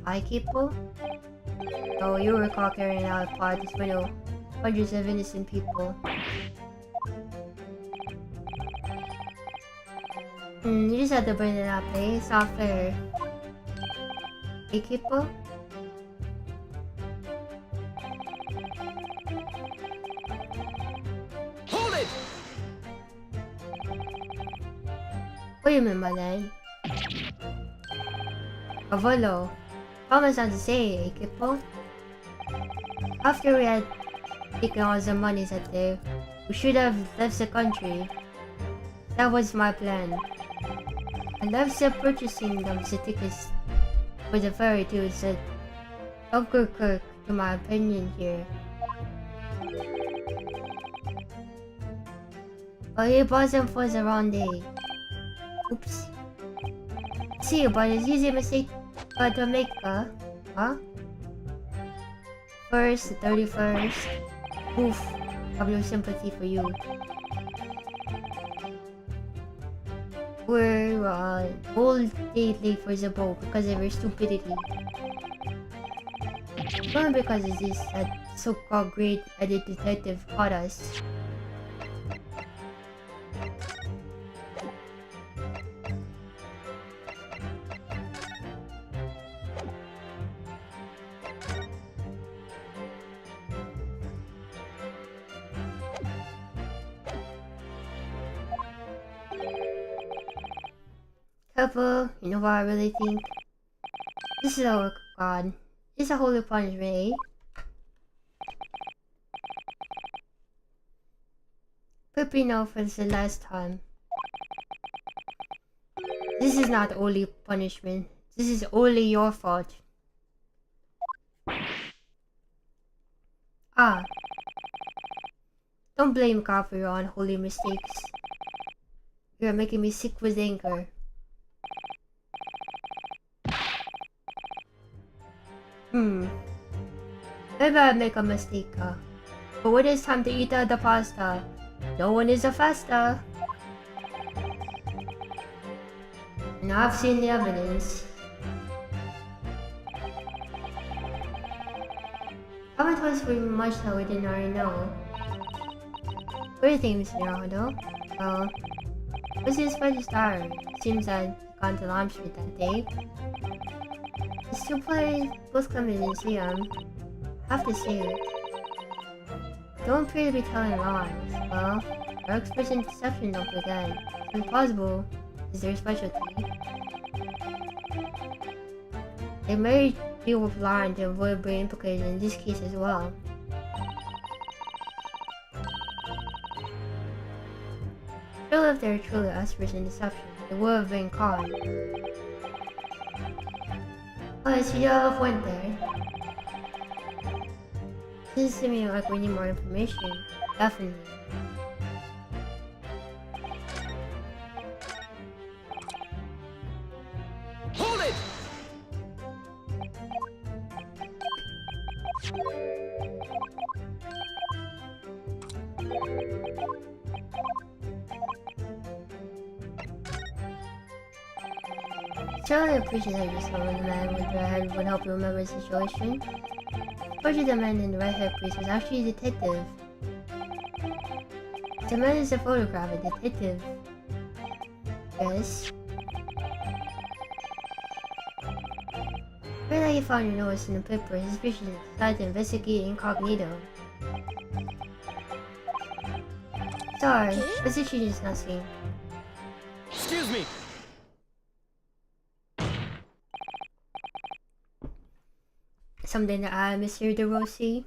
I people? Oh, you were caught carrying out a plot to swindle hundreds of innocent people. You just had to burn it up, eh? It's not fair. Equipo? Hold it! What do you mean by that? Avolo. Promise not to say, Equipo. After we had taken all the monies that day, we should have left the country. That was my plan. I left purchasing them the tickets for the ferry too, said Uncle Kirk to my opinion here. But he bought them for the wrong day. Oops. See, but it's easy mistake to make, huh? First, the 31st. Oof, I have no sympathy for you. We're all day late for the boat because of your stupidity. Not because of this so-called great detective caught us. Couple, you know what I really think? This is a work of God. This is a holy punishment, eh? Peppino for the last time. This is not only punishment. This is only your fault. Ah. Don't blame God for your unholy mistakes. You are making me sick with anger. Maybe I make a mistake, but when it's time to eat the pasta, no one is a faster. And I've seen the evidence. Haven't told us very much that we didn't already know. What do you think, Mr. Naruto? Well, what's his first diary? Seems that he gone to launch with that day. Still play both come in and see him. Have to say it. Don't appear to be telling lies. Well, our experts in deception don't forget. It's implausible is their specialty. They may deal with lying to avoid being implicated in this case as well. Surely if they were truly experts in deception, they would have been caught. Oh, so y'all went there. This is to me like we need more information. Definitely. Hold it! Certainly appreciate how you saw when the man with the red head would help you remember the situation. Fortunately, the man in the red head priest was actually a detective. The man is a photograph, a detective. Yes. Right now you found your notice in the paper, suspicion decided to investigate incognito. Sorry, position is not seen. Excuse me! Something to add, Mr. DeRossi?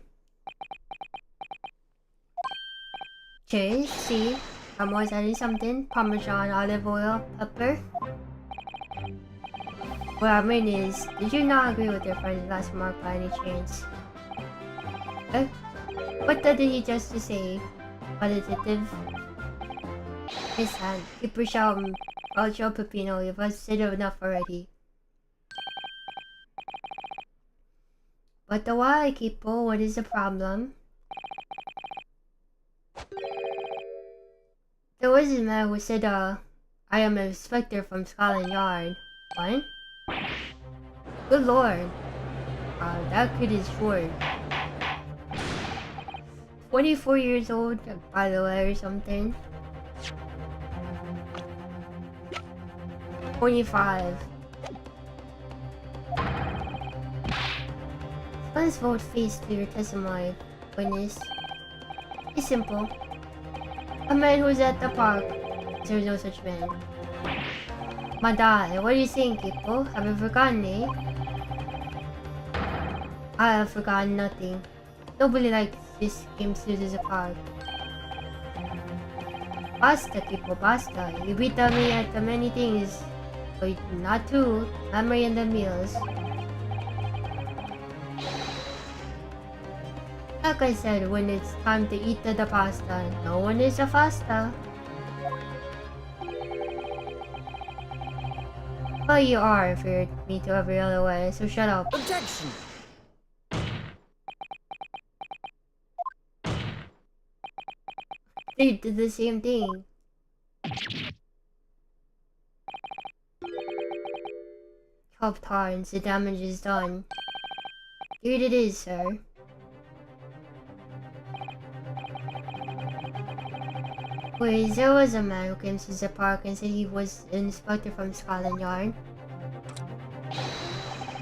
Cheers, see? I'm always adding something. Parmesan, olive oil, pepper. What I mean is, did you not agree with your friend's last remark by any chance? What did he just say? What detective? His hand. Keep your shout out your Pepino, you've said enough already. But the why, Kipo? What is the problem? There was a man who said, I am an inspector from Scotland Yard. What? Good lord. That kid is short. 24 years old, by the way, or something. 25. Let's vote face to your testimony, witness. It's simple. A man who's at the park. There's no such man. Madai, what do you think, people? Have you forgotten, eh? I have forgotten nothing. Nobody likes this game suits a park. Basta, people, basta. You beat me at the many things, but not too. Memory and the meals. Like I said, when it's time to eat the pasta, no one is a pasta. Well, you are if you're me to every other way, so shut up. Objection! They did the same thing. Chop tarns, the damage is done. Here it is, sir. Wait, there was a man who came to the park and said he was an inspector from Scotland Yard.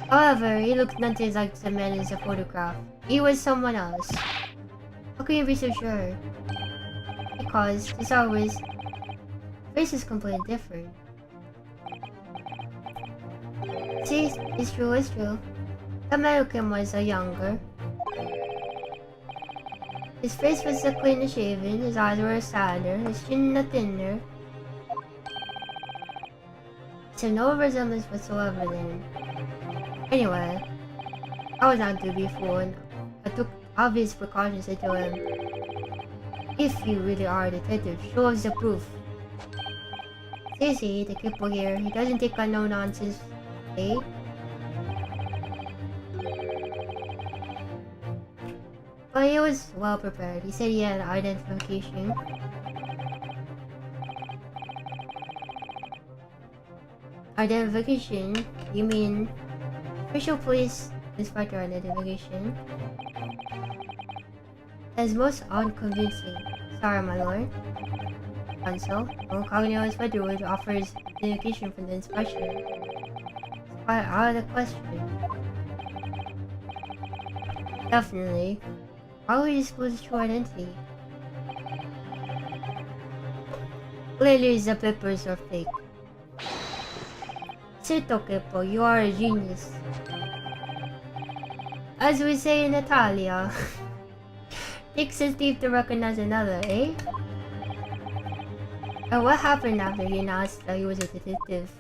However, he looked nothing like the man in the photograph. He was someone else. How can you be so sure? Because, as always, face is completely different. See, it's true, it's true. The man who came was a younger. His face was clean and shaven, his eyes were sadder, his chin thinner. So no resemblance whatsoever then. Anyway, I was not to be fooled. I took obvious precautions to tell him. If you really are a detective, show us the proof. See, the cripple here, he doesn't take on no nonsense, eh? But he was well prepared. He said he had an identification. Identification? You mean official police inspector identification? That's most unconvincing. Sorry, my lord. Counsel, no cognito inspector would offer his identification for the inspection. It's quite out of the question. Definitely. How are you supposed to true identity? Clearly the papers are fake. Sito Kippo, you are a genius. As we say in Italia, takes a thief to recognize another, eh? And what happened after he announced that he was a detective?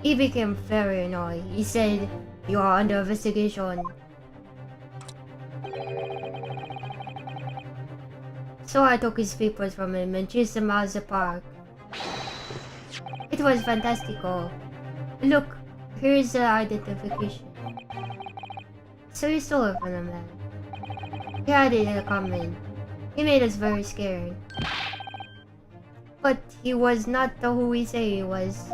He became very annoyed. He said, "You are under investigation." So I took his papers from him and chased him out of the park. It was fantastical. Look, here's the identification. So you stole it from the man. He had it in a comment. He made us very scared. But he was not the who we say he was.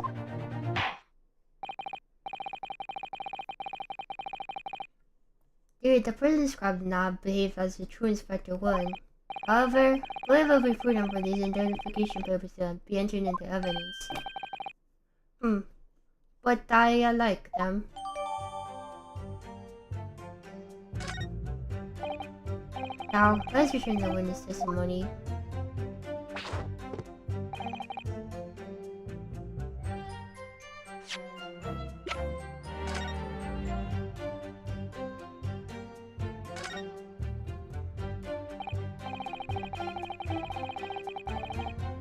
Dude, the person described did not behave as the true inspector would. However, believe it will be prudent for these identification papers to be entered into evidence. But I like them. Now, let's return the witness testimony.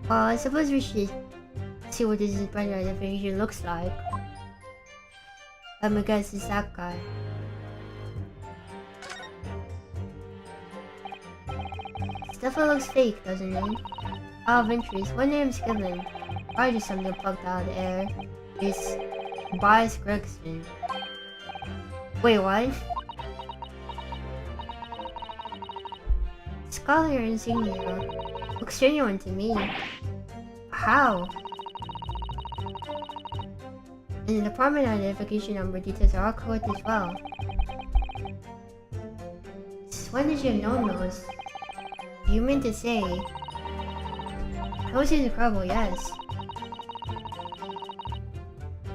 I suppose we should see what this brand identification looks like. I'm guess it's that guy. Stuff looks fake, doesn't it? Out of interest, what name's given? Probably just something plucked out of the air. It's Bias Gregson. Wait, what? Scholar insignia. Looks genuine to me. How? And the department identification number details are all correct as well. When did you have known those? You mean to say... Those is incredible, yes.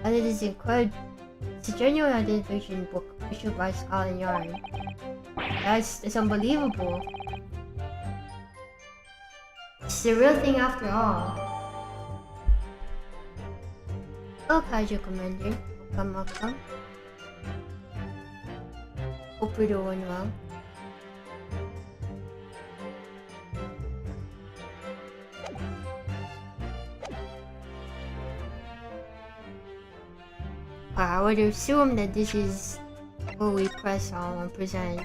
And it is incredible. It's a genuine identification book issued by Scotland Yard. It's unbelievable. It's the real thing after all. Oh, Kaiju Commander. Welcome. Hope you're doing well. I would assume that this is what we press on and present.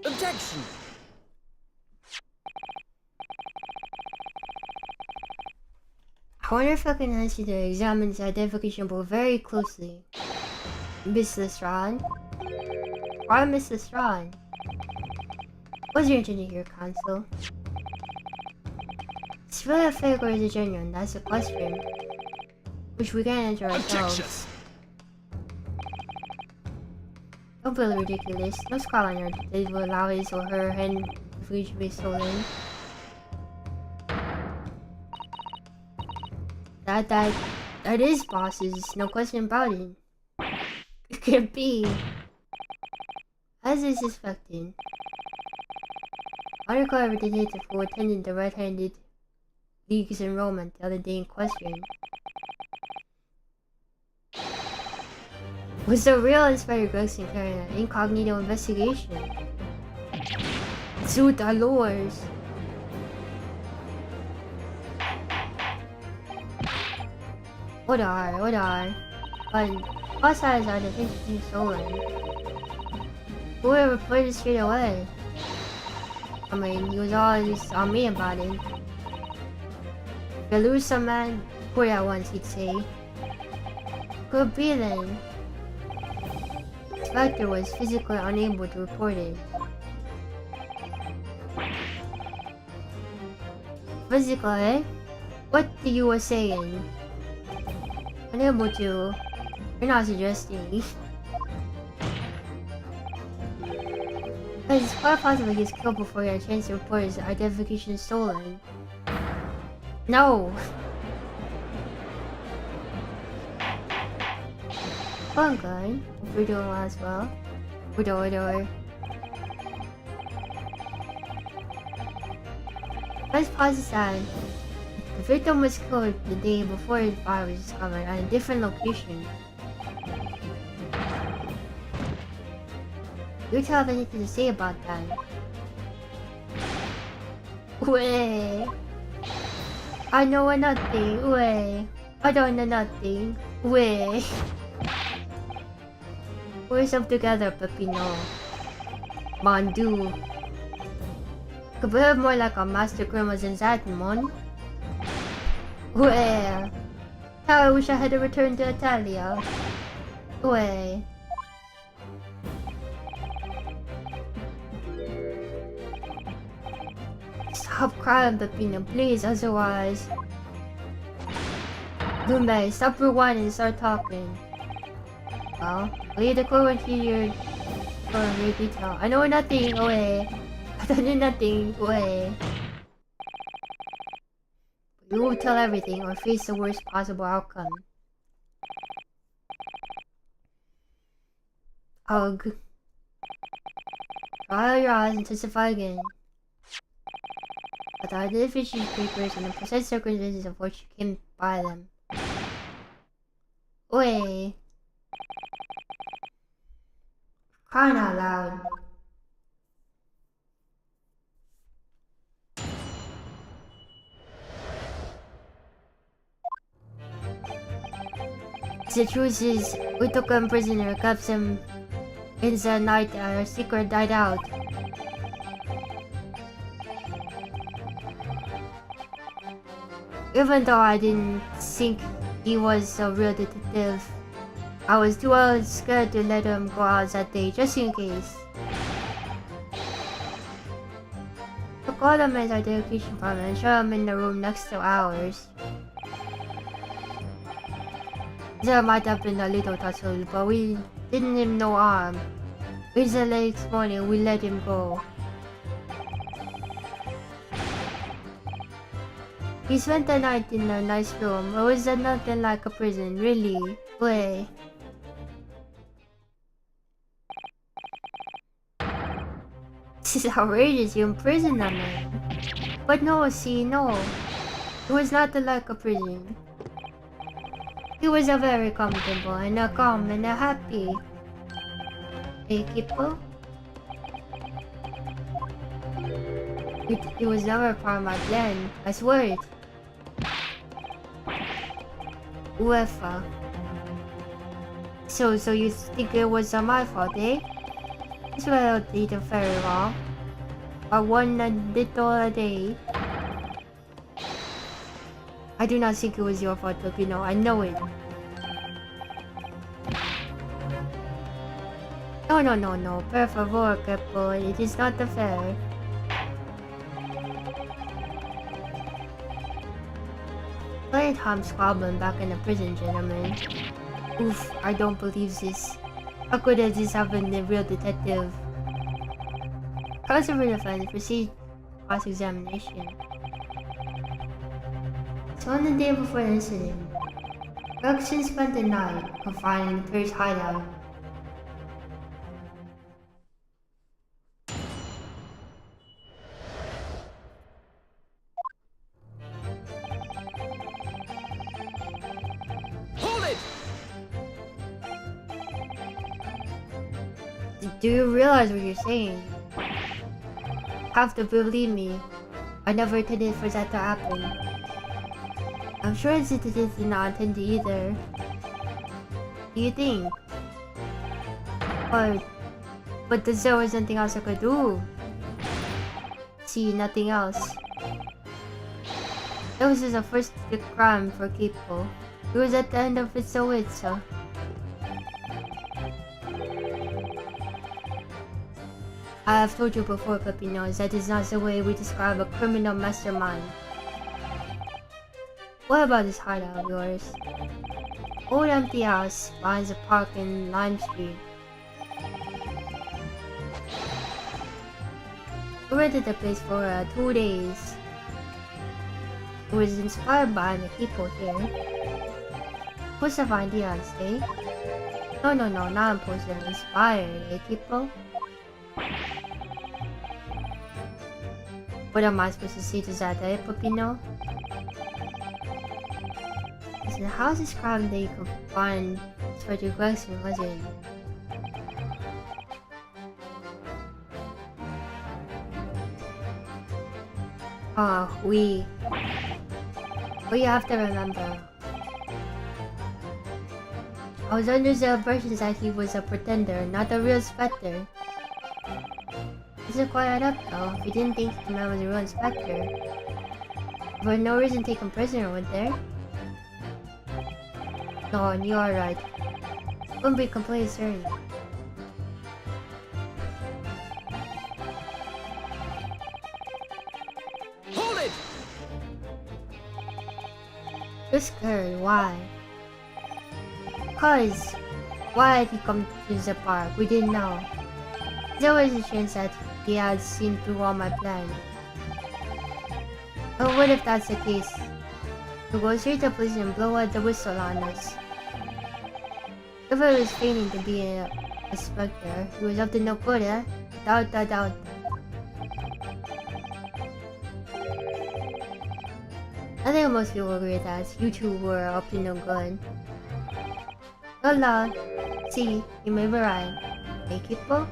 Objection! I wonder if I can ask you to examine this identification book very closely. Miss Lestrade? Why Miss Lestrade? What's your intention here, Counsel? It's really a fake or is it genuine? That's the question. Which we can't answer ourselves. Don't be ridiculous. No Scotland Yard dictator will allow his or her hand to be stolen. That is bosses, no question about it. It can't be. As is suspected. Undercover detective who attended the Red-Handed League's enrollment the other day in question was the real Inspector Gregson carrying an incognito investigation. Suit our lures. What are? But boss has our detention stolen. Whoever put it straight away. I mean, he was always on me about it. If you lose some man, put it at once, he'd say. Could be then. Inspector was physically unable to report it. Physical, eh? What you were saying? Unable to. You're not suggesting. It's quite possible he's killed before he had a chance to report his identification stolen. No! Fun gun. If we're doing well as well. Door. Let's pause this ad. The victim was killed the day before his body was discovered at a different location. You tell have anything to say about that? Way. I know nothing. Way. I don't know nothing. Way. We're some together, Pepino. Mandu. Could behave more like a master criminal than that, mon. Way. How I wish I had to return to Italia. Way. Stop crying, Pepino, please, otherwise. Dumbe, stop rewinding and start talking. Well, leave the clue into your great detail. I know nothing, away. I don't know nothing, away. You will tell everything or face the worst possible outcome. Ugh. Dry your eyes and testify again. But the identification papers and the precise circumstances of which you came by them. Way. Crying out loud. The truth is, we took him prisoner, kept him in the night, our secret died out. Even though I didn't think he was a real detective, I was too scared to let him go out that day, just in case. I called him at our education department and shut him in the room next to ours. There might have been a little tussle, but we didn't him no harm. It's the next morning we let him go. He spent the night in a nice room. It was nothing like a prison, really. Way. This is outrageous, you imprisoned a man. But no, see, no. It was not like a prison. He was a very comfortable and a calm and a happy. Hey, people. It was never part of my plan. I swear it. UEFA. So you think it was my fault, eh? That's what I did very wrong. I won a little a day. I do not think it was your fault, Pepino. I know it. No. Per favor, Capo. It is not fair. Played Ham squabbling back in the prison, gentlemen. Oof, I don't believe this. How could this happen to a real detective? Counsel for defense proceed cross-examination. So on the day before the incident, Gregson spent the night confined in the Pierce hideout. Hold it! Do you realize what you're saying? Have to believe me. I never intended for that to happen. I'm sure the did not intend to either. Do you think? But there was nothing else I could do. See, nothing else. That was just a first crime for Kipo. It was at the end of its wits. I have told you before, Pepinos, that is not the way we describe a criminal mastermind. What about this hideout of yours? Old empty house behind the park in Lime Street. We rented the place for 2 days. It was inspired by the people here. Impulsive ideas, eh? No, not impulsive, inspired, eh, people? What am I supposed to say to that, eh, Pupino? Listen, how's this crime that you can find for the question, was it? Oh, we have to remember. I was under the impression that he was a pretender, not a real Spectre. Is it quite up though? We didn't think the man was a real inspector. For no reason take him prisoner, would there? No, you are right. Wouldn't be completely certain. Hold it! You're scared, why? Cause, why had he come to the park? We didn't know. There was a chance that he had seen through all my plans. But what if that's the case? To go straight to police and blow out the whistle on us. If I was feigning to be an inspector, he was up to no good, eh? Doubt. I think most people agree that you two were up to no good. Hola, see, you may be right. Hey, people?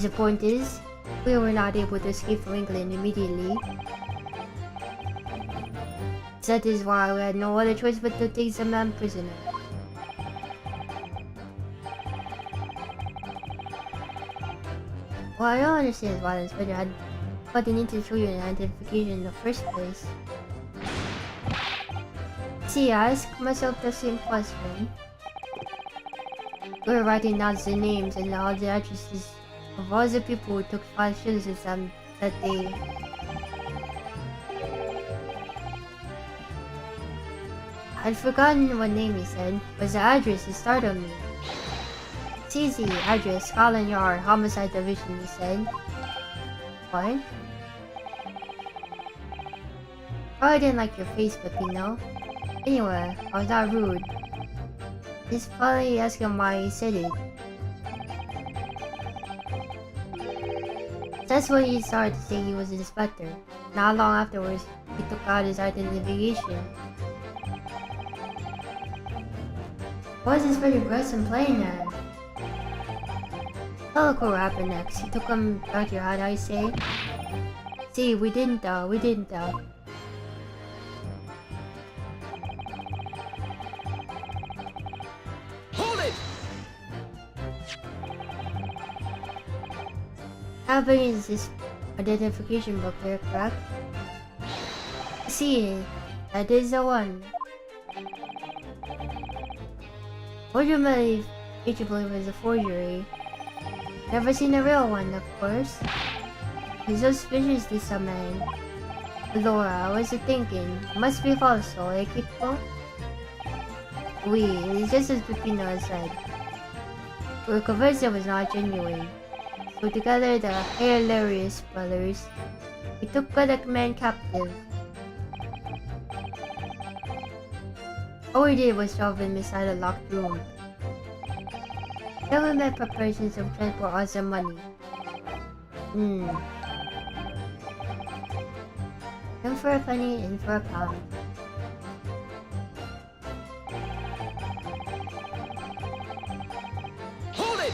The point is, we were not able to escape from England immediately. That is why we had no other choice but to take the man prisoner. Well, I don't understand why the inspector had but the need to show you an identification in the first place. See, I ask myself the same question. We were writing down the names and all the addresses of all the people who took 5 shillings with them that day. I'd forgotten what name he said, but the address startled me. It's easy, address, Scotland Yard, Homicide Division, he said. What? Probably didn't like your face, Pepino. Anyway, I was not rude. Just probably asking why he said it. That's when he started to say he was an inspector. Not long afterwards, he took out his identification. What is Inspector Grayson playing at? Oh, look what happened next. He took him back to your hide, I say. See, we didn't though. Hold it! Having is this identification book here, correct? See, that is the one. Would you believe each believe is a forgery? Never seen a real one, of course. He's so suspicious, this man. Laura, what's he thinking? Must be false, eh, Kiko? It's just as Pepino said. We were convinced it was not genuine. So together, the hilarious brothers, we took the man captive. All we did was shove him inside a locked room. Then we made preparations to transport all the money. In for a penny, in for a pound. Hold it!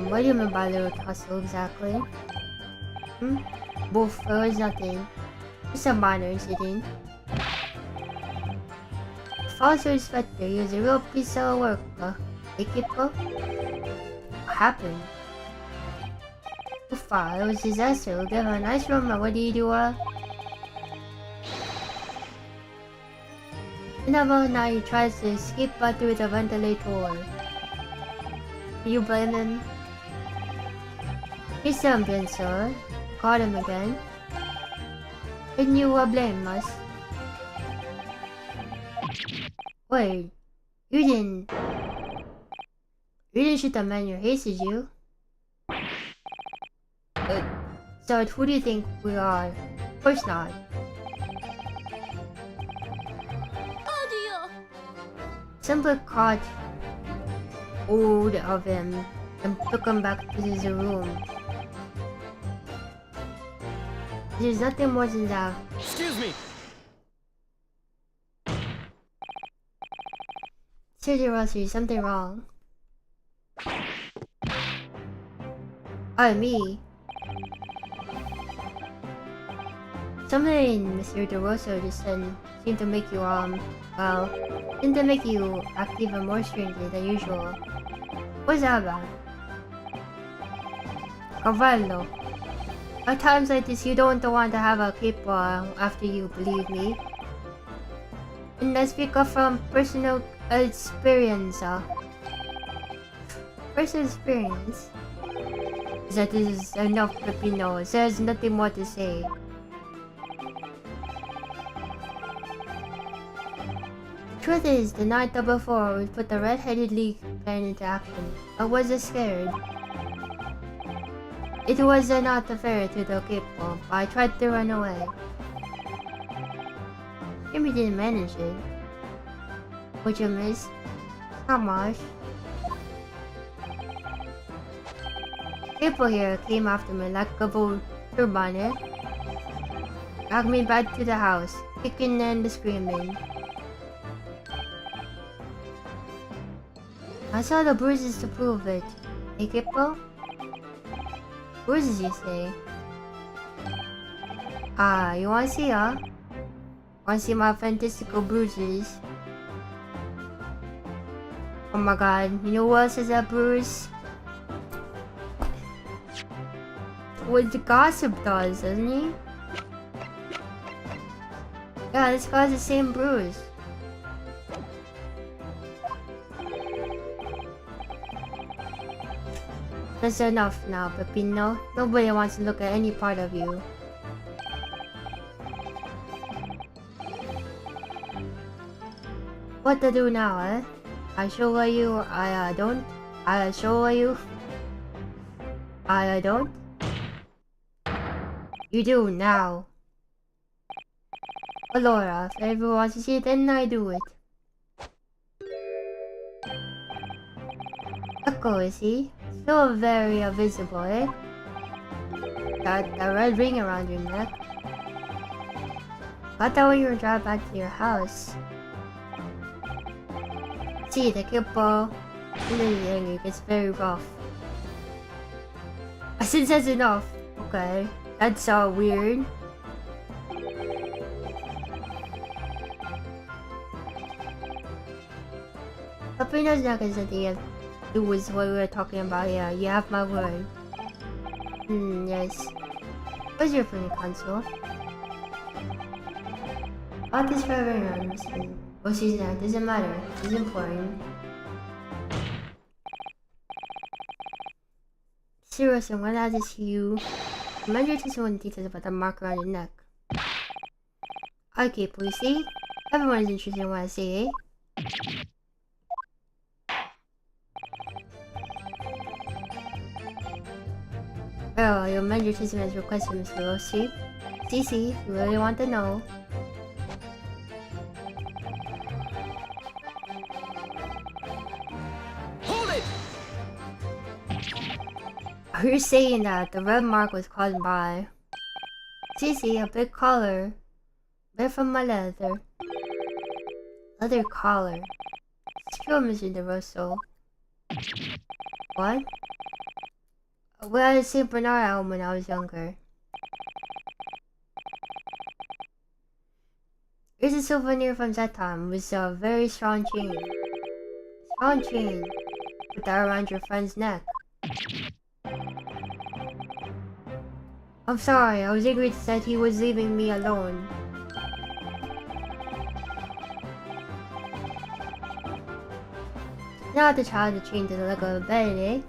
What do you mean by little tussle exactly? Both, there was nothing. Just a minor incident. False inspector, he was a real piece of work, Equipo? What happened? Ufa, it was a disaster. We'll give him a nice room, and what do you do, And about now he tries to escape out through the ventilator. Do you blame him? He's something, sir. Caught him again. Then you blame us. Wait, you didn't. You didn't shoot the man in your haste, did you? So who do you think we are? Of course not. Simply caught hold of him and took him back to his room. There's nothing more than that. Excuse me. Seriously, Ross, there's something wrong. Oh, me? Something Mr. DeRosa just said seemed to make you, well, seemed to make you act even more strangely than usual. What's that about? Cavallo. At times like this, you don't want to have a cape after you, believe me. And I speak of from personal experience. Personal experience? That is enough, Pepino. There's nothing more to say. Truth is, the night before we put the red-headed league plan into action, I was scared. It was not fair to the people, but I tried to run away. Jimmy didn't manage it. Would you miss? Not much. People here came after me like a vtuber, dragged me back to the house, kicking and screaming. I saw the bruises to prove it. Hey, Kippo? Bruises, you say? You wanna see, huh? Wanna see my fantastical bruises? Oh my god, you know what else has that bruise? What the gossip does, doesn't he? Yeah, this guy's the same bruise. That's enough now, Pepino. Nobody wants to look at any part of you. What to do now, eh? I show you, I don't. I show you. I don't. You do now. Laura, if everyone wants to see it, then I do it. Harako, is he? Still very visible, eh? That red ring around your neck. Got that when you were driving back to your house. See, the kippo. Really angry, it's very rough. I said that's enough. Okay, that's weird. Papino's not gonna say the do with what we were talking about. Yeah, you have my word. Yes. Where's your friendly console? About this forever anonymously. Oh, she's not. Doesn't matter. It's important. Seriously, I'm gonna add this to you. Remind your teacher one details about the mark around your neck. Okay, please see? Everyone is interested in what I say, eh? Oh, you'll amend your teacher as requested, Mr. Rossi. CC, if you really want to know. Are you saying that the red mark was caused by CC, a big collar made from my leather collar? It's true, Mr. DeRosso. What? We had a St. Bernard album when I was younger. Here's a souvenir from that time with a very strong chain. Strong chain. Put that around your friend's neck. I'm sorry, I was angry that he was leaving me alone. Now the child is chained to the leg of the bed, eh?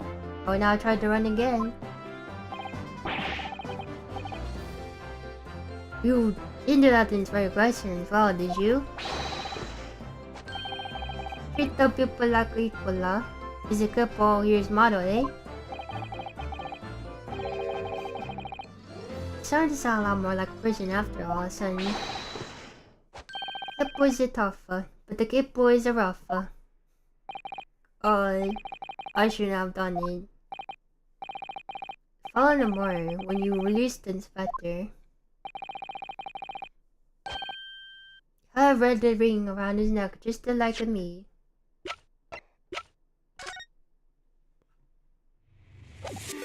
Oh, now I tried to run again. You didn't do that in very aggression as well, did you? Treat the people like equal, huh? He's a couple years model, eh? Starting to sound a lot more like a person after all, son. The boys are tougher, but the kid boys are rougher. Oh, I shouldn't have done it. Follow the more when you released the inspector. I read the ring around his neck just like me.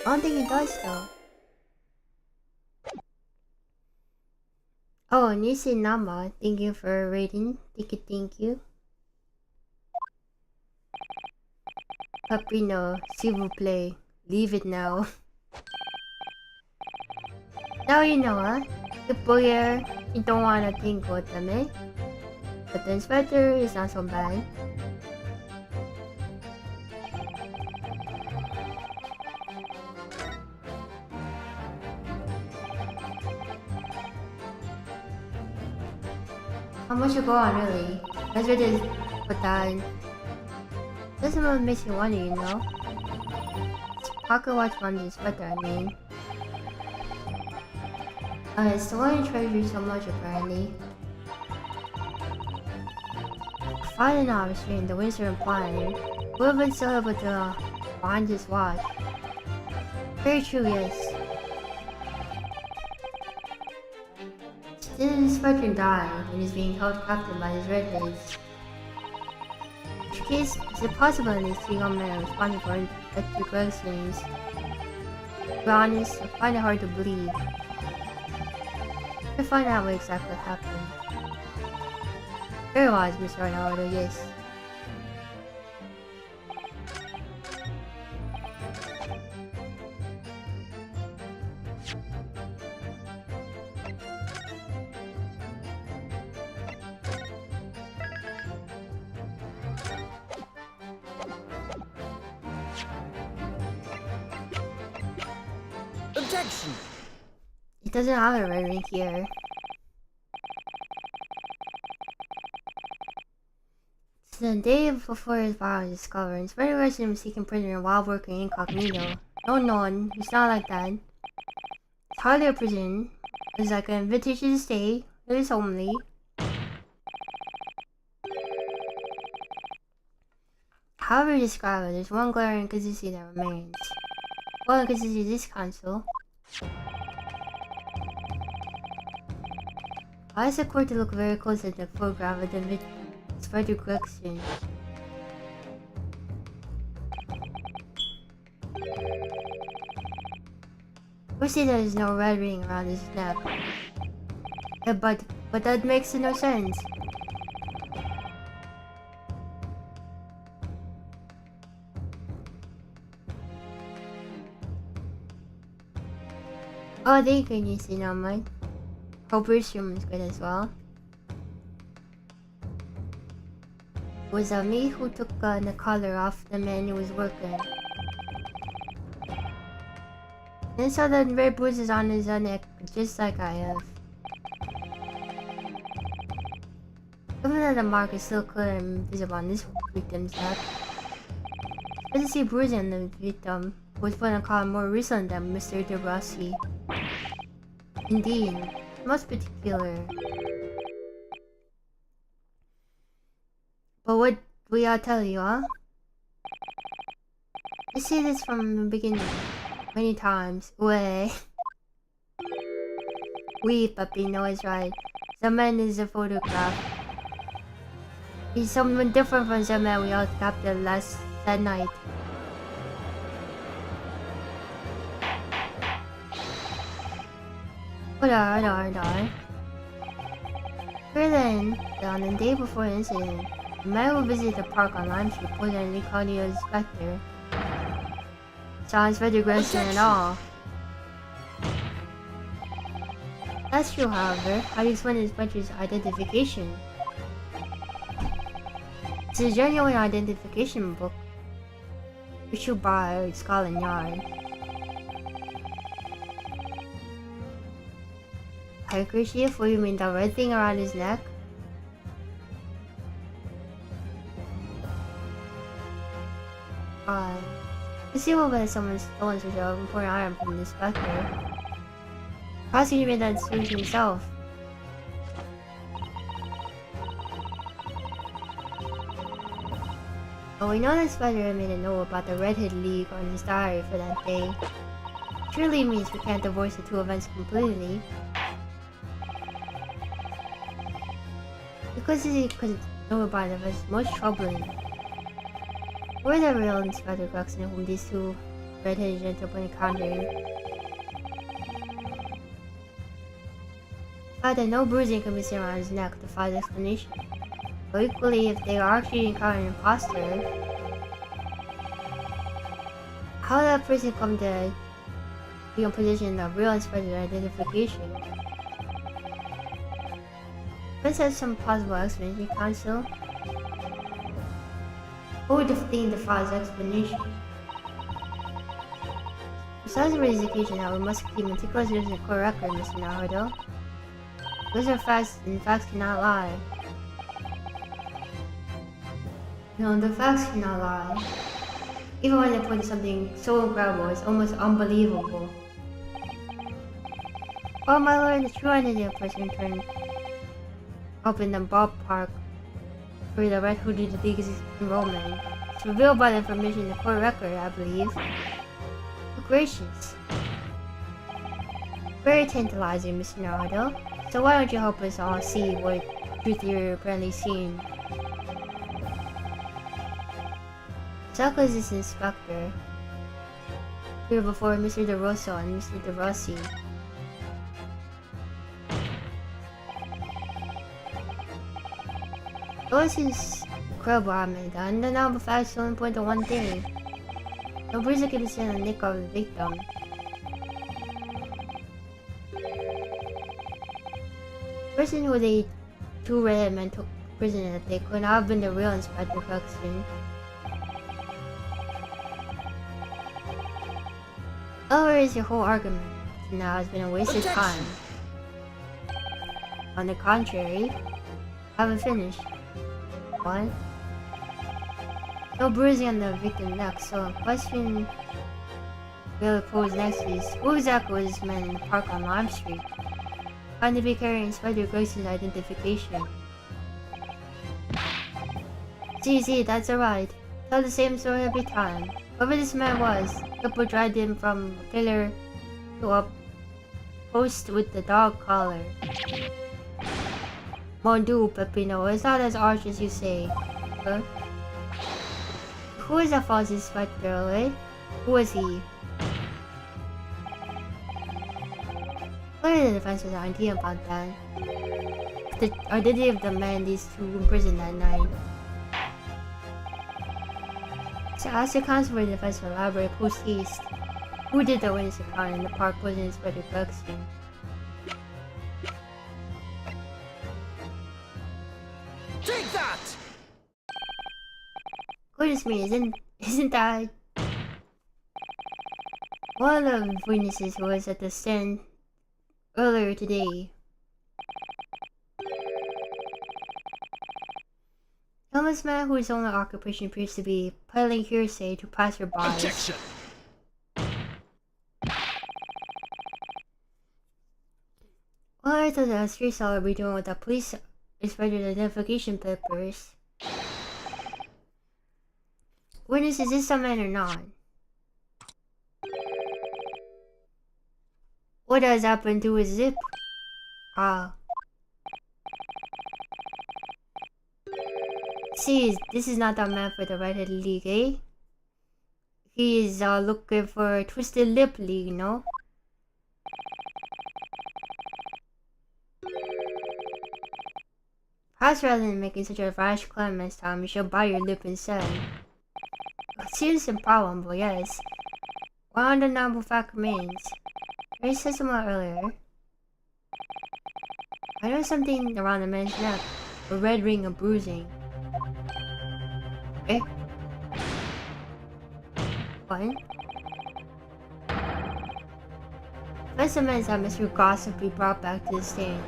I don't think he does though. Oh, Nisi Nama, thank you for rating. Thank you. Papino, s'il vous plaît. Leave it now. Now you know, huh? The boy, you don't wanna think with them, eh? But the inspector is not so bad. How much you go on, really? That's what it is, but that doesn't really make you wonder, you know? Pocket watch on the inspector, I mean. It's the one you treasure so much, apparently. Finding out restrained, the winds are implying. Who have been still able to find his watch? Very true, yes. Still, the inspector died and is being held captive by his redheads. In which case, is it possible these three young men are responsible for the questions? To be honest, I find it hard to believe. To find out what exactly happened. Very wise, Mr. Arnaldo, yes. Objection! It doesn't have a red ring here. The day before his violence was discovered, Inspector Resident was taken prisoner while working incognito. No, he's not like that. It's hardly a prison. It's like an invitation to stay. It is homely. However you describe it, there's one glaring inconsistency that remains. Well, inconsistency of this council. I asked the court to look very close at the photograph of the Inspector Gregson. We see there's no red ring around his neck. Yeah, but that makes no sense. Oh, thank you, Nisi, not mine. Hope your stream is good as well. It was me who took the collar off the man who was working. And saw the red bruises on his neck, just like I have. Even though the mark is still clear and visible on this victim's neck, I can see bruising on the victim, who was put on a collar more recent than Mr. De Rossi. Indeed, most particular. But what we all tell you, huh? I see this from the beginning, many times. Way. We, Papino is right. The man is a photograph. He's someone different from the man we all captured that night. Hold on. Then, on the day before the incident, the man who visited the park on Lime Street reported an incognito inspector. Saw Inspector Gregson at all. That's true, however. How do you explain the inspector's identification? It's a genuine identification book issued by Scotland Yard. Handkerchief? What do you mean, the red thing around his neck? conceivable that someone stolen such an important item from the inspector. Prosecutor made that decision himself. But we know that Spider made a note about the Redhead League on his diary for that day. Surely means we can't divorce the two events completely. Because he could know about it was most troubling. Were the real Inspector Gluckson whom these two redheaded gentlemen encountered? The fact that no bruising can be seen around his neck defies explanation. But equally, if they are actually encountering an imposter, how did that person come to be in position of real Inspector identification? Let's have some possible explanation, Council. Who would the file's explanation? Besides the resignation, that we must keep meticulous in the court record, Mr. Naruto. Those are facts, and facts cannot lie. No, the facts cannot lie. Even when they point to something so incredible, it's almost unbelievable. Oh my lord, the true identity of person turned up in the ballpark for the Red Hooded League's enrollment. It's revealed by the information in the court record, I believe. Oh, gracious. Very tantalizing, Mr. Naruto. So why don't you help us all see what truth you're apparently seeing? Saka is this inspector. Here before Mr. DeRosso and Mr. DeRossi. Those is incredible, Ahmed. And the number 5 is only point to one thing. No bruiser can be seen on the neck of the victim. The person who the two redheaded men took prisoner that they could not have been the real Inspector Gluckson. Otherwise, your whole argument now has been a waste of time. On the contrary, I haven't finished. What? No bruising on the victim's neck, so the question really posed next is, who exactly was this man in the park on Lime Street? Trying to be carrying Inspector Gluckson's identification. See, that's alright. Tell the same story every time. Whoever this man was, people dragged him from a pillar to a post with the dog collar. Mon Dieu, Peppino, it's not as harsh as you say. Huh? Who is that false inspector, eh? Who is he? What are the defense's idea about that? The identity of the man these two imprisoned that night. So ask the counsel for the defense to elaborate post-haste. Who did the witness account in the park was Inspector Gluckson? Take that! Goodness me, isn't that one of the witnesses who was at the stand earlier today? Homeless man whose only occupation appears to be peddling hearsay to passersby. Objection! What on earth does a street seller be doing with the police inspector's identification papers? Witness, is this some man or not? What has happened to his zip? Ah. See, this is not the man for the Redhead League, eh? He is looking for a Twisted Lip League, no? Perhaps rather than making such a rash claim this time, you should bite your lip instead. It seems improbable, yes. One undeniable fact remains. I said somewhat earlier. I know something around the man's neck, a red ring of bruising. Eh? What? First amends that Mr. Gossip be brought back to the stand.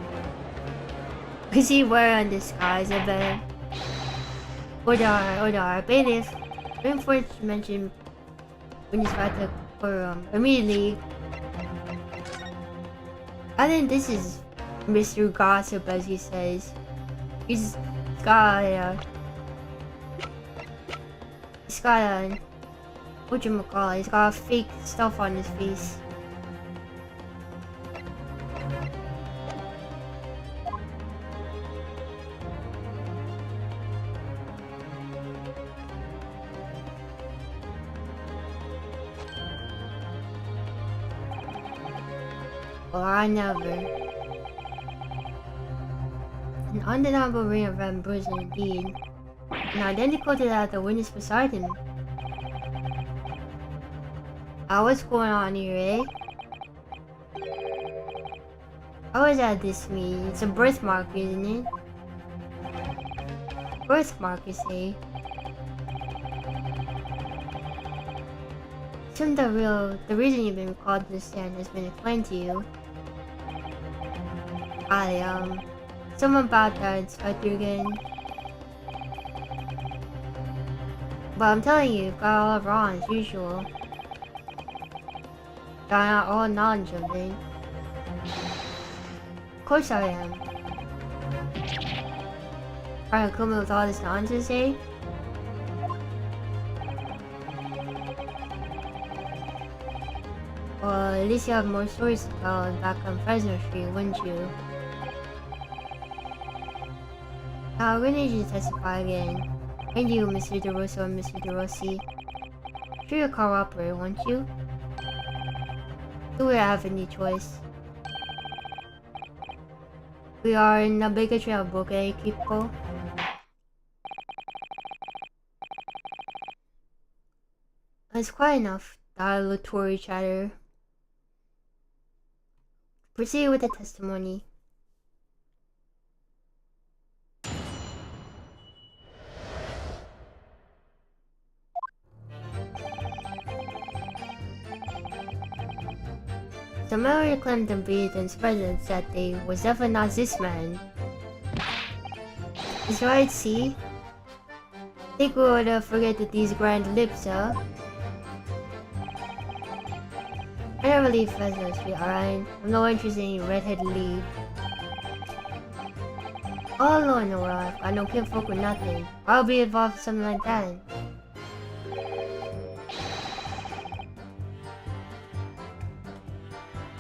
Is he wearing disguise, I bet? Order, bailiff. Bring forth mention when he's about to courtroom. Immediately, I think this is Mr. Gossip, as he says. He's got whatchamacallit, he's got fake stuff on his face. Or I never. An undeniable ring of red bruising indeed. And identical to that of the witness beside him. What's going on here, eh? How is that this me? It's a birthmark, isn't it? Birthmark, you say? Shouldn't the reason you've been called to the stand has been explained to you? Something about that, Inspector again. But I'm telling you, you've got all wrong as usual. Got all knowledge of it. Of course I am. Trying to come up with all this nonsense, eh? Well, at least you have more stories to tell back on Fresno Street, wouldn't you? Now, we're gonna need you to testify again. And you, Mr. DeRosa and Mr. DeRossi. Sure you'll cooperate, won't you? Do we have any choice? We are in a bigotry of bouquet, people. That's quite enough dilatory chatter. Proceed with the testimony. The man who claimed to be the president that day was definitely not this man. That's right, see? Think we would forget that these grand lips, huh? I never leave Fresno Street, alright? I'm no interest in any redheaded lead. All alone in the world, I don't give a fuck with nothing. I'll be involved in something like that.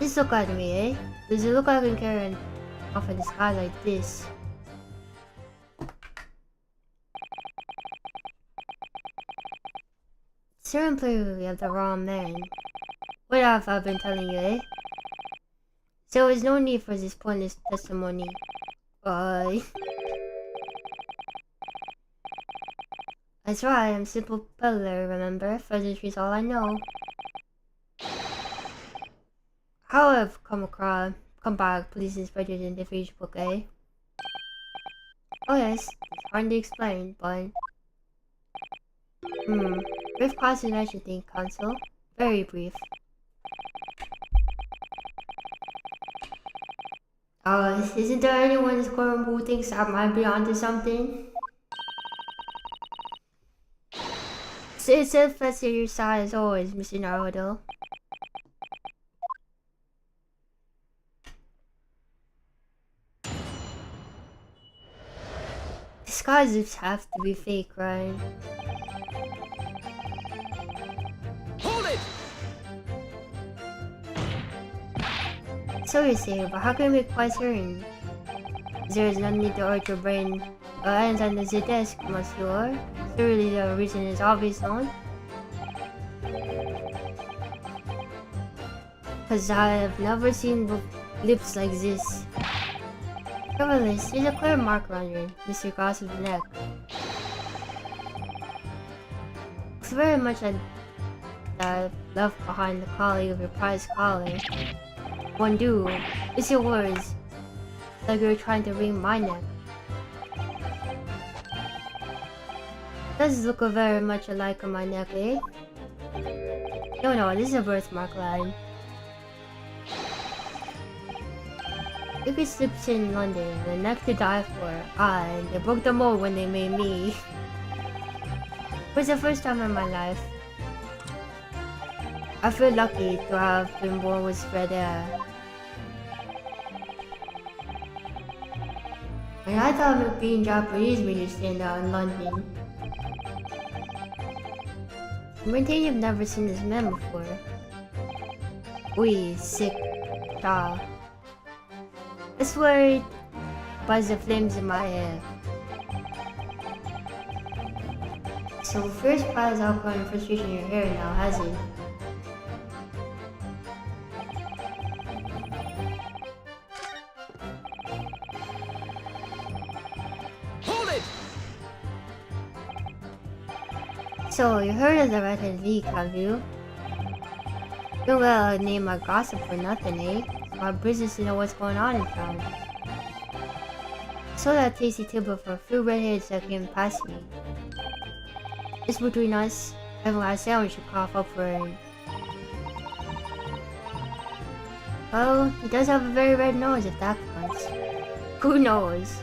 Just look at me, eh? Does it look like I can carry off in the sky like this? Certain clearly we have the wrong man. What have I been telling you, eh? So there's no need for this pointless testimony. Bye. That's right, I'm a simple peddler, remember? Fresno Street's all I know. How I've come back, police inspectors in the future book, eh? Oh yes, it's hard to explain, but... Brief question I should think, Counsel. Very brief. Isn't there anyone in this courtroom who thinks I might be onto something? Stay steadfast at your side as always, Mr. Naruto. Disguises have to be fake, right? Hold it! So you say, but how can we be quite certain? There is no need to urge your brain hands under the desk, monsieur. Surely the reason is obvious, no? Because I have never seen lips like this. Nevertheless, there's a clear mark around your Mr. Gossip's neck. It's very much like that left behind the collie of your prized collar. One do, it's your words. It's like you're trying to wring my neck. Does look very much alike on my neck, eh? No, this is a birthmark line. If it slips in London, the neck to die for, they broke the mold when they made me. It was the first time in my life. I feel lucky to have been born with red hair. And I thought being Japanese made you stand out in London. I maintain you've never seen this man before. Ui, sick. I swear it buzzed the flames in my hair. So first piles alcohol and frustration in your hair now, has it? Hold it! So you heard of the redhead leak, have you? Don't let a name like gossip for nothing, eh? It's my business to know what's going on in town. I saw that tasty table for a few redheads that came past me. Just between us, everyone had a sandwich to cough up for him. Oh, he does have a very red nose if that counts. Who knows?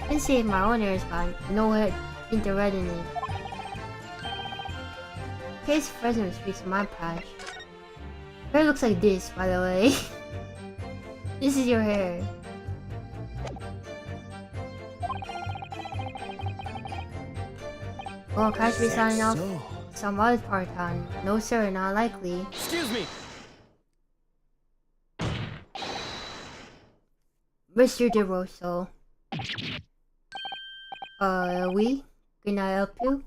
I didn't say my own hair is fine, no head, tint of red in it. Case Fresno speaks my patch. Hair looks like this, by the way. This is your hair. Well, catch me signing off some other part time. No sir, not likely. Excuse me! Mr. DeRosso. We? Can I help you?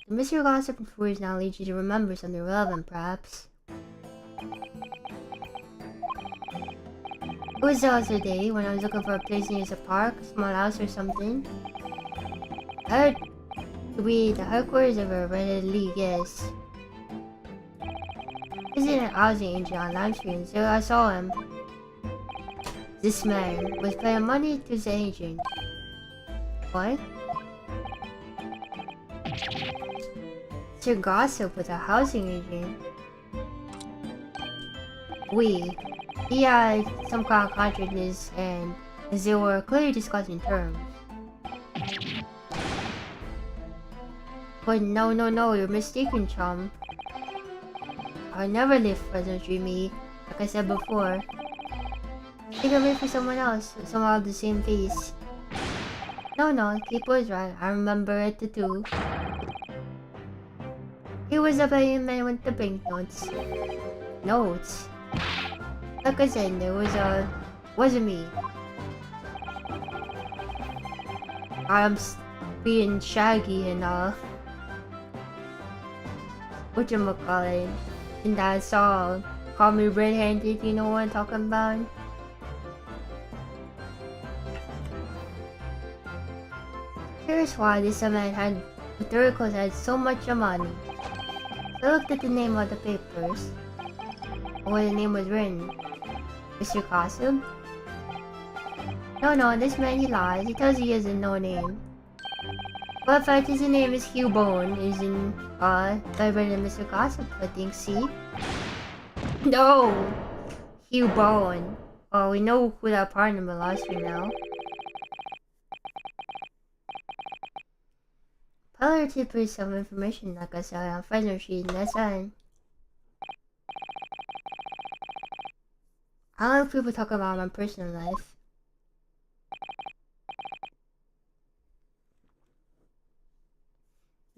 The Mr. Gossip and Foods now leads you to remember something relevant, perhaps. It was the other day when I was looking for a place near the park, small house or something. I heard to be the headquarters of a Reddit league, yes. He's in an housing agent on Lime Street, so I saw him. This man was paying money to the agent. What? Sir Gossip was a housing agent. He had some kind of contract in his hand, as they were clearly discussing terms. But no, you're mistaken, chum. I never lived Fresno Street, me, like I said before. I think I wait for someone else, someone with the same face. No, Keith was right, I remember it too. He was a paying man with the banknotes. Notes? Like I said, there was wasn't me. I'm being shaggy and whatchamacallit in that song. Call me red-handed, you know what I'm talking about? Here's why this man had Yurika had so much money. So I looked at the name of the papers. Where the name was written. Mr. Gossip? No, this man he lies. He tells he has no name. Well, in fact, his name is Hugh Bone. Is in better than Mr. Gossip, I think. See? No, Hugh Bone. Oh, we know who that partner belongs to now. Probably to put some information like I said on Fresno Street, and that's fine. I don't like people talk about my personal life.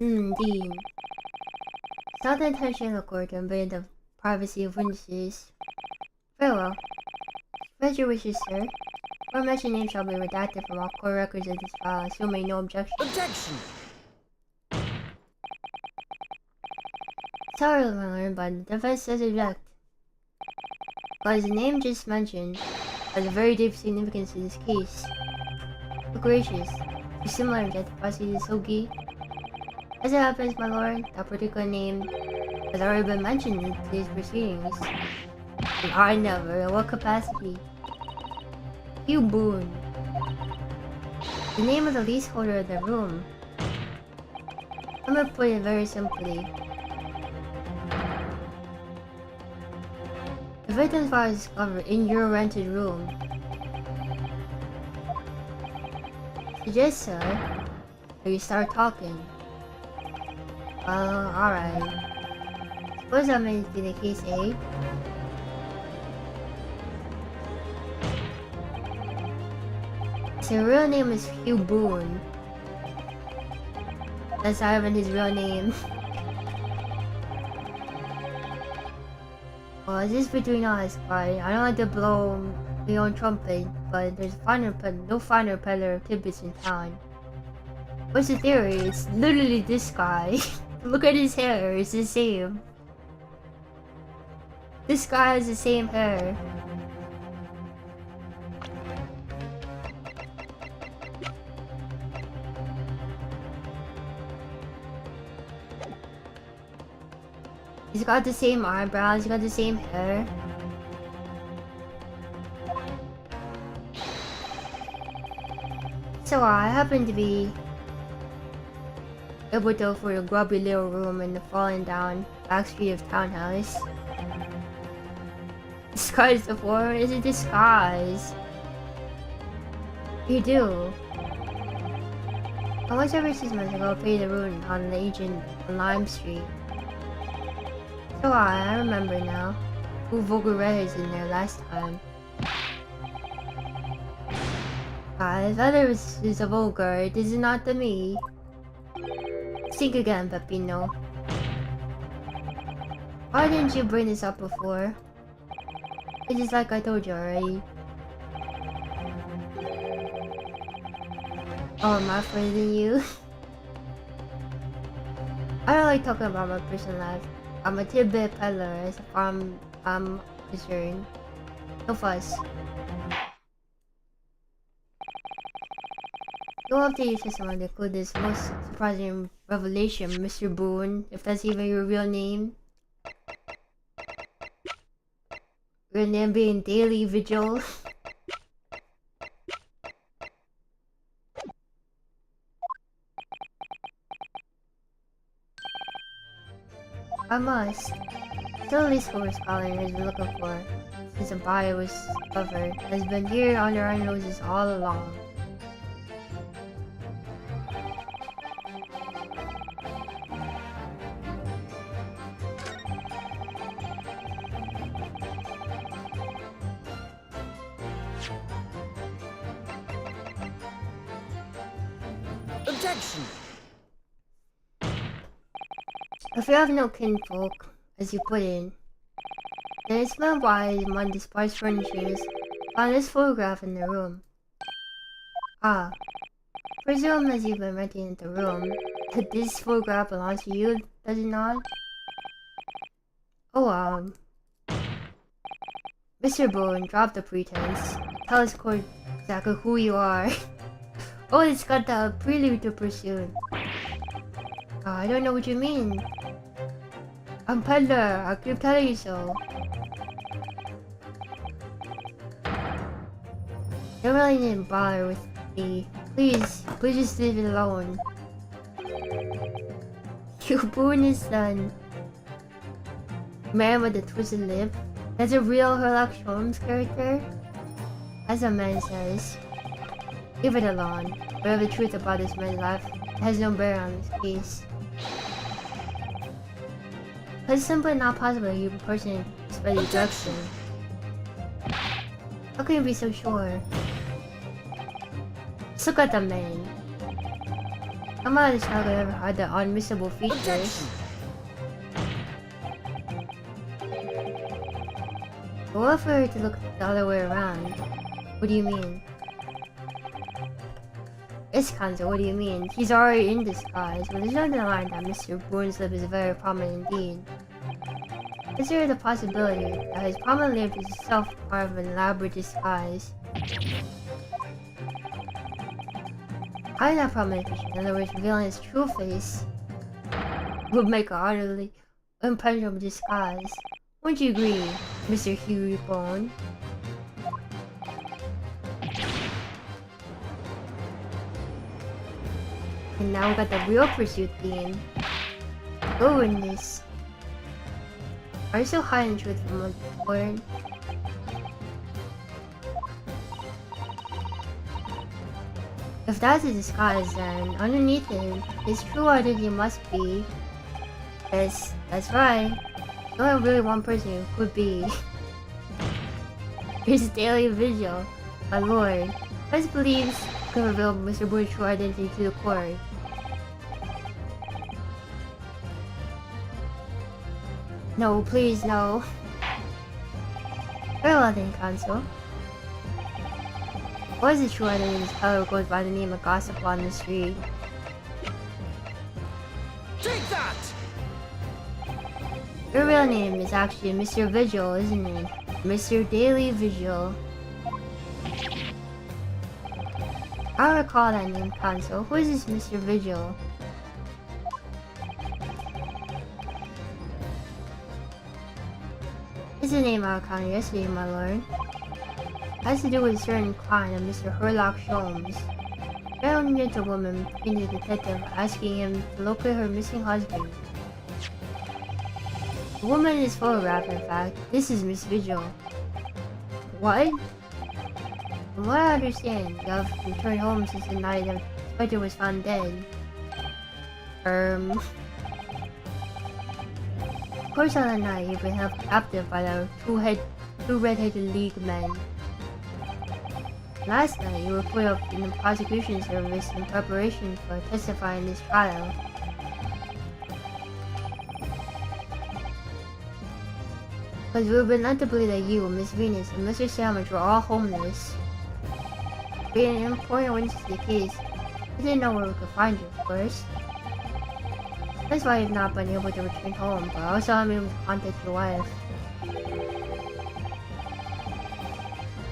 Indeed. It's not the intention of court to invade the privacy of witnesses. Very well. Spread your wishes, sir. Or mention name shall be redacted from all court records of this file, assuming no objection. Objection! Sorry, my lord, but the defense does object. Because the name just mentioned has a very deep significance to this case. So gracious, you're similar to the prosecutor Sogi. As it happens, my lord, that particular name has already been mentioned in today's proceedings. And I never, in what capacity? Hugh Boone. The name of the leaseholder of the room. I'm gonna put it very simply. The victim's file is discovered in your rented room. Suggest, sir, that you start talking. Alright. Suppose I'm in the case A. His real name is Hugh Boone. That's not even his real name. Well, this is between us, guys. I don't like to blow my own trumpet, but there's no finer peddler of tidbits in town. What's the theory? It's literally this guy. Look at his hair, it's the same. This guy has the same hair. He's got the same eyebrows, he's got the same hair. So I happen to be able to go for a grubby little room in the falling down back street of townhouse. Disguise the form is a disguise. You do. I was ever 6 months ago pay the rent on the agent on Lime Street. So I remember now. Who vulgar redheads in there last time. If others is a vulgar, it is not to me. Think again, Peppino. Why didn't you bring this up before? It is like I told you already. Oh, am I further than you? I don't like talking about my personal life. I'm a tidbit peddler as far as I'm concerned. No fuss. Go up to your testimony to include this most surprising revelation, Mr. Boone, if that's even your real name. Your name being Daily Vigil. I must. Still, at least who we're scholar is looking for, since the body was covered, has been here under our noses all along. Objection! If you have no kinfolk, as you put in, then it's not wise among the sparse furnishings found this photograph in the room. Ah, presume as you've been renting the room, that this photograph belongs to you, does it not? Oh, Mr. Boone, drop the pretense. Tell us exactly who you are. Oh, it's got the prelude to pursue. I don't know what you mean. I'm peddler, I keep telling you so. You really didn't bother with me. Please just leave it alone. You Boone is done. Man with the twisted lip? That's a real Sherlock Holmes character? As a man says. Leave it alone. Whatever the truth about this man's life has no bearing on this case. But it's simply not possible that you person spread the direction. How can you be so sure? Just look at the man. I'm not the child that ever had the unmissable features. But what if we were to look the other way around? What do you mean? Iskanzo, what do you mean? He's already in disguise, but there's no denying that Mr. Boone's lip is very prominent indeed. Consider the possibility that his prominent lip is itself part of an elaborate disguise. I'm not prominent feature, in other words, revealing his true face would make an utterly impenetrable disguise. Wouldn't you agree, Mr. Huey Bone? And now we got the real pursuit theme. Go in this. Are you so high in truth from what word? If that's a disguise, then underneath it, his true identity must be Yes, that's right. The only really one person who could be his daily vigil, my lord. Prince believes could reveal Mr. Boy's true identity to the court. No, please, no. Very well then, Counsel. What is the true identity of this fellow who goes by the name of Gossip on the street? Take that! Your real name is actually Mr. Vigil, isn't it? Mr. Daily Vigil. I recall that name, Counsel. Who is this Mr. Vigil? It's a name I encountered yesterday, my lord. It has to do with a certain client of Mr. Herlock Sholmes. A young gentlewoman came to the detective asking him to locate her missing husband. The woman is photographed, in fact. This is Miss Vigil. What? From what I understand, you have returned home since the night the Spectre was found dead. Of course on that night you've been held captive by the two red-headed League men. Last night you were put up in the prosecution service in preparation for testifying in this trial. Because we've been led to believe that you, Miss Venus, and Mr. Sandwich were all homeless. Being an important witness to the case, we didn't know where we could find you, of course. That's why you've not been able to return home, but also I'm able to contact your wife.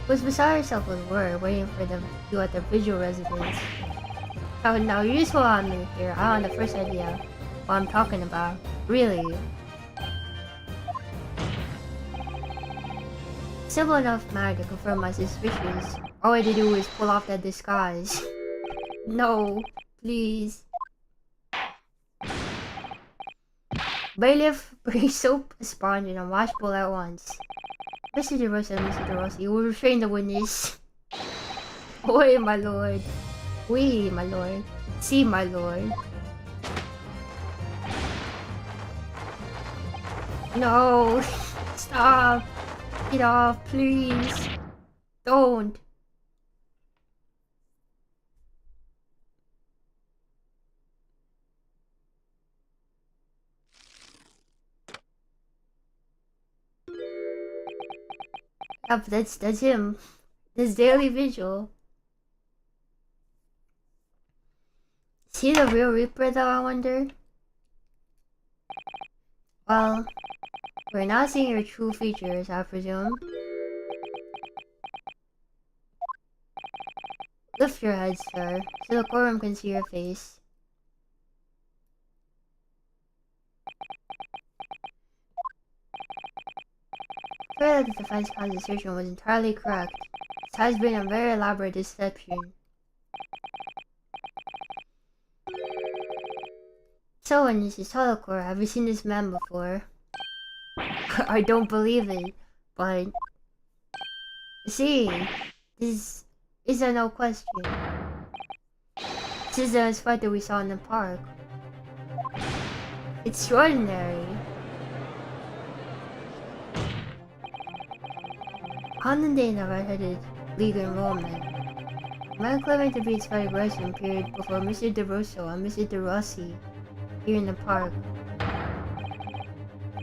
She was beside herself with work, waiting for you at the Vigil residence. Oh, now you just hold on a minute here. I don't have the first idea what I'm talking about. Really. Simple enough matter to confirm my suspicions. All I had to do was pull off that disguise. No, please. Bailiff, bring soap, a sponge, and a washbowl at once. Mr. DeRosa and Mr. DeRossi will restrain the witness. Oi, my lord. Oui, my lord. Si, my lord. No. Stop. Get off, please. Don't. Yep, that's him. His daily vigil. Is he the real Reaper though, I wonder? Well, we're not seeing your true features, I presume. Lift your head, sir, so the courtroom can see your face. I fear that the defense counsel's assertion was entirely correct. This has been a very elaborate deception. So, Mrs. Holocor, have you seen this man before? I don't believe it, but... See, this is a no question. This is the inspector we saw in the park. Extraordinary. On the day of the red-headed League enrollment, a man claiming to be Inspector Grayson appeared before Mr. DeRosso and Mr. DeRossi here in the park.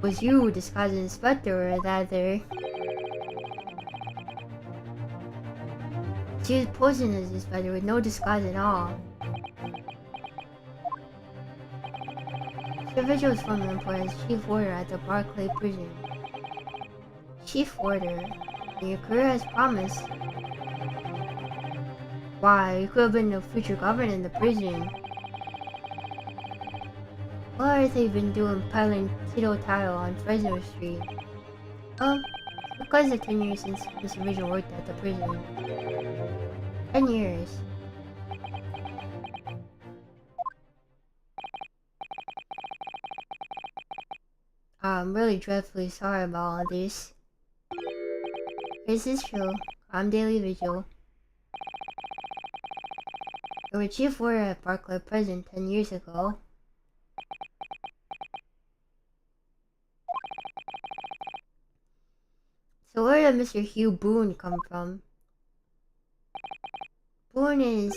Was you disguised as an inspector or rather? She was posing as an inspector with no disguise at all. Sir Vigil was formerly employed as chief warder at the Barclay prison. Chief warder? And your career has promise. Why, you could have been the future governor in the prison. What on earth have you been doing peddling Tito Tile on Fresno Street? Because of 10 years since Mr. Vigil worked at the prison. 10 years. I'm really dreadfully sorry about all this. This is true. I'm Daily Vigil. You were chief warder at Barclay Prison 10 years ago. did Mr. Hugh Boone come from? Boone is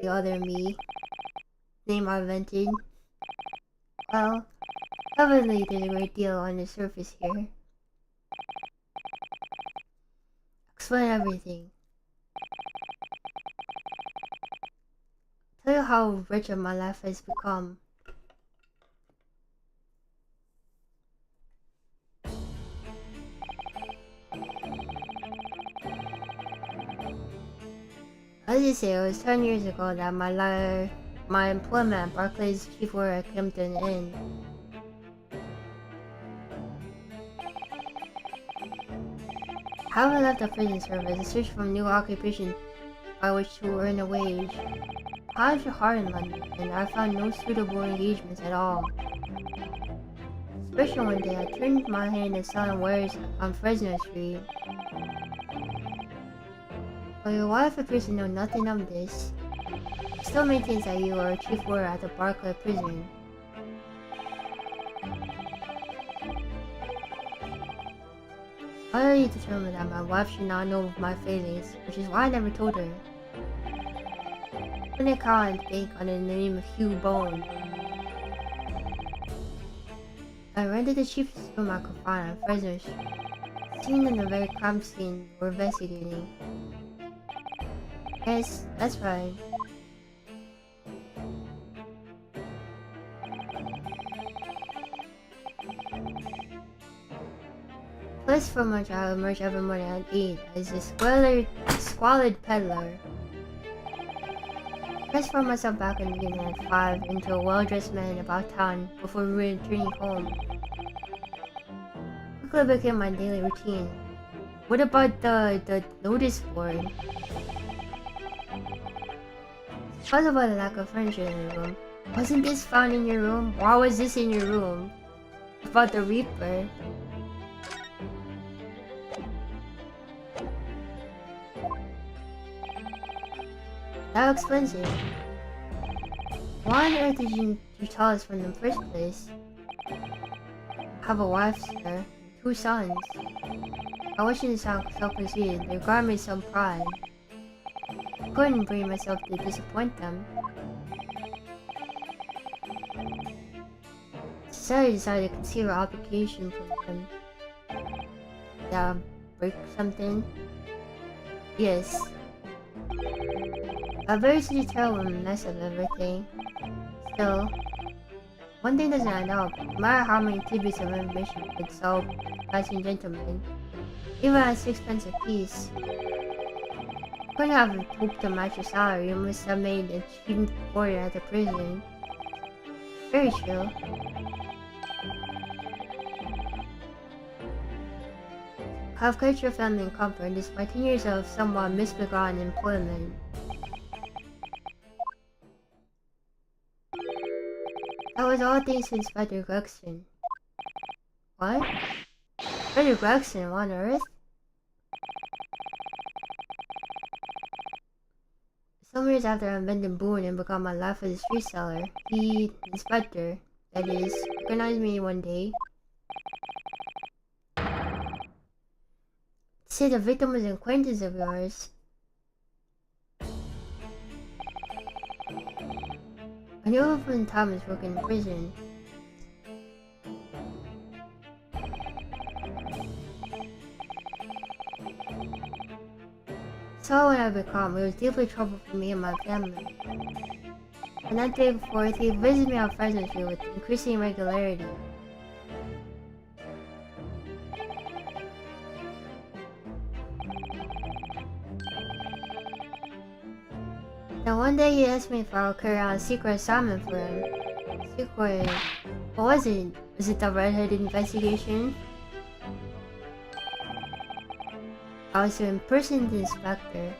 the other me. Name I invented. Well, Heavenly did a great deal on the surface here. Explain everything. Tell you how rich my life has become. As you say, it was 10 years ago that my employment at Barclays chief work came to an end. Having left the prison service, I searched for a new occupation by which to earn a wage. Times were hard in London, and I found no suitable engagements at all. Especially one day, I turned my hand to selling wares on Fresno Street. But your wife appears to know nothing of this. She still maintains that you are a chief warder at the Barclay prison. I already determined that my wife should not know of my failings, which is why I never told her. I opened an account at the bank under the name of Hugh Boone. I rented the cheapest room I could find on Fresno Street, seen in the very crime scene we're investigating. Yes, that's right. Place from which I emerge every morning at 8 as a squalid peddler. I transform myself back in the evening at 5 into a well-dressed man about town before returning home. Quickly became my daily routine. What about the notice board? What about the lack of furniture in the room? Wasn't this found in your room? Why was this in your room? About the Reaper? That explains it. Why on earth did you tell us from the first place? I have a wife, sir, and 2 sons. I wish you to sound self-conceited. They regard me with some pride. I couldn't bring myself to disappoint them. Society decided to conceal our obligation from them. Did I break something? Yes. A very terrible mess of everything. Still, one thing doesn't add up. No matter how many tidbits of information you could sell passing gentlemen, even at 6 pence a piece. You couldn't have hoped to match your salary. You must have made a cheap quarter at the prison. Very true. Have kept your family in comfort despite 10 years of somewhat misbegotten employment. That was all thanks to Inspector Gregson. What? Inspector Gregson, what on earth? Some years after I abandoned Boone and began my life as a street seller, the inspector, that is, recognized me one day. Said the victim was an acquaintance of yours. I knew him from the time I was working in prison. So when I became, it was deeply trouble for me and my family. And that day before, he visited me on Fresno Street with increasing regularity. Now one day he asked me if I would carry out a secret assignment for him. Secret... What was it? Was it the red-headed investigation? I was to impersonate the inspector.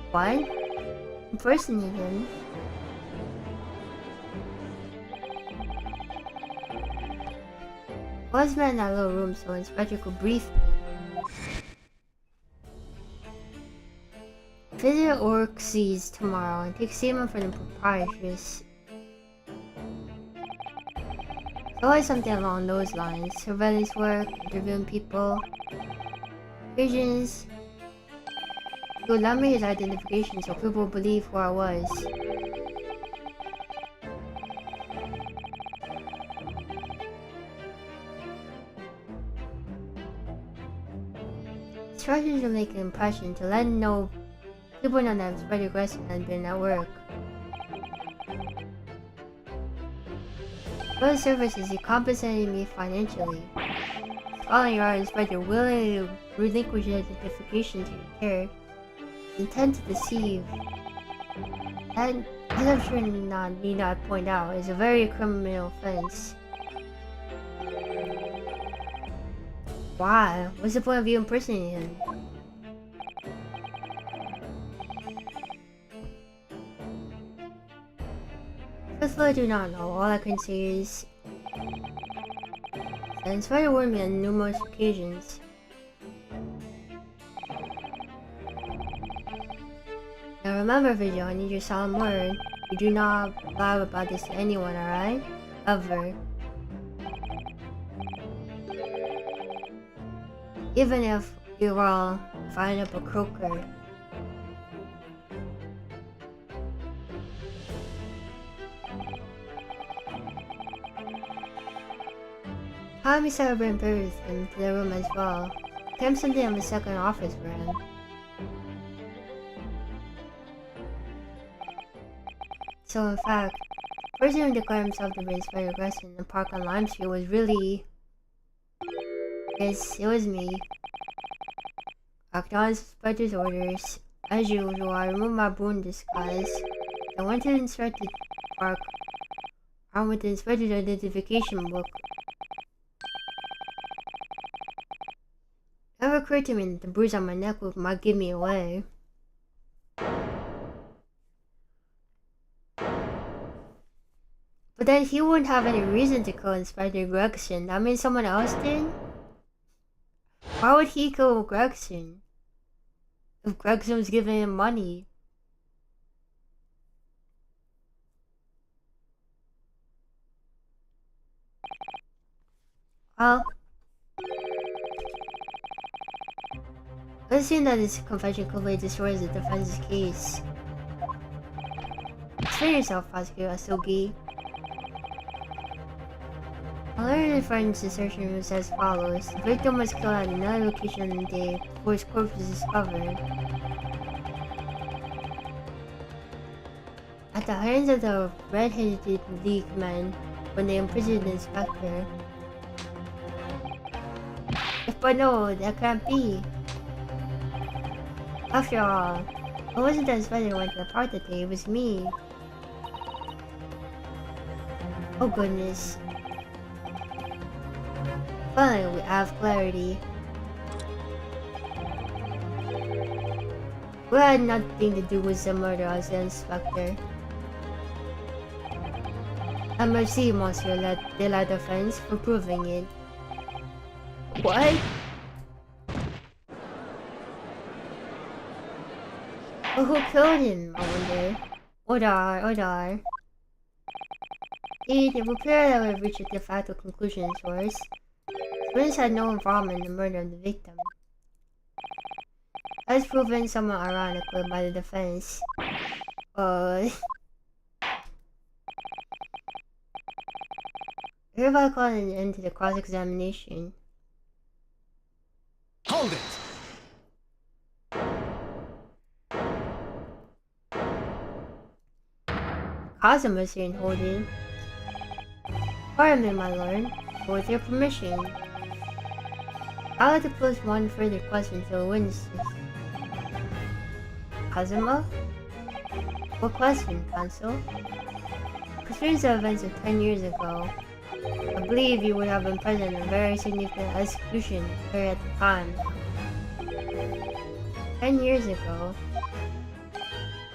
What? Impersonate him? I was met in that little room so the inspector could brief me. Visit Orxie's tomorrow and take statement from the proprietress. It's always something along those lines. Surveillance work, interviewing people. Agents, he would lend me his identification so people would believe who I was. Instructions to make an impression to let people know that Spider Grayson had been at work. For the services, he compensated me financially. Following your Spider willingly relinquished his identification to your care. Intent to deceive. That, as I'm sure need not point out, is a very criminal offense. Why? What's the point of you impersonating him? Truthfully, I do not know. All I can say is that Spider warned me on numerous occasions. Now remember, Vigil, I need your solemn word. You do not blab about this to anyone, alright? Ever. Even if you all find up a croaker. Have me celebrate birthday with him to the room as well. Camp something on the second office for him. So in fact, the person who declared himself to be Spider Grayson in the park on Lime Street was really... Yes, it was me. I acknowledged Spider's orders. As usual, I removed my Boone disguise. I went to the inspected park armed with the inspector's identification book. It never occurred to me that the bruise on my neck might give me away. But then he wouldn't have any reason to kill Inspector Gregson. That means someone else did? Why would he kill Gregson? If Gregson was giving him money? Well, let's assume that this confession completely destroys the defense's case. Explain yourself, Prosecutor Asugi. A learned friend's assertion was as follows. The victim was killed at another location on the day before his corpse was discovered. At the hands of the red-headed League men when they imprisoned the inspector. But no, that can't be. After all, it wasn't the inspector who went to the park that day, it was me. Oh goodness. Finally, we have clarity. We had nothing to do with the murder of the inspector. And merci, Monsieur de la Defense, for proving it. What? But who killed him, I wonder? Odar. It would appear that we've reached a de facto conclusion, source. Prince had no involvement in the murder of the victim. As proven somewhat ironically by the defense. Hereby calling an end to the cross-examination. Hold it! Kazuma saying holding. Pardon me, my lord. With your permission, I'd like to pose one further question to the witnesses. Kazuma? What question, Counsel? Concerning the events of 10 years ago, I believe you would have been present in a very significant execution here at the time. 10 years ago?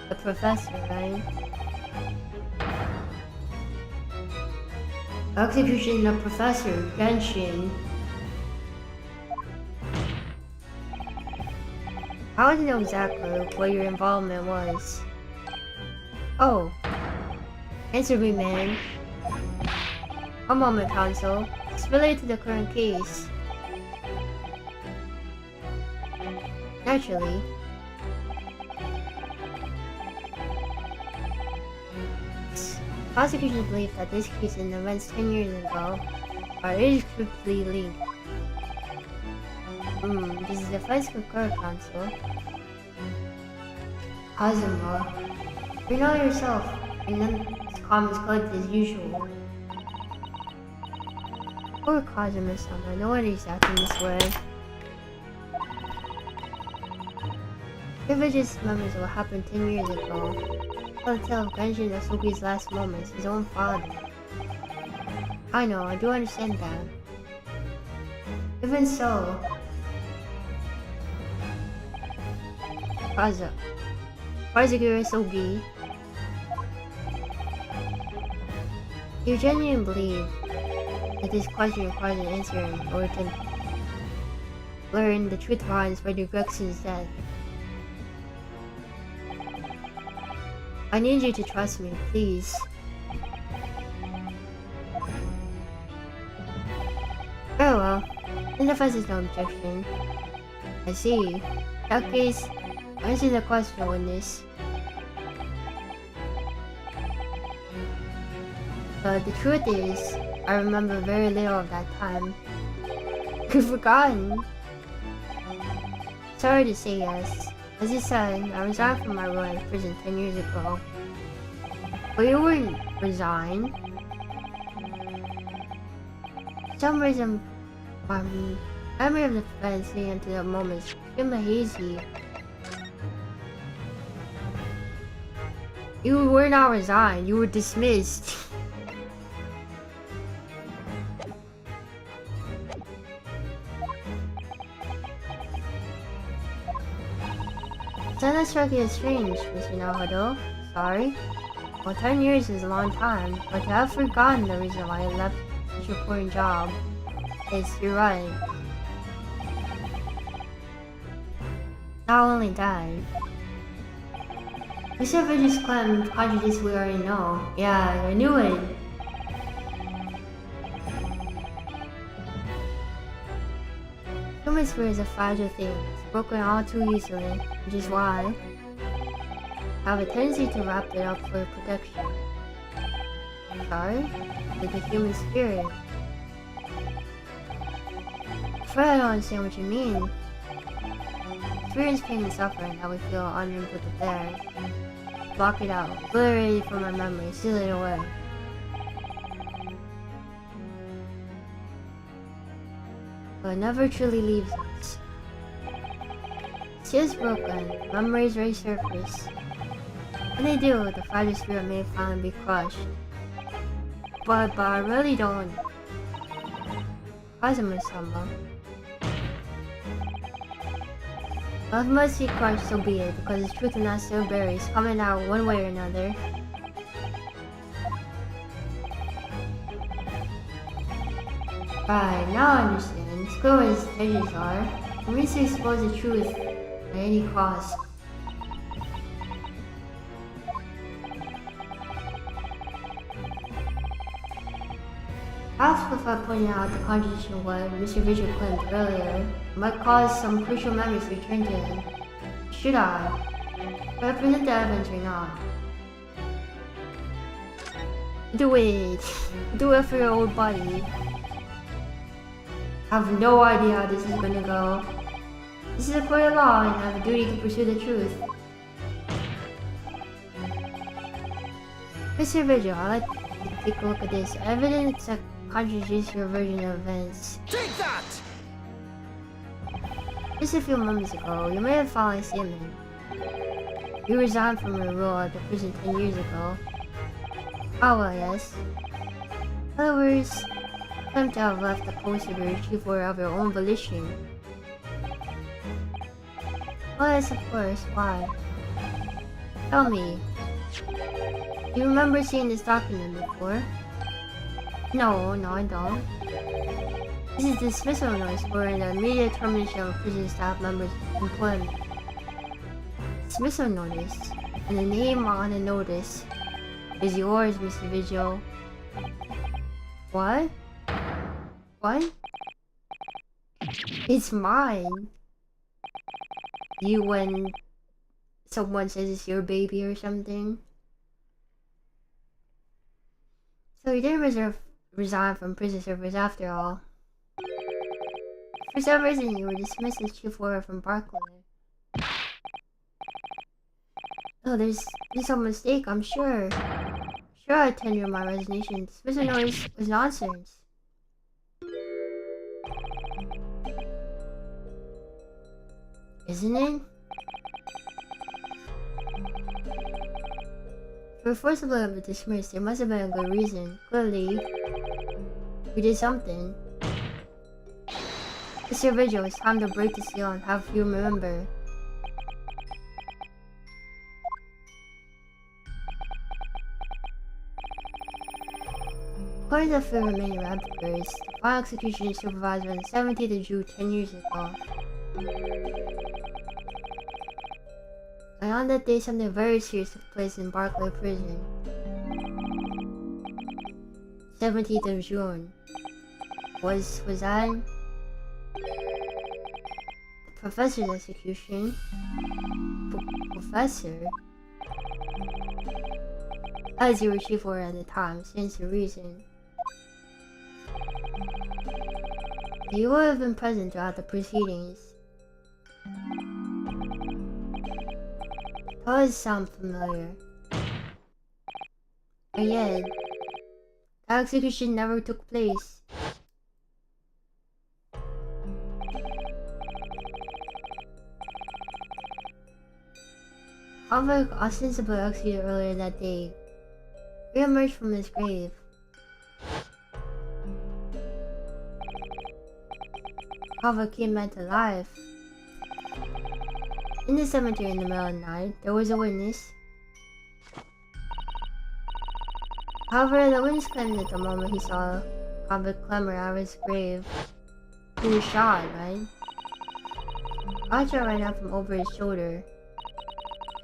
The professor, right? Execution of Professor Genshin. I want to know exactly what your involvement was. Oh. Answer me, man. A moment, Counsel. It's related to the current case. Naturally. Prosecutors believe that this case and events 10 years ago are inextricably linked. This is the first concurrent council. Kazuma, you know yourself, you're not as calm as collected as usual. Poor Kazuma-sama, no wonder he's acting this way. Vivid's memories of what happened 10 years ago. Tell the tale of Genshin Asugi's last moments, his own father. I know, I do understand that. Even so, Kazuma Asugi, you genuinely believe that this question requires an answer in order to learn the truth behind Spider Grexon's death. I need you to trust me, please. Very well. Then the first is no objection. I see. In that case, answer the question, witness. But the truth is, I remember very little of that time. You've forgotten. Sorry to say yes. As you said, I resigned from my role in prison 10 years ago. But you weren't resigned. For some reason, my memory of the events leading into the moment is extremely hazy. You were not resigned, you were dismissed. That struck you as strange, Mr. Naruto. Sorry. Well, 10 years is a long time, but you have forgotten the reason why you left such a important job. Yes, you're right. Not only that, Mr. Vicious claim contradicts we already know. Yeah, I knew it. Human spirit is a fragile thing. It's broken all too easily, which is why I have a tendency to wrap it up for protection. Sorry? With the human spirit. Afraid I don't understand what you mean. Experience pain and suffering that we feel unable to bear. Block it out, obliterate it from our memory, seal it away. But it never truly leaves us. It's broken, memories resurface. When they do, the fighter spirit may finally be crushed. But I really don't. Kazuma-sama. Love must be crushed, so be it, because the truth will not still buries, coming out one way or another. Right, now I understand. It's clear what his intentions are. He means to expose the truth at any cost. Perhaps without pointing out the contradiction of what Mr. Vigil claimed earlier, it might cause some crucial memories to return to him. Should I? Should I present the evidence or not? Do it! Do it for your old body. I have no idea how this is gonna go. This is a court of law and I have a duty to pursue the truth. Mr. Vigil, I'd like to take a look at this. Evidence that contradicts your version of events. Take that! Just a few moments ago, you may have found a statement. You resigned from your role at the prison 10 years ago. Oh well, yes. In other words, you claim to have left the post of your chief order of your own volition. Oh yes, of course. Why? Tell me. Do you remember seeing this document before? No, I don't. This is dismissal notice for the immediate termination of prison staff members' employment. Dismissal notice, and the name on the notice is yours, Mr. Vigil. What? What? It's mine. you when someone says it's your baby or something. So you didn't resign from prison service after all. For some reason, you were dismissed as chief warder from Barclay. Oh, there's some mistake, I'm sure. Sure, I tender my resignation. Dismissal notice was nonsense. Isn't it? For forcibly dismissed, there must have been a good reason. Clearly, we did something. Mr. Vigil, it's time to break the seal and have you remember. According to the film remaining rappers, the final execution is supervised on the 17th of June 10 years ago. And on that day, something very serious took place in Barclay Prison. 17th of June. Was that the professor's execution? Professor? As you were chief warder at the time, stands to reason. You would have been present throughout the proceedings. Does sound familiar. But yet, the execution never took place. However, ostensibly executed earlier that day, re-emerged from his grave. However, came back to life. In the cemetery in the middle of the night, there was a witness. However, the witness claimed that the moment he saw convict clamber out of his grave, he was shot, right? A shot ran out from over his shoulder,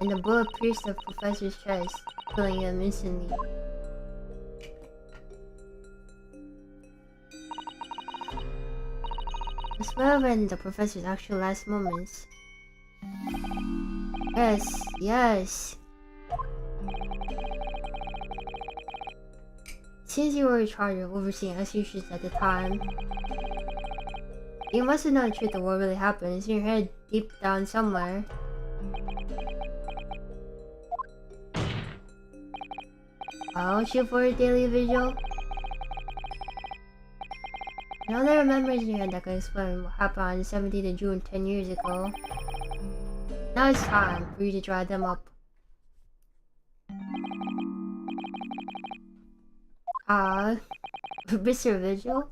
and the bullet pierced the professor's chest, killing him instantly. This might have been the professor's actual last moments. Yes. Since you were in charge of overseeing executions at the time, you must have known the truth of what really happened. It's in your head deep down somewhere. I'll shoot for a daily vigil. Now there are memories in your head that can explain what happened on the 17th of June 10 years ago. Now it's time for you to dry them up. Mr. Vigil?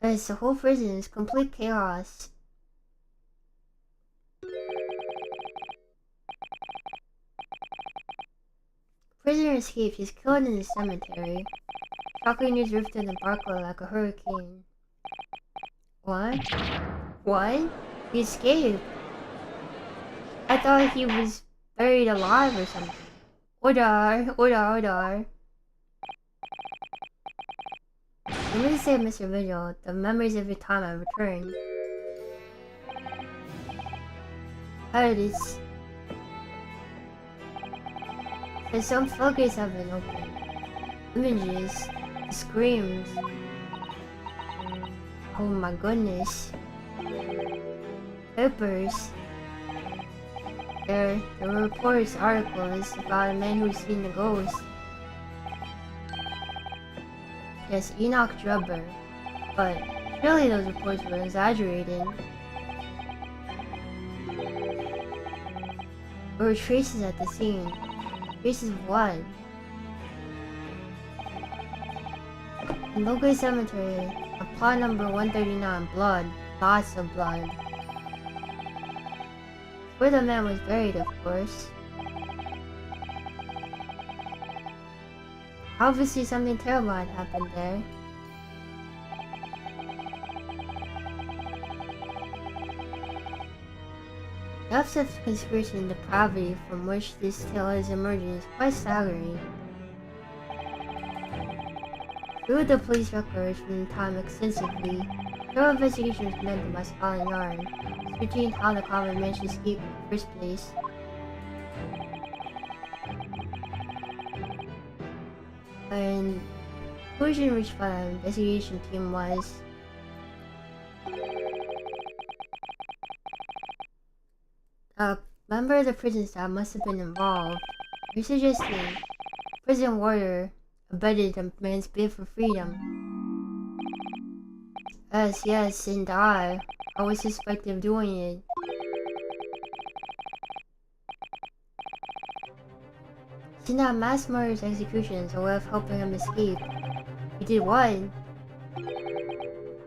As the whole prison is complete chaos. Prisoner escaped. He's killed in the cemetery. Shocking news rifted in Barclay like a hurricane. What? What? He escaped? I thought he was buried alive or something. Order. Let me say, Mr. Vigil, the memories of your time have returned. How did this? There's some floodgates have been opened. Images, screams. Oh my goodness. Papers. There were reports, articles about a man who's seen a ghost. Yes, Enoch Drubber. But surely those reports were exaggerated. There were traces at the scene. Traces of what? In local cemetery, a plot number 139, blood. Lots of blood. Where the man was buried, of course. Obviously something terrible had happened there. depths of conspiracy and depravity from which this tale is emerging is quite staggering. Through the police records from the time extensively, thorough investigation was conducted by Scotland Yard, searching how the convict managed to escape in the first place. And the conclusion reached by the investigation team was a member of the prison staff must have been involved. You're suggesting prison warder abetted the man's bid for freedom. Yes, and I was suspected of doing it. Since not mass murders and executions a way of helping him escape. You did what?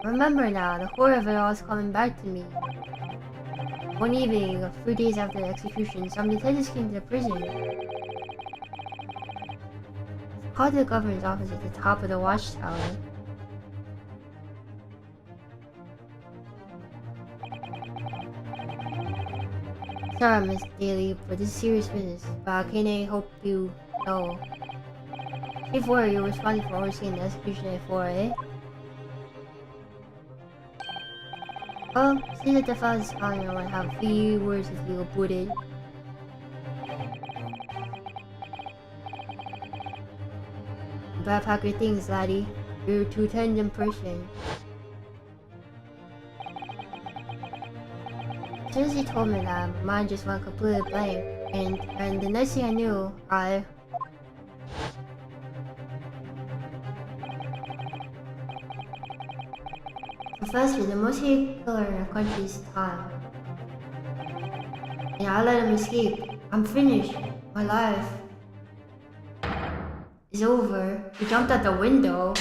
Remember now, the horror of it all is coming back to me. One evening, a few days after the execution, some detectives came to the prison. They called the governor's office at the top of the watchtower. Sorry, Miss Daly, but this is serious business. But can I hope you know? Before you were responsible for overseeing the execution at 4, eh? Well, see that the fellas calling you and have a few words with you about it. You better pack your things, laddie. You're to attend in person. As soon as he told me that, my mind just went completely blank, and the next thing I knew, Professor, the most hated killer in our country's time. And I let him escape. I'm finished. My life is over. He jumped out the window.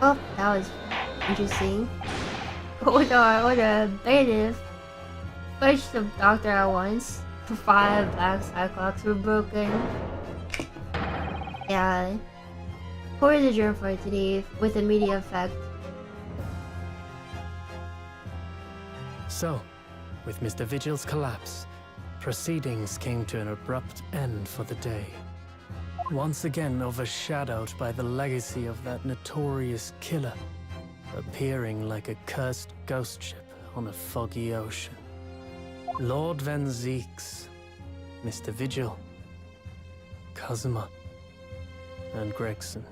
Oh, that was interesting. Order bailiff. Fetched the doctor at once. 5 black cyclops were broken. Yeah. Court is adjourned for today with immediate effect. So, with Mr. Vigil's collapse, proceedings came to an abrupt end for the day. Once again overshadowed by the legacy of that notorious killer, appearing like a cursed ghost ship on a foggy ocean. Lord Van Zeeks, Mr. Vigil, Kazuma, and Gregson.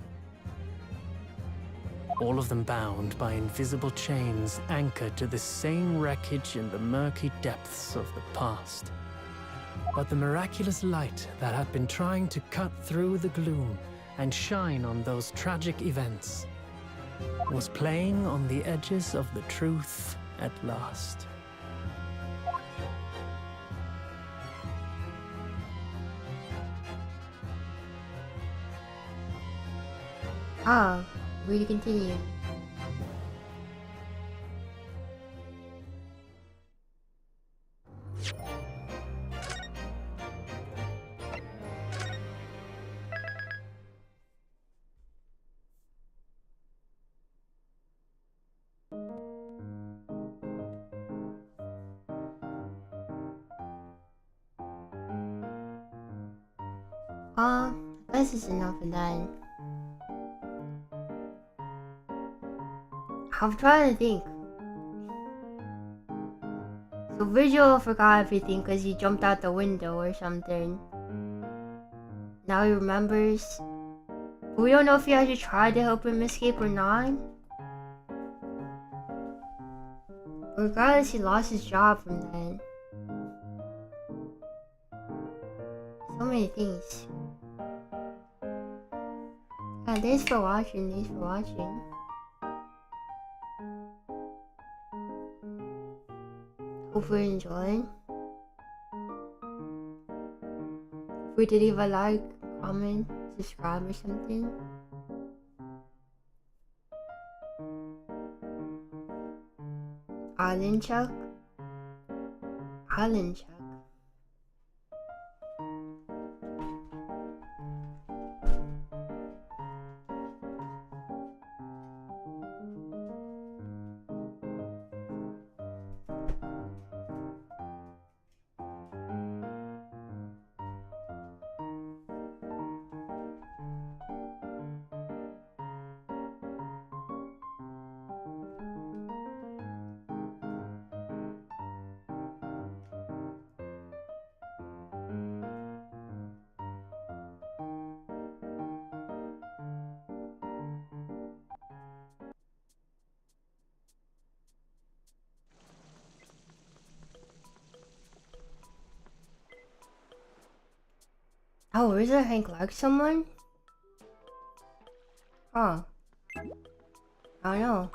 All of them bound by invisible chains anchored to the same wreckage in the murky depths of the past. But the miraculous light that had been trying to cut through the gloom and shine on those tragic events was playing on the edges of the truth at last. We continue. This is enough of that. I'm trying to think. So Vigil forgot everything because he jumped out the window or something. Now he remembers. We don't know if he actually tried to help him escape or not. Regardless, he lost his job from that. So many things. Yeah, thanks for watching. Hope you enjoyed. If we did leave a like, comment, subscribe or something. Island Chuck. Oh, is that Hank like someone? Huh. I don't know.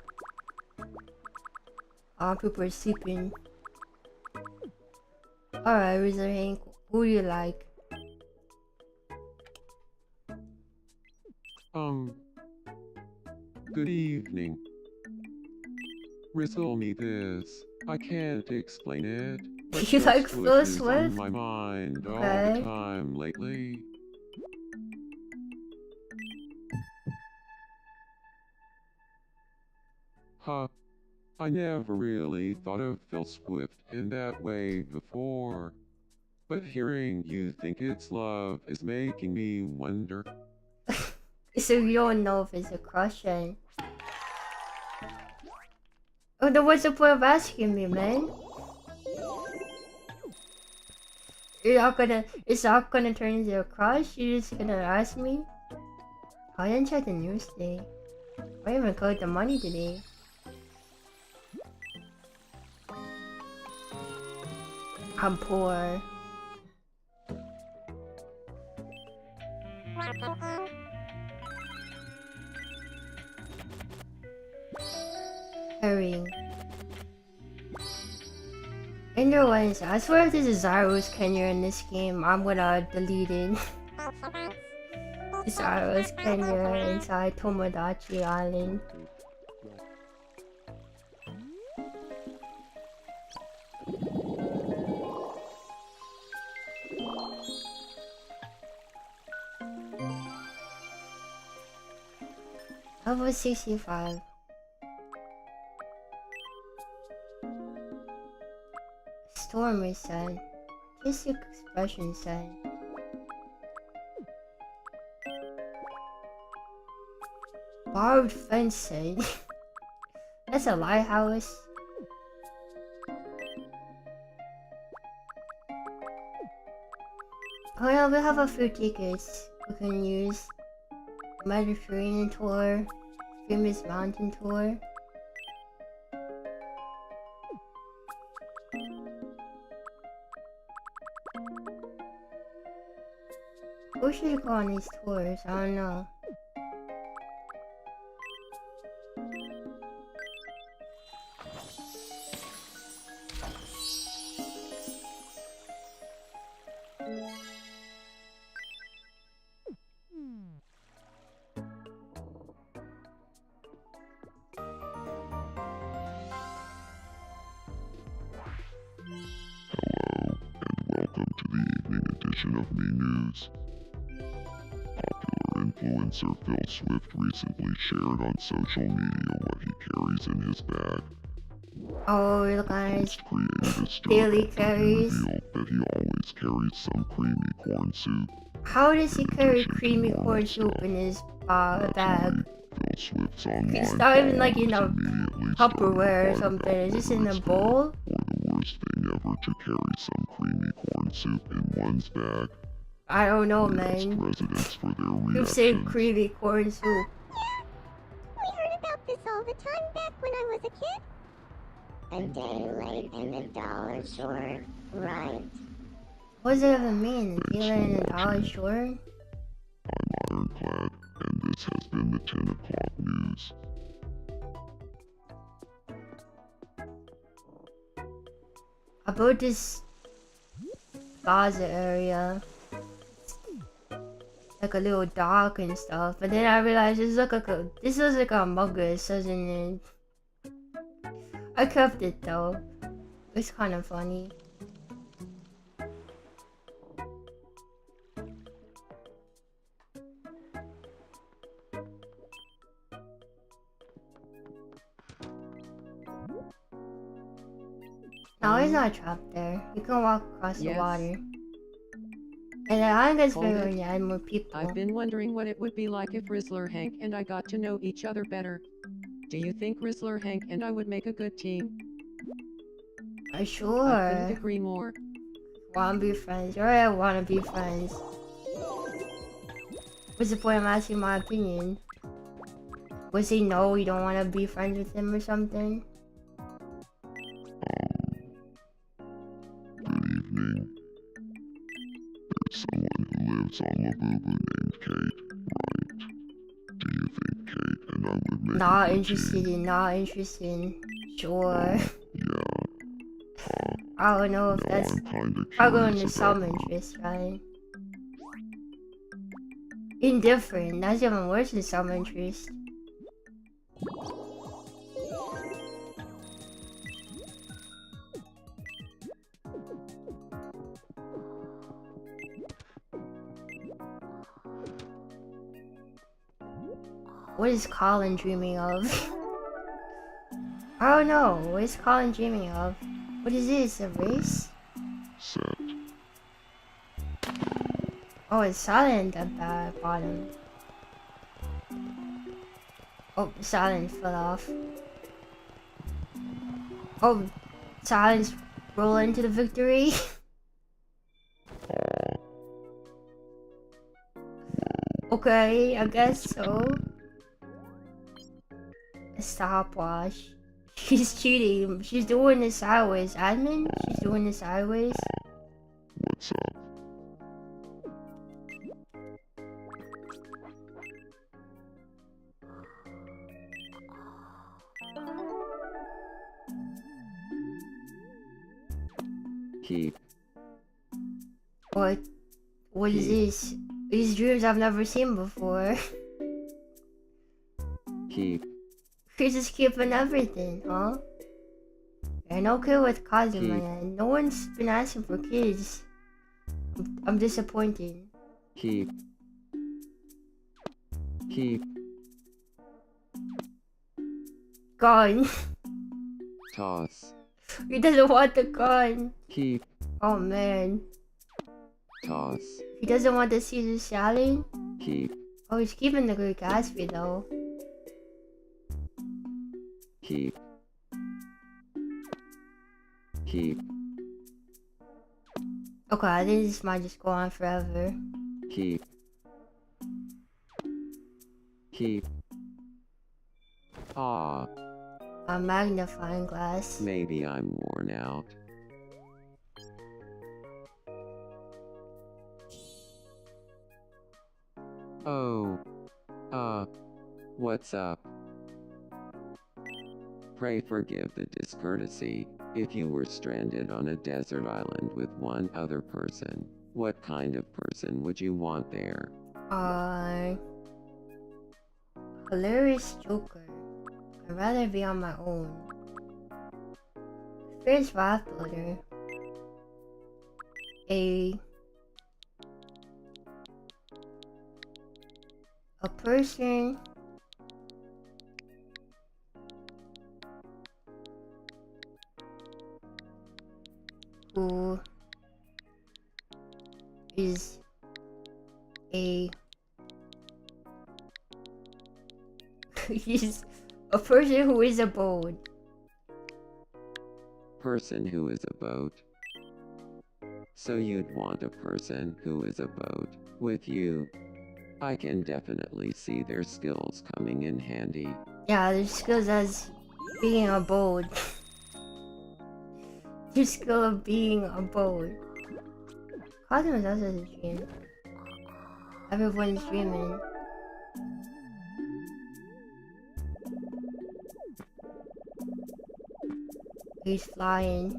All people are sleeping. Alright, Wizard Hank, who do you like? Good evening. Riddle me this. I can't explain it. But You like Phil Phil Swift is on Swift? my mind all Okay. the time lately. Huh. I never really thought of Phil Swift in that way before. But hearing you think it's love is making me wonder. So you don't know if it's a crush then? Oh, then what's the point of asking me, man? It's not gonna turn into a crush? You're just gonna ask me? I didn't check the news today. I didn't even collect the money today. I'm poor. Hurry. Underlines, I swear if there's a Zyros Kenya in this game, I'm gonna delete it. Zyros Kenya inside Tomodachi Island. Level 65. Stormy said. Artistic expression said. Barbed fence said. That's a lighthouse. Oh yeah, we have a few tickets we can use. Mediterranean tour, famous mountain tour. Who should go on these tours? I don't know. Of Me News. Popular influencer Phil Swift recently shared on social media what he carries in his bag. Oh, look guys. Created a story Daily carries. revealed that he always carries some creamy corn soup. How does he In carry addition to creamy normal corn soup stuff. in his bag? Naturally, Phil Swift's online It's not even like in followers a immediately Tupperware or started something. It's just in a whether bowl. or the worst thing ever to carry some creamy corn soup in one's bag. I don't know, We asked man. residents for their You say reactions. creamy corn soup. We heard about this all the time back when I was a kid. A day late in the dollar store, right? What does it even mean? A dealer in a dollar store? I'm Ironclad, and this has been the 10 o'clock news. About this Gaza area. Like a little dock and stuff. But then I realized this looks like a Among Us, doesn't it? I kept it though. It's kind of funny. No, he's not trapped there. You can walk across the water. And I think it's Hold better it. when you add more people. I've been wondering what it would be like if Rizzler Hank and I got to know each other better. Do you think Rizzler Hank and I would make a good team? I couldn't Sure. agree more. Wanna be friends. Alright, I wanna be friends. What's the point of asking my opinion? Was he no, you don't wanna be friends with him or something? Good evening. There's someone who lives some Labubu named Kate, right? Do you think Kate and I would make a Not good interested team? in, not interested. Sure. Yeah, I don't know if now that's I'm kinda probably going curious to some about interest, right? Indifferent, that's even worse than some interest. What is Colin dreaming of? I don't know. What is Colin dreaming of? What is this? A race? set. Oh, it's silent at the bottom. Oh, silent fell off. Oh, silence roll into the victory. Okay, I guess so. A stopwatch. She's cheating. She's doing this sideways. Admin? She's doing this sideways. What's up? Keep. What? What is this? These dreams I've never seen before. Keep. You're just keeping everything, huh? You're no kid with Kazuma, man. No one's been asking for kids. I'm disappointed. Keep. Keep. Gun. Toss. He doesn't want the gun. Keep. Oh man. Toss. He doesn't want the Caesar salad. Keep. Oh, he's keeping the Greek Gatsby though. Keep. Keep. Okay, I think this might just go on forever. Keep. Keep. Ah, A magnifying glass. maybe I'm worn out. Oh. What's up? Pray forgive the discourtesy. If you were stranded on a desert island with one other person, what kind of person would you want there? Hilarious Joker. I'd rather be on my own. Fierce Raft Builder. A person who is he's a person who is a boat. Person who is a boat. So you'd want a person who is a boat with you. I can definitely see their skills coming in handy. Yeah, there's skills as being a boat. Your skill of being a boat. Cosmos also has a dream. Everyone's dreaming. He's flying.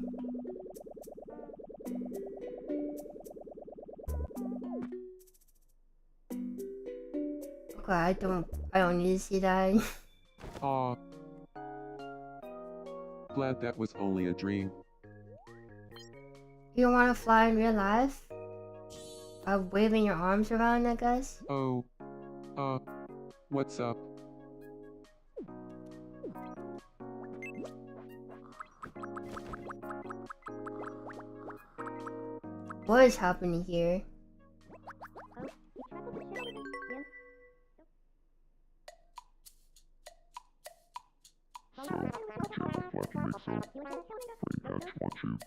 Okay, I don't need to see that. Aw. Glad that was only a dream. You don't want to fly in real life? Waving your arms around, I guess? Oh. What's up? What is happening here? So, did you ever flatten yourself? Pretty patch want you.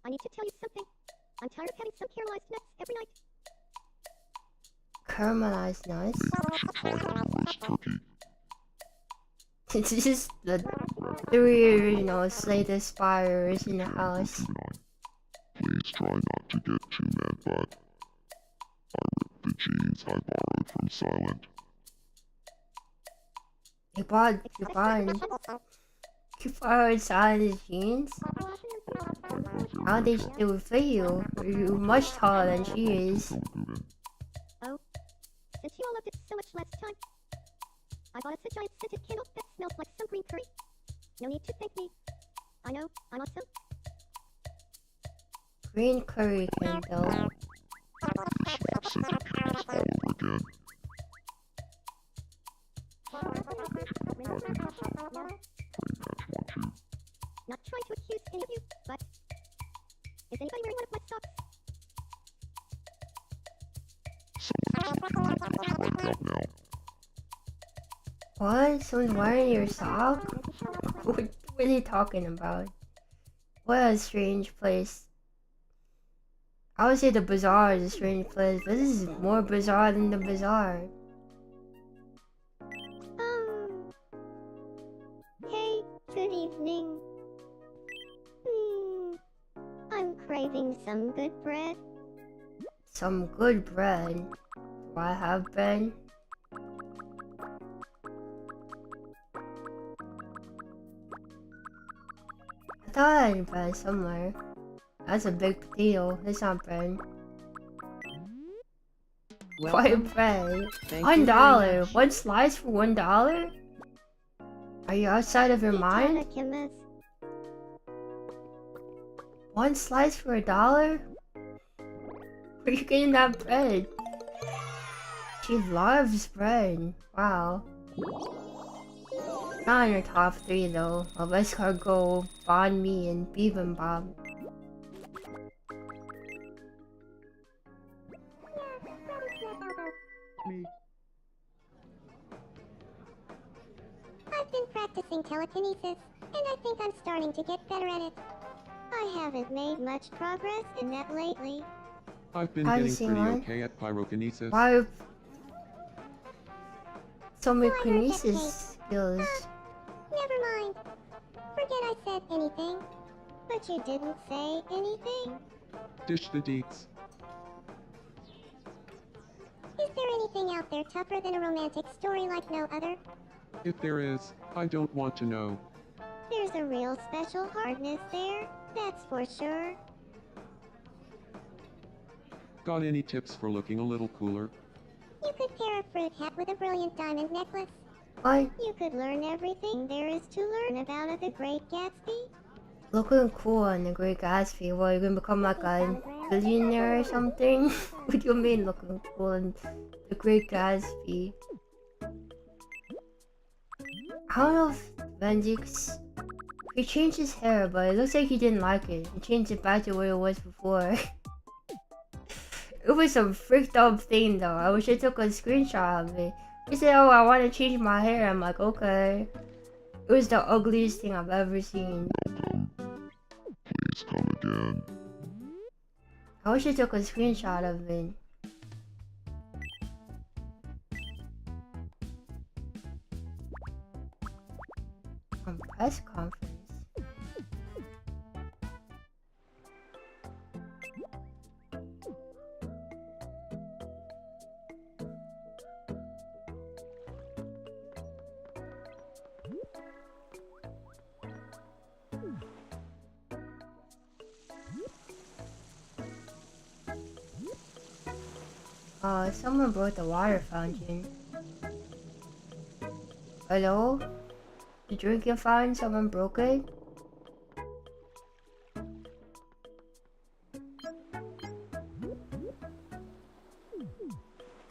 I need to tell you something. I'm tired of having some caramelized nuts every night. Caramelized nuts? Maybe you should try that roast turkey. It's just the three, Slay the Spires in the house. Please try not to get too mad, but I ripped jeans I borrowed from Silent. You borrowed Silent's jeans? How they still fit you? You're much taller than she is. Oh, since you all loved it so much last time, I bought us a giant scented candle that smells like some green curry. No need to thank me. I know, I'm awesome. Green curry candle. Scented candles all over again. Not trying to accuse any of you, but is anybody wearing one of my socks? Wake up now. What? Someone's wearing your sock? What are they talking about? What a strange place. I would say the bazaar is a strange place, but this is more bizarre than the bazaar. Hey, good evening. I'm craving some good bread. Some good bread. Do I have bread? I thought I had bread somewhere. That's a big potato. It's not bread. Why bread? Thank you very $1. much. One slice for $1? Are you outside of your mind? One slice for $1? Where are you getting that bread? She loves bread. Wow. Not in her top 3 though. Of escargot, banh mi, and bibimbap. I've been practicing telekinesis, and I think I'm starting to get better at it. I haven't made much progress in that lately. I've been Have you getting seen pretty one? okay at pyrokinesis. Why so many Oh, I heard that kinesis skills? Never mind. Forget I said anything. But you didn't say anything. Dish the deets. Is there anything out there tougher than a romantic story like no other? If there is, I don't want to know. There's a real special hardness there, that's for sure. Got any tips for looking a little cooler? You could pair a fruit hat with a brilliant diamond necklace. What? You could learn everything there is to learn about The Great Gatsby. Looking cool on The Great Gatsby. Well, you're gonna become like a billionaire or something? What do you mean looking cool in The Great Gatsby? I don't know if Bendix... He changed his hair, but it looks like he didn't like it. He changed it back to what it was before. It was some freaked up thing though. I wish I took a screenshot of it. He said, oh, I want to change my hair. I'm like, okay. It was the ugliest thing I've ever seen. Please come again. I wish I took a screenshot of it. Press conference. Someone broke the water fountain. Hello? The drinking fountain, someone broke it?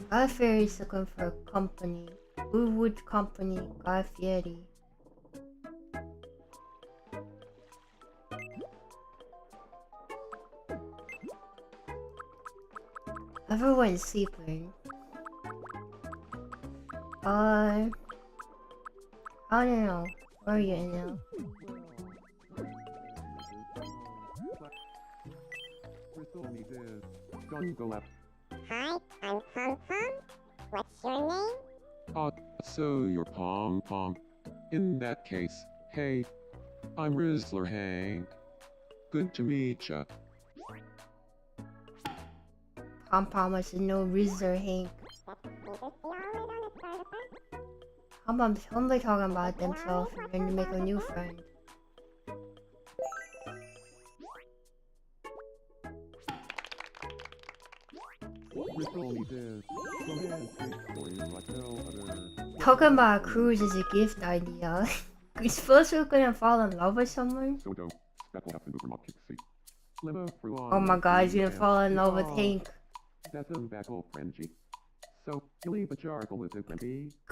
Guy Fieri's looking for a company. Wood Company, Guy Fieri. Everyone's sleeping. I don't know. Where are you now? Hi, I'm Pom Pom. What's your name? So you're Pom Pom. In that case, hey, I'm Rizzler Hank. Good to meet ya. Pom wants to know Rizzler Hank. How about somebody talking about themselves and trying to make a new friend? Talking about a cruise is a gift idea. You're supposed to gonna fall in love with someone? Oh my god, he's gonna fall in love with Hank.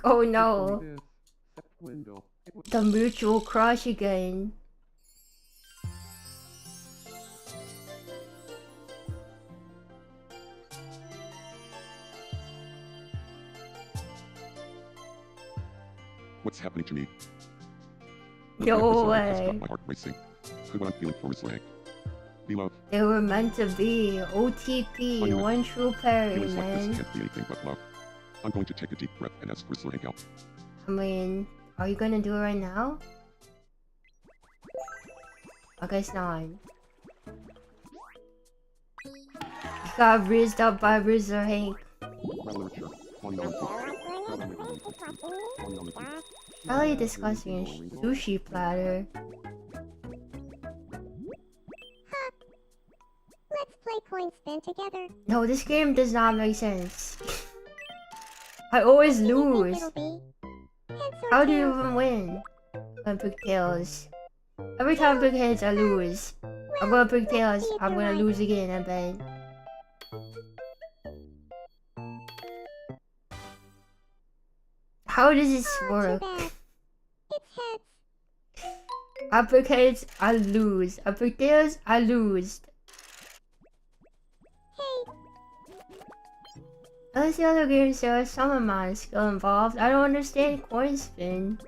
Oh no. The mutual crush again. What's happening to me? No Has way. got my heart racing. Who I'm feeling for is like. Beloved, They were meant to be. OTP, one true pairing, feelings like this man. can't be anything but love. I'm going to take a deep breath and ask Whistler Hank out. I mean, are you gonna do it right now? I guess not. You got rizzed up by Rizzler Hank. Probably discussing a sushi platter. Let's play coin spin together. No, this game does not make sense. I always What do you think lose. it'll be? Heads or How do you tails? even win? I'm pick tails. Every time I pick heads, I lose. I'm gonna pick tails. I'm gonna lose again, I bet. How does this Oh, work? too bad. It's heads. I pick heads, I lose. I pick tails, I lose. Hey, Unless the other games there is some amount of skill involved, I don't understand coin spin.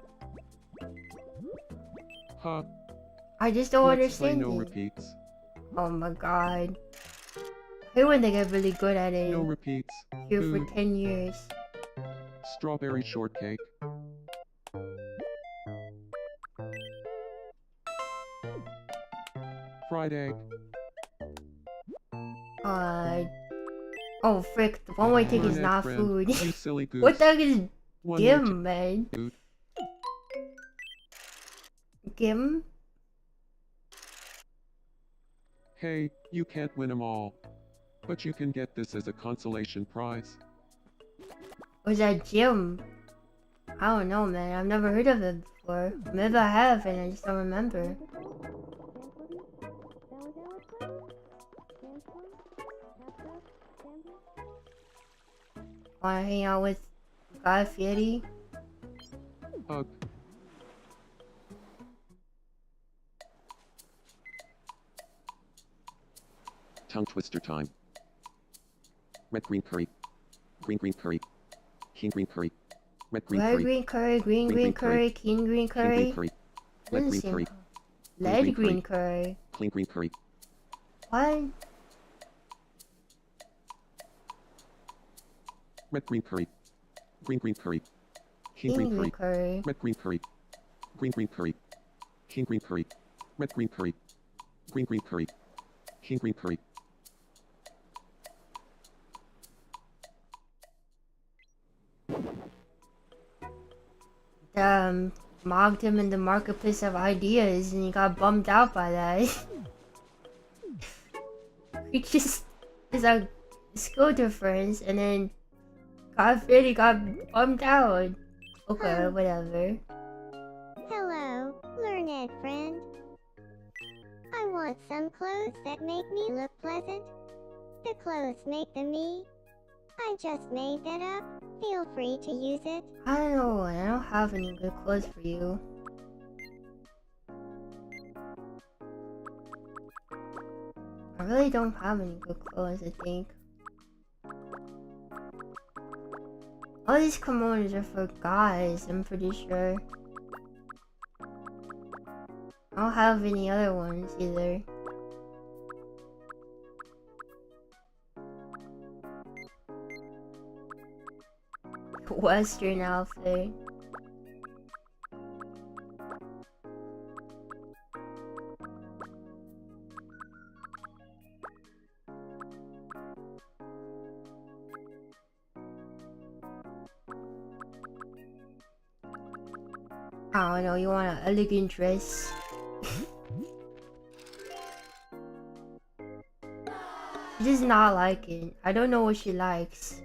Huh? I just don't Let's play understand no it. repeats. Oh my god. I hate when they get really good at it. No repeats. Here for Food. 10 years. Strawberry shortcake. Fried egg. Oh frick, the one way ticket is Cornet not friend. food. You silly goose. What the heck is One more Gim, man? Dude. Gim? Hey, you can't win them all. But you can get this as a consolation prize. Or is that Jim? I don't know, man. I've never heard of it before. Maybe I have and I just don't remember. Wanna hang out with Guy Fieri? Hug. Tongue twister time. Red green curry. Green curry. King green curry. Red green Red curry. green curry, green curry, king green King curry. green curry. Red Doesn't green seem curry. Lead green green curry. Clean green curry. What? Red green curry. Green curry. King King green green curry. curry. Red green curry. Green curry. King green curry. Red green curry. Green curry. King green curry. Mocked him in the marketplace of ideas and he got bummed out by that. He just is a skill difference and then really got bummed out. Okay, whatever. hello, learned friend. I want some clothes that make me look pleasant. The clothes make the me. I just made that up. Feel free to use it. I don't know, I don't have any good clothes for you. I really don't have any good clothes, I think. All these kimonos are for guys, I'm pretty sure. I don't have any other ones either. Western outfit. I don't know, you want an elegant dress? She does not like it. I don't know what she likes.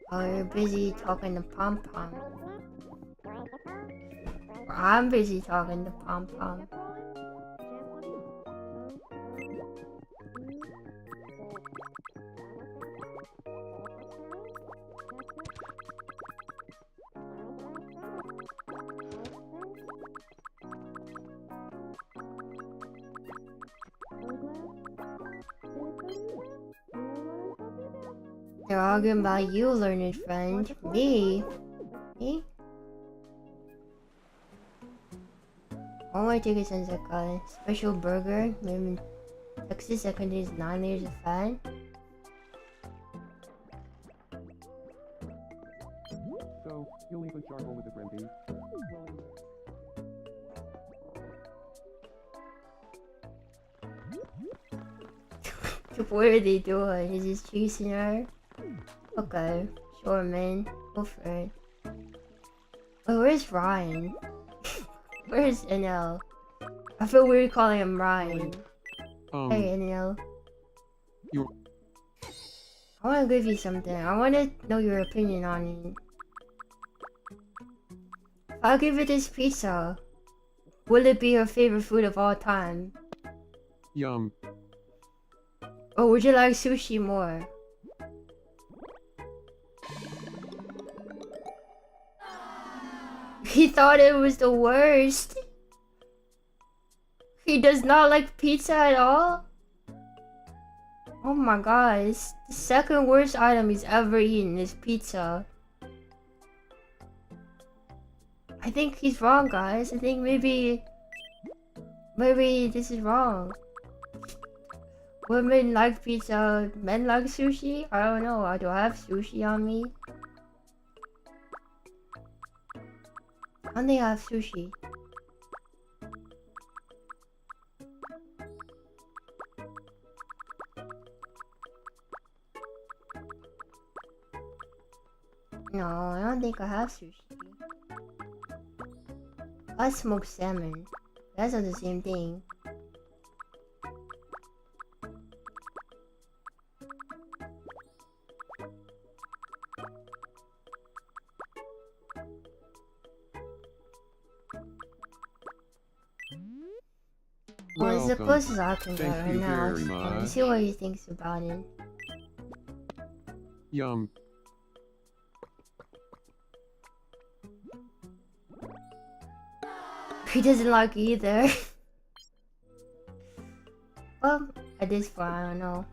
Oh, you're busy talking to Pom Pom. I'm busy talking to Pom Pom. They're arguing about you, learned friend. Me? Me? One more ticket sounds like a special burger made in Texas that contains 9 layers of fat. So, you'll leave a charcoal with the brandy? What are they doing? Is this chasing her? Okay, sure, man. Go for it. Oh, where's Ryan? Where's NL? I feel weird calling him Ryan. Hey, NL. You're... I want to give you something. I want to know your opinion on it. If I give you this pizza, will it be your favorite food of all time? Yum. Or would you like sushi more? He thought it was the worst. He does not like pizza at all? Oh my gosh. The second worst item he's ever eaten is pizza. I think he's wrong, guys. I think maybe this is wrong. Women like pizza, men like sushi? I don't know. Do I have sushi on me? I don't think I have sushi. No, I don't think I have sushi. I smoke salmon. That's not the same thing. Well, it's the Welcome. closest I can get Thank right you now. very Let's much. see what he thinks about it. Yum. He doesn't like either. Well, at this point, I don't know.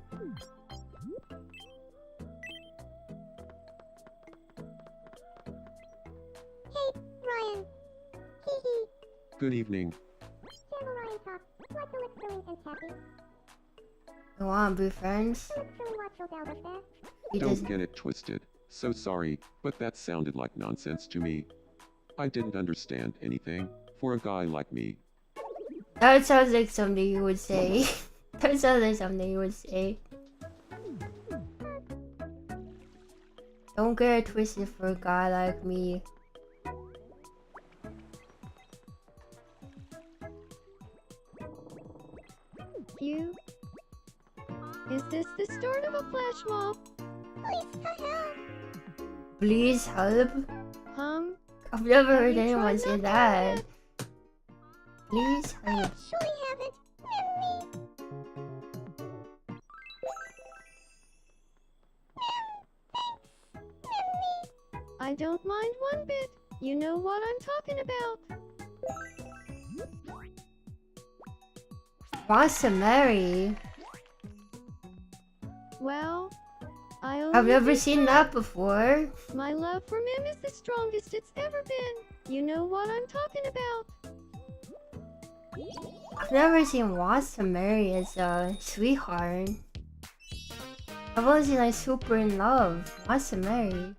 Hey, Ryan. Hee hee. Good evening. Channel Ryan talk. Like to look silly and happy. You wanna be friends? Look silly watch your down there. He Don't doesn't. get it twisted. So sorry, but that sounded like nonsense to me. I didn't understand anything, for a guy like me. That sounds like something you would say. That sounds like something you would say. Don't get it twisted for a guy like me. You? Is this the start of a flash mob? Please, help. Please help? I've never heard you anyone tried say not that. Please help. Actually haven't. Mem me. I don't mind one bit. You know what I'm talking about. Wants to marry? Well, I've never seen that before. My love for Mim is the strongest it's ever been. You know what I'm talking about. I've never seen wants to marry as a sweetheart. I've only seen like super in love. Wants to marry.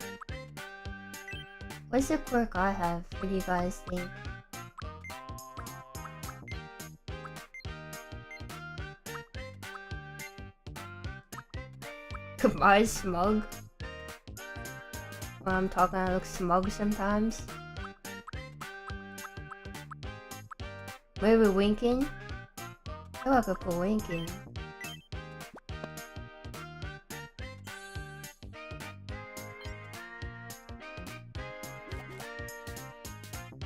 What's the quirk I have? What do you guys think? Am I smug? When I'm talking, I look smug sometimes. Wait, we're winking? Oh, I could put winking.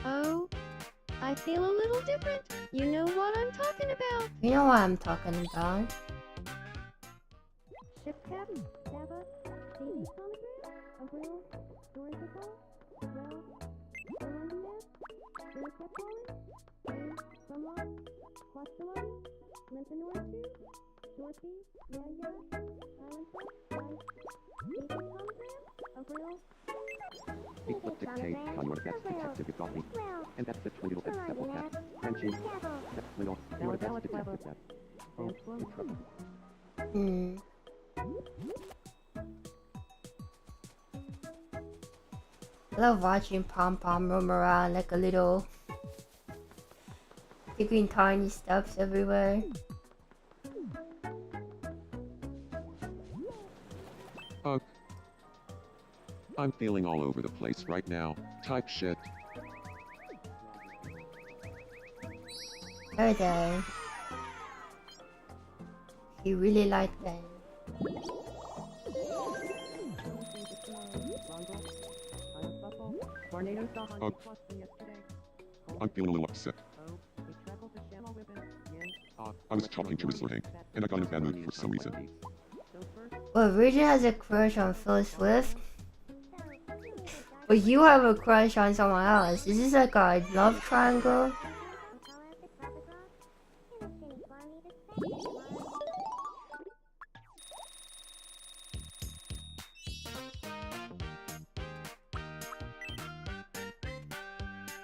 Oh, I feel a little different. You know what I'm talking about. You know what I'm talking about. Ship cap, Java, baby sonogram, a real Yurika, well, Columbia, Yurika Polly, someone, Quastelani, Mentanoritu, Dorothy, Yaya, Silencer, Light, baby sonogram, a real. It's what dictate Conor gets detective you got me. And that's the little bit simple cat. Frenchie. That's little. You're the best detective that. Oh, it's trouble. I love watching Pom Pom roam around like a little figuring tiny steps everywhere. I'm feeling all over the place right now. Type shit. There, there. He really liked that. I'm feeling a little upset. I was talking to Rizzler Hank, and I got in a bad mood for some reason. Well, Virgin has a crush on Phil Swift. But you have a crush on someone else. Is this like a love triangle?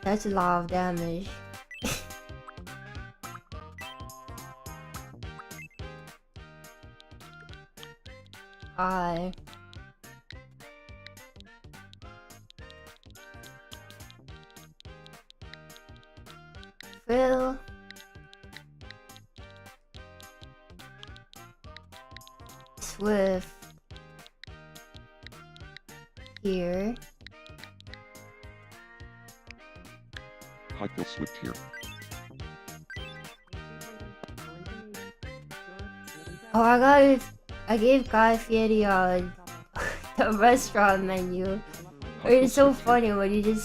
That's a lot of damage. Hi. Phil. Swift. Here. Hi, Phil Swift here. Oh, I gave Guy Fieri the restaurant menu. It's so funny when he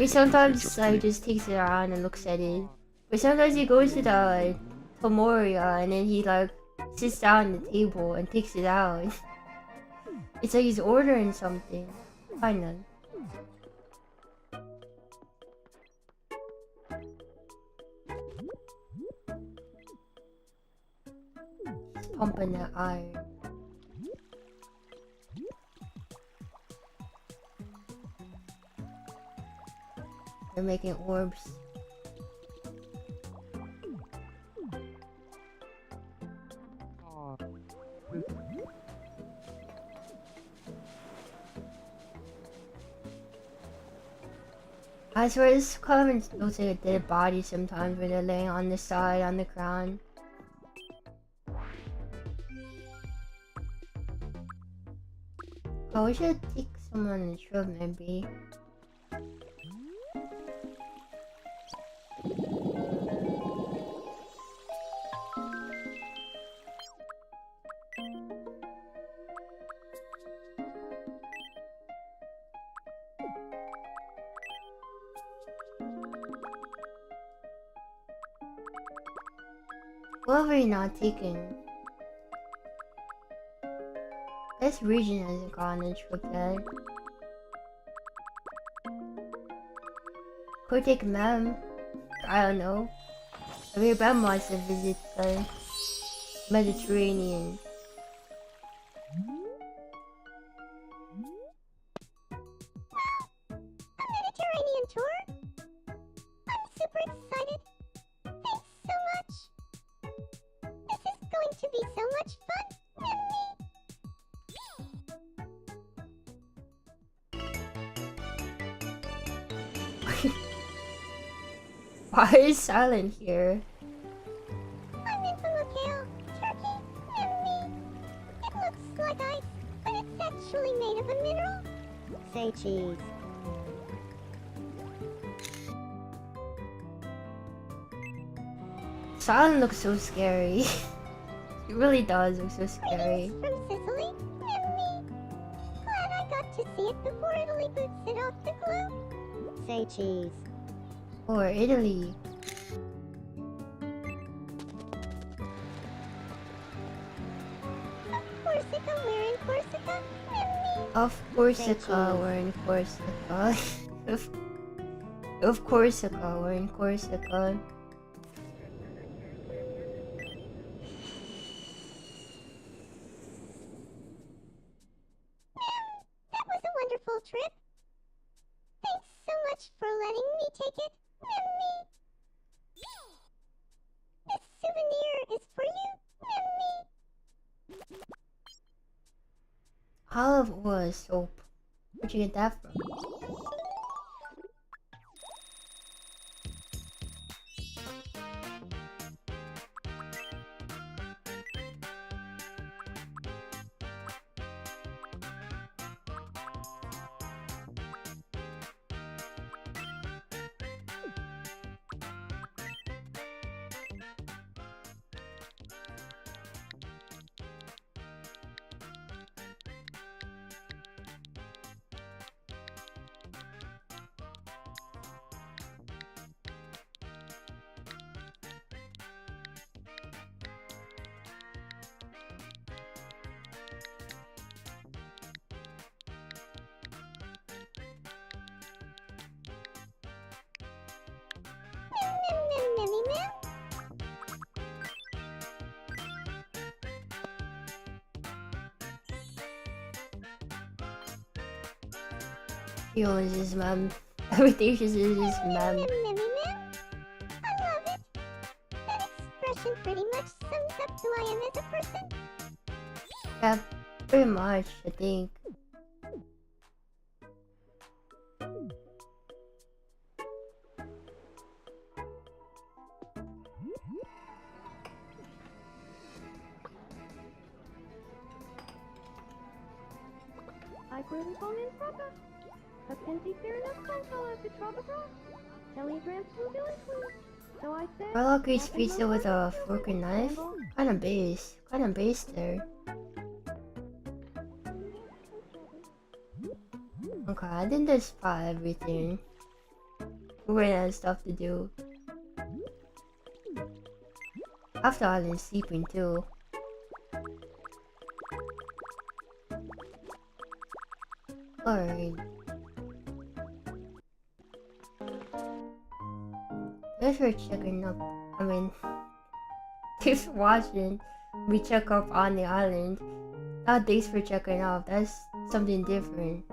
sometimes like just takes it around and looks at it. But sometimes he goes to the Moria and then he like sits down at the table and takes it out. It's like he's ordering something. Kinda. Pumping that iron. They're making orbs. I swear this coven looks like a dead body sometimes when they're laying on the side on the ground. Oh, we should take someone on the trip maybe. What are we not taking? This region hasn't gone on a trip yet. Could take Mem. I don't know. Maybe Mem wants to visit the Mediterranean. A Mediterranean tour? I'm super excited. Thanks so much. This is going to be so much fun. Why is silent here? I'm in from a kale, turkey, and me. It looks like ice, but it's actually made of a mineral. Say cheese. Silent looks so scary. It really does look so scary. Greetings from Sicily, and me. Glad I got to see it before Italy boots it off the globe. Say cheese. Or Italy. Corsica, we're in Corsica, and me. Of Corsica, we're in Corsica. Of Corsica, we're in Corsica. That was a wonderful trip. Thanks so much for letting me take it, Mimmy. This souvenir is for you, Mimmy. Olive oil soap. Where'd you get that from? Mimmy, He owns his mom. Everything she says is his mom. Mimmy. I love it. That expression pretty much sums up who I am as a person. Yeah, pretty much, I think. I couldn't phone in proper. A Kenzie fair enough phone call after trouble brought. Telegrams from village women. So I said, Harako eats pizza with a fork and knife? Kinda base there. Okay, I think that's probably everything. We're gonna have stuff to do. After Island sleeping too. Alright. Thanks for checking up. I mean, thanks for watching me check up on the island. Not thanks for checking up. That's something different.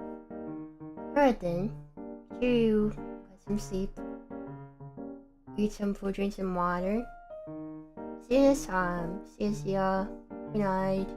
Alright then. You get some sleep. Eat some food, drink some water. See you next time. See ya. Good night.